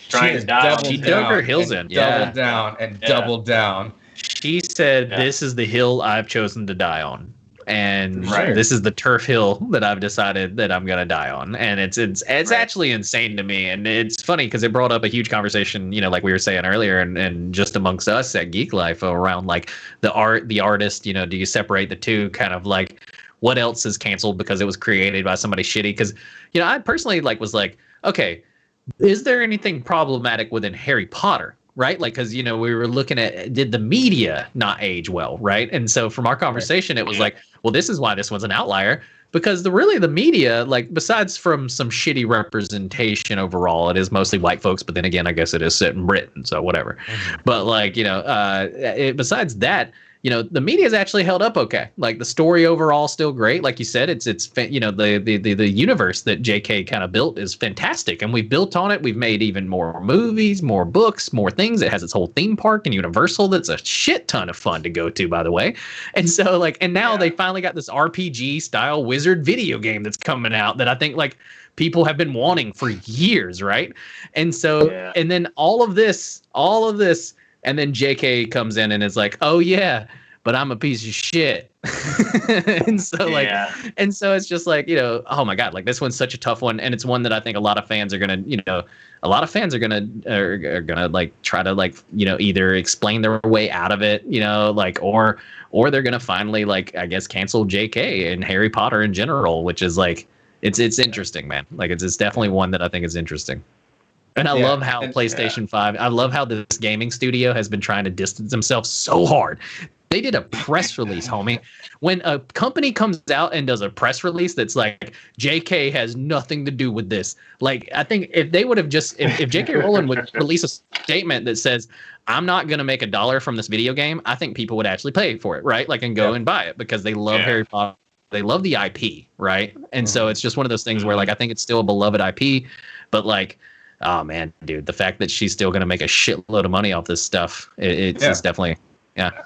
trying to die. She dug her heels in, doubled down and doubled down. She said, "This is the hill I've chosen to die on." And Right. this is the turf hill that I've decided that I'm gonna die on, and it's actually insane to me, and it's funny because it brought up a huge conversation, like we were saying earlier, and just amongst us at Geek Life around like the artist, do you separate the two? Kind of like what else is canceled because it was created by somebody shitty? Because I personally was like, okay, is there anything problematic within Harry Potter? Right? Like, because, we were looking at, did the media not age well? Right. And so from our conversation, it was like, well, this is why this was an outlier, because the media, like, besides from some shitty representation overall, it is mostly white folks. But then again, I guess it is set in Britain. So whatever. But besides that, the media has actually held up okay. Like the story overall still great. Like you said, it's the universe that JK kind of built is fantastic, and we've built on it. We've made even more movies, more books, more things. It has its whole theme park in Universal that's a shit ton of fun to go to, by the way. And so and now they finally got this RPG style wizard video game that's coming out that I think people have been wanting for years, right? And so and then all of this. And then JK comes in and is like, "Oh yeah, but I'm a piece of shit." and so it's just oh my god, this one's such a tough one, and it's one that I think a lot of fans are gonna, try to either explain their way out of it, or they're gonna finally I guess cancel JK and Harry Potter in general, which is it's interesting, man. It's definitely one that I think is interesting. And I love how PlayStation 5, I love how this gaming studio has been trying to distance themselves so hard. They did a press release, homie. When a company comes out and does a press release that's like, JK has nothing to do with this. I think if they would have just, if JK Rowling would release a statement that says, I'm not going to make $1 from this video game, I think people would actually pay for it, right? And go and buy it because they love Harry Potter. They love the IP, right? And so it's just one of those things where I think it's still a beloved IP, but oh man, dude, the fact that she's still going to make a shitload of money off this stuff, it's definitely,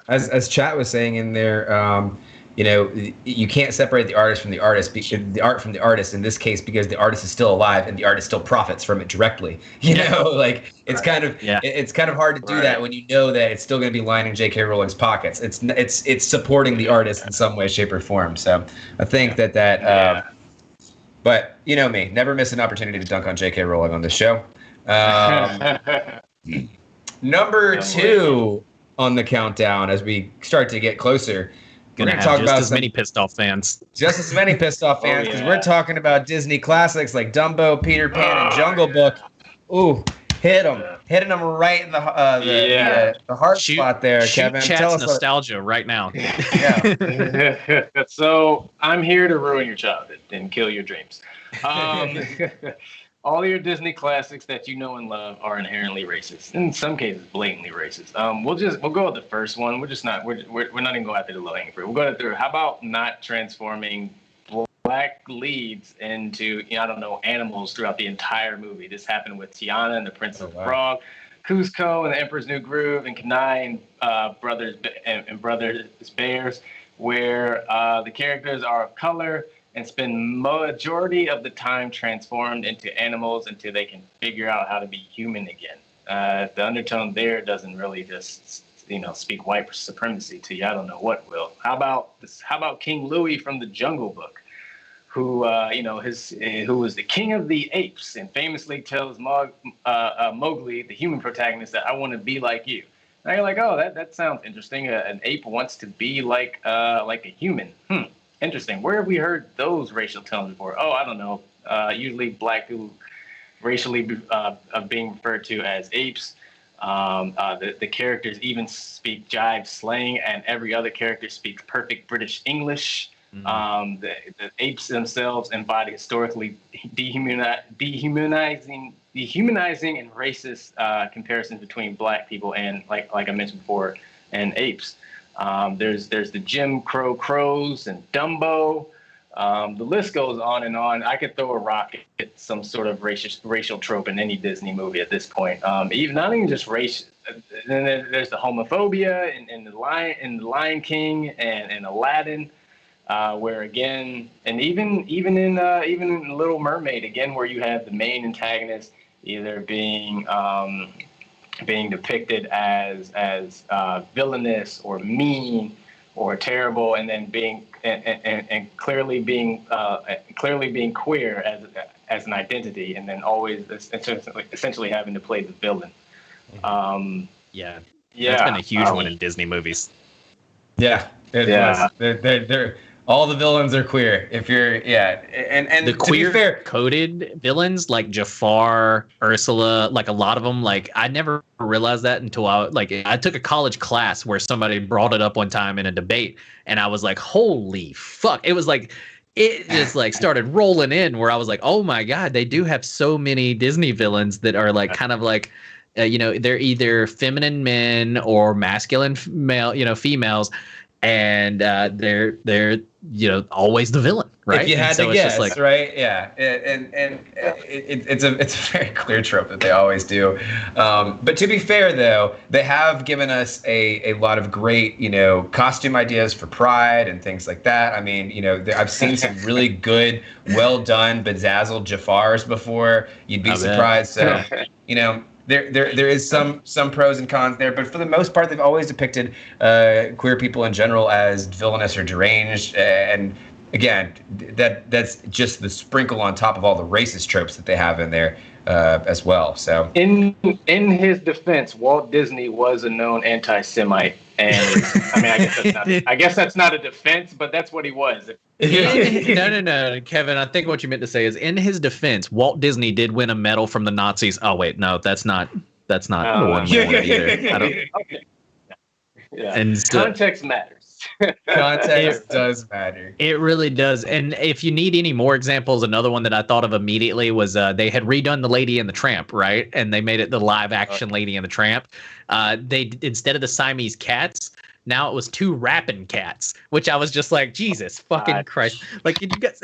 As Chat was saying in there, you can't separate the artist from the artist, the art from the artist in this case, because the artist is still alive and the artist still profits from it directly. It's kind of it's kind of hard to do that when you know that it's still going to be lining J.K. Rowling's pockets. It's supporting the artist in some way, shape, or form. So I think that. But you know me, never miss an opportunity to dunk on J.K. Rowling on this show. Number 2 on the countdown as we start to get closer. We're going to talk about as many pissed off fans. Just as many pissed off fans, because we're talking about Disney classics like Dumbo, Peter Pan, and Jungle Book. Ooh, hitting them right in the heart spot there, Kevin. Tell us nostalgia right now. So I'm here to ruin your childhood and kill your dreams. All your Disney classics that you know and love are inherently racist. In some cases, blatantly racist. We'll go with the first one. We're not even going after the low hanging fruit. We'll go through. How about not transforming black leads into animals throughout the entire movie? This happened with Tiana and the Prince of the Frog, Cusco and the Emperor's New Groove, and Kenai and Brothers Bears, where the characters are of color and spend majority of the time transformed into animals until they can figure out how to be human again. The undertone there doesn't really just speak white supremacy to you. I don't know what will. How about King Louie from the Jungle Book, who who was the king of the apes and famously tells Mowgli, the human protagonist, that I want to be like you. Now you're like, oh, that sounds interesting. An ape wants to be like a human. Interesting. Where have we heard those racial tones before? Oh, I don't know. Usually black people racially being referred to as apes. The characters even speak jive slang, and every other character speaks perfect British English. The apes themselves embody historically dehumanizing and racist comparisons between black people and, like I mentioned before, and apes. There's the Jim Crow crows and Dumbo. The list goes on and on. I could throw a rock at some sort of racial trope in any Disney movie at this point. Even not even just race. Then there's the homophobia in the Lion King and Aladdin, where again, and even in Little Mermaid again, where you have the main antagonist either being depicted as villainous or mean or terrible, and then being and clearly being queer as an identity, and then always essentially having to play the villain. Yeah, Yeah, that's been a huge one in Disney movies. Yeah, it was. They're all the villains are queer. If you're and The to be fair, queer coded villains like Jafar, Ursula, like a lot of them, like I never realized that until I took a college class where somebody brought it up one time in a debate, and I was like, holy fuck. It was like it just like started rolling in where I was like, oh my God, they do have so many Disney villains that are like kind of like they're either feminine men or masculine females, and they're always the villain, right? if you had and so to it's guess, just like, right? Yeah, it's a very clear trope that they always do. But to be fair, though, they have given us a lot of great costume ideas for Pride and things like that. I mean, I've seen some really good, well done, bedazzled Jafars before. You'd be surprised. So There is some pros and cons there, but for the most part, they've always depicted queer people in general as villainous or deranged. And again, that's just the sprinkle on top of all the racist tropes that they have in there as well. So in his defense, Walt Disney was a known anti-Semite, and I mean, I guess that's not a defense, but that's what he was. No, Kevin. I think what you meant to say is, in his defense, Walt Disney did win a medal from the Nazis. Oh wait, no, that's not the one we wanted either. I don't. Okay. Yeah. And so, context matters. Context does matter. It really does. And if you need any more examples, another one that I thought of immediately was they had redone The Lady and the Tramp, right? And they made it the live action Lady and the Tramp. They instead of the Siamese cats, now it was 2 rapping cats, which I was just like, Jesus fucking Christ. Like, you guys,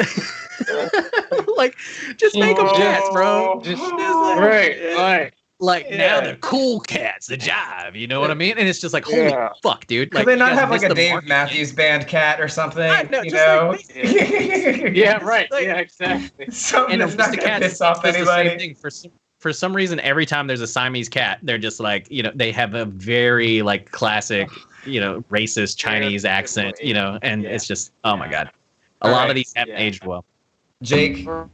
like, just make them cats, bro. Just like, Right. Like, now they're cool cats, the jive, you know what I mean? And it's just like, holy fuck, dude. Like, could they not have like a Dave Matthews Band cat or something? Yeah, right. Yeah, exactly. Something that's not going to piss off anybody. For some reason, every time there's a Siamese cat, they're just like, they have a very like classic, racist Chinese accent, and it's just, oh my God. A lot of these haven't aged well. Jake, oh,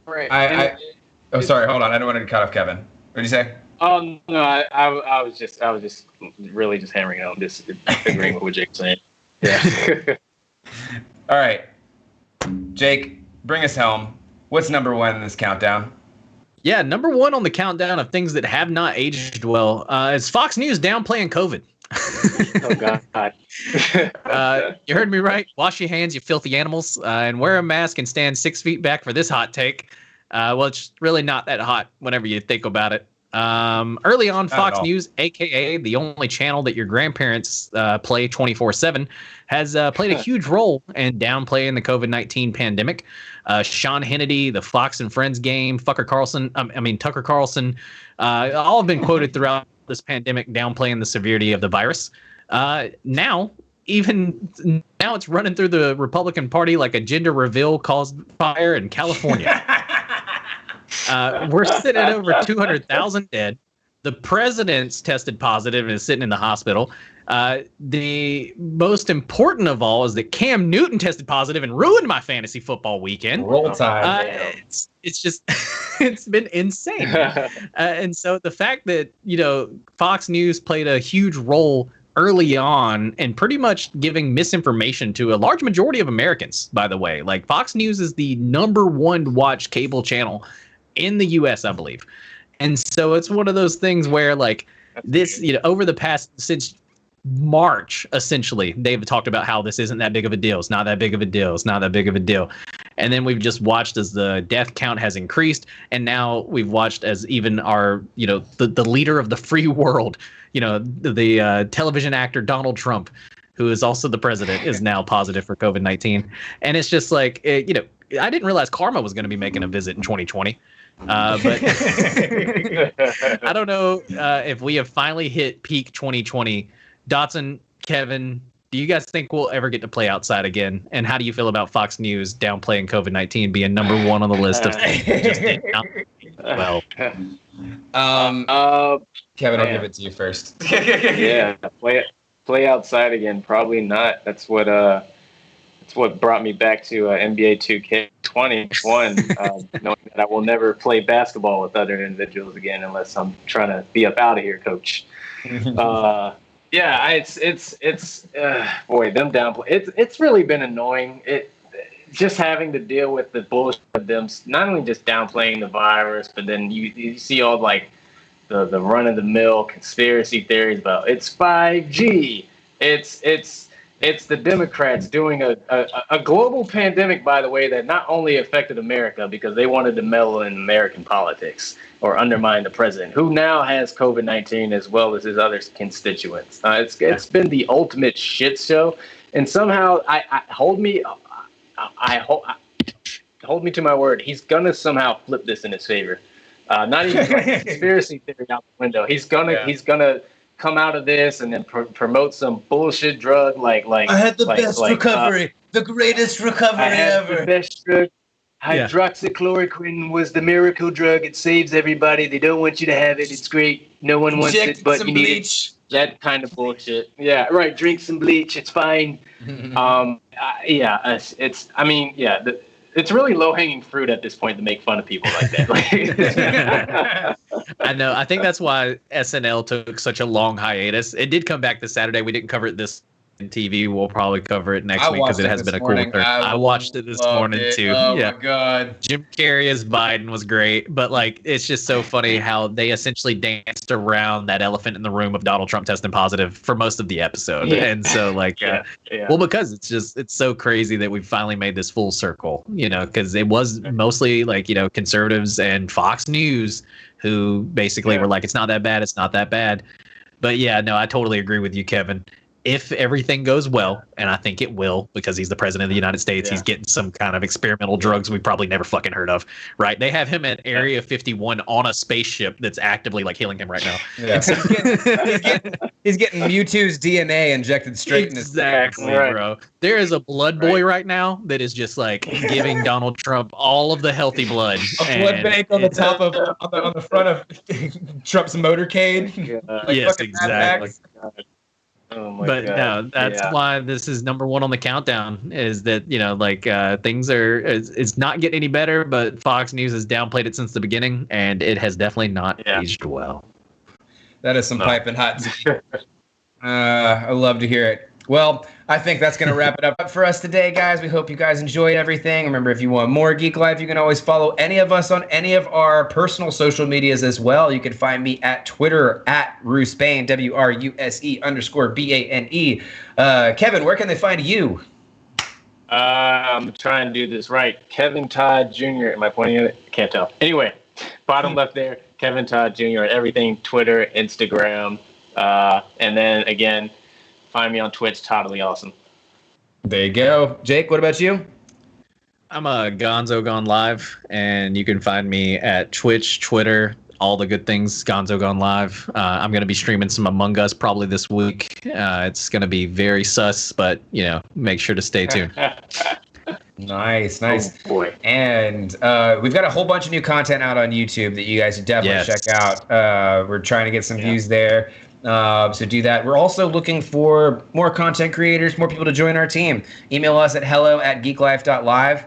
sorry, hold on. I don't want to cut off Kevin. What did you say? No, I was just really just hammering on this, agreeing with what Jake's saying. Yeah. All right, Jake, bring us home. What's number 1 in this countdown? Yeah, number 1 on the countdown of things that have not aged well is Fox News downplaying COVID. Oh God! You heard me right. Wash your hands, you filthy animals, and wear a mask and stand 6 feet back for this hot take. Well, it's really not that hot whenever you think about it. Early on, Fox News, aka the only channel that your grandparents play 24/7, has played a huge role in downplaying the COVID-19 pandemic. Sean Hannity, the Fox and Friends game, Tucker Carlson, all have been quoted throughout this pandemic downplaying the severity of the virus. Now it's running through the Republican Party like a gender reveal caused fire in California. We're sitting at over 200,000 dead. The president's tested positive and is sitting in the hospital. The most important of all is that Cam Newton tested positive and ruined my fantasy football weekend. Roll time. It's just it's been insane. And so the fact that Fox News played a huge role early on and pretty much giving misinformation to a large majority of Americans, by the way. Like, Fox News is the number 1 watched cable channel in the U.S., I believe. And so it's one of those things where, like, this, over the past since March, essentially, they've talked about how this isn't that big of a deal. It's not that big of a deal. It's not that big of a deal. And then we've just watched as the death count has increased. And now we've watched as even our, the leader of the free world, the television actor Donald Trump, who is also the president, is now positive for COVID-19. And it's just like, I didn't realize Karma was going to be making a visit in 2020. But I don't know if we have finally hit peak 2020. Dotson, Kevin, do you guys think we'll ever get to play outside again? And how do you feel about Fox News downplaying COVID-19 being number one on the list of just well? Kevin, I'll give it to you first. Yeah, play outside again. Probably not. That's what brought me back to NBA 2K21, knowing that I will never play basketball with other individuals again unless I'm trying to be up out of here, coach. Yeah, it's boy, them downplay. It's really been annoying. Just having to deal with the bullshit of them not only just downplaying the virus, but then you see all like the run of the mill conspiracy theories about it's 5G. It's the Democrats doing a global pandemic, by the way, that not only affected America because they wanted to meddle in American politics or undermine the president, who now has COVID-19 as well as his other constituents. It's been the ultimate shit show, and somehow hold me to my word. He's gonna somehow flip this in his favor. Not even like conspiracy theory out the window. He's gonna come out of this and then promote some bullshit drug like I had the best recovery, the greatest recovery ever. The best drug. Hydroxychloroquine was the miracle drug. It saves everybody. They don't want you to have it. It's great. No one wants it, but you need it. That kind of bullshit. Yeah, right. Drink some bleach. It's fine. It's really low-hanging fruit at this point to make fun of people like that. I know. I think that's why SNL took such a long hiatus. It did come back this Saturday. We didn't cover it this on TV. We'll probably cover it next week because it has been a cool thing. I watched it this morning too. Oh my god. Jim Carrey as Biden was great, but like it's just so funny how they essentially danced around that elephant in the room of Donald Trump testing positive for most of the episode. Yeah. And so well, because it's so crazy that we finally made this full circle, because it was mostly conservatives and Fox News who basically were like, it's not that bad. It's not that bad. But yeah, no, I totally agree with you, Kevin. If everything goes well, and I think it will, because he's the president of the United States, he's getting some kind of experimental drugs we probably never fucking heard of, right? They have him at Area 51 on a spaceship that's actively healing him right now. Yeah. he's getting Mewtwo's DNA injected straight in his exactly, bro. There is a blood boy right now that is just giving Donald Trump all of the healthy blood. A blood bank on the top of on the front of Trump's motorcade. Yes, exactly. Oh my but God. No, that's why this is number one on the countdown. Is that things are it's not getting any better, but Fox News has downplayed it since the beginning, and it has definitely not aged well. That is some piping hot tea. I love to hear it. Well, I think that's going to wrap it up for us today, guys. We hope you guys enjoyed everything. Remember, if you want more Geek Life, you can always follow any of us on any of our personal social medias as well. You can find me at Twitter at Rusebane, WRUSE_BANE. Kevin, where can they find you? I'm trying to do this right. Kevin Todd Jr. Am I pointing at it? Can't tell. Anyway, bottom left there, Kevin Todd Jr. at everything, Twitter, Instagram, and then again, find me on Twitch, Totally Awesome. There you go. Jake, what about you? I'm a Gonzo Gone Live, and you can find me at Twitch, Twitter, all the good things, Gonzo Gone Live. I'm going to be streaming some Among Us probably this week. It's going to be very sus, but, make sure to stay tuned. Nice. Oh, boy. And we've got a whole bunch of new content out on YouTube that you guys should definitely check out. We're trying to get some views there. So do that. We're also looking for more content creators, more people to join our team. Email us at hello@geeklife.live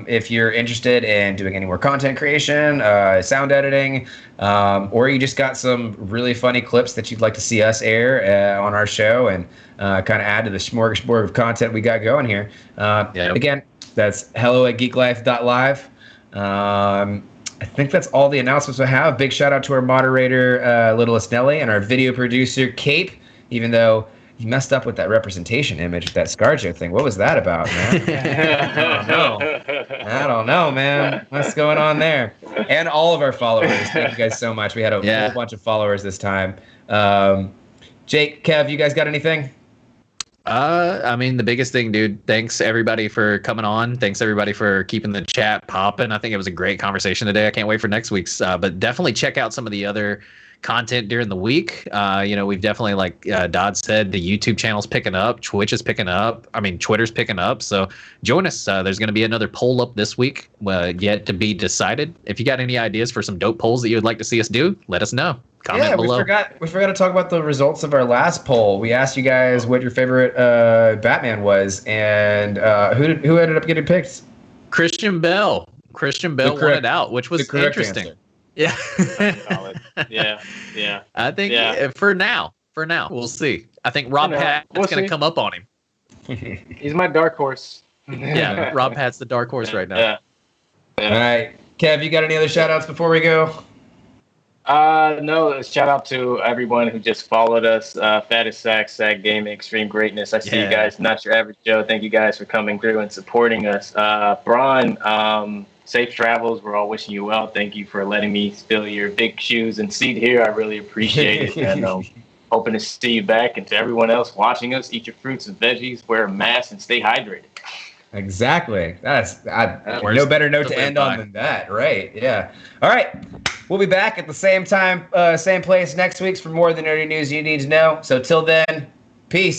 if you're interested in doing any more content creation, sound editing, or you just got some really funny clips that you'd like to see us air on our show and kind of add to the smorgasbord of content we got going here. Again, that's hello@geeklife.live. I think that's all the announcements we have. Big shout out to our moderator, Littlest Nelly, and our video producer, Cape, even though he messed up with that representation image with that ScarJo thing. What was that about, man? I don't know, man. What's going on there? And all of our followers. Thank you guys so much. We had a whole bunch of followers this time. Jake, Kev, you guys got anything? I mean, the biggest thing, dude, thanks everybody for coming on. Thanks everybody for keeping the chat popping. I think it was a great conversation today. I can't wait for next week's, but definitely check out some of the other content during the week. We've definitely, like Dodd said, the YouTube channel's picking up, Twitch is picking up. I mean, Twitter's picking up. So join us. There's going to be another poll up this week, yet to be decided. If you got any ideas for some dope polls that you would like to see us do, let us know. Comment below. We forgot to talk about the results of our last poll. We asked you guys what your favorite Batman was, and who ended up getting picked? Christian Bale. Christian Bale won it out, which was interesting. Answer. Yeah. Yeah. I think for now, we'll see. I think Rob Pat's going to come up on him. He's my dark horse. Yeah, Rob Pat's the dark horse right now. Yeah. All right. Kev, you got any other shout outs before we go? No, shout out to everyone who just followed us. Fattest Sack, Sack Gaming, Extreme Greatness. I see you guys. Not Your Average Joe. Thank you guys for coming through and supporting us. Braun, safe travels. We're all wishing you well. Thank you for letting me spill your big shoes and seat here. I really appreciate it. And hoping to see you back. And to everyone else watching us, eat your fruits and veggies, wear a mask, and stay hydrated. Exactly. That's no better note to end on than that, right? Yeah. All right. We'll be back at the same time, same place next week for more of the nerdy news you need to know. So till then, peace.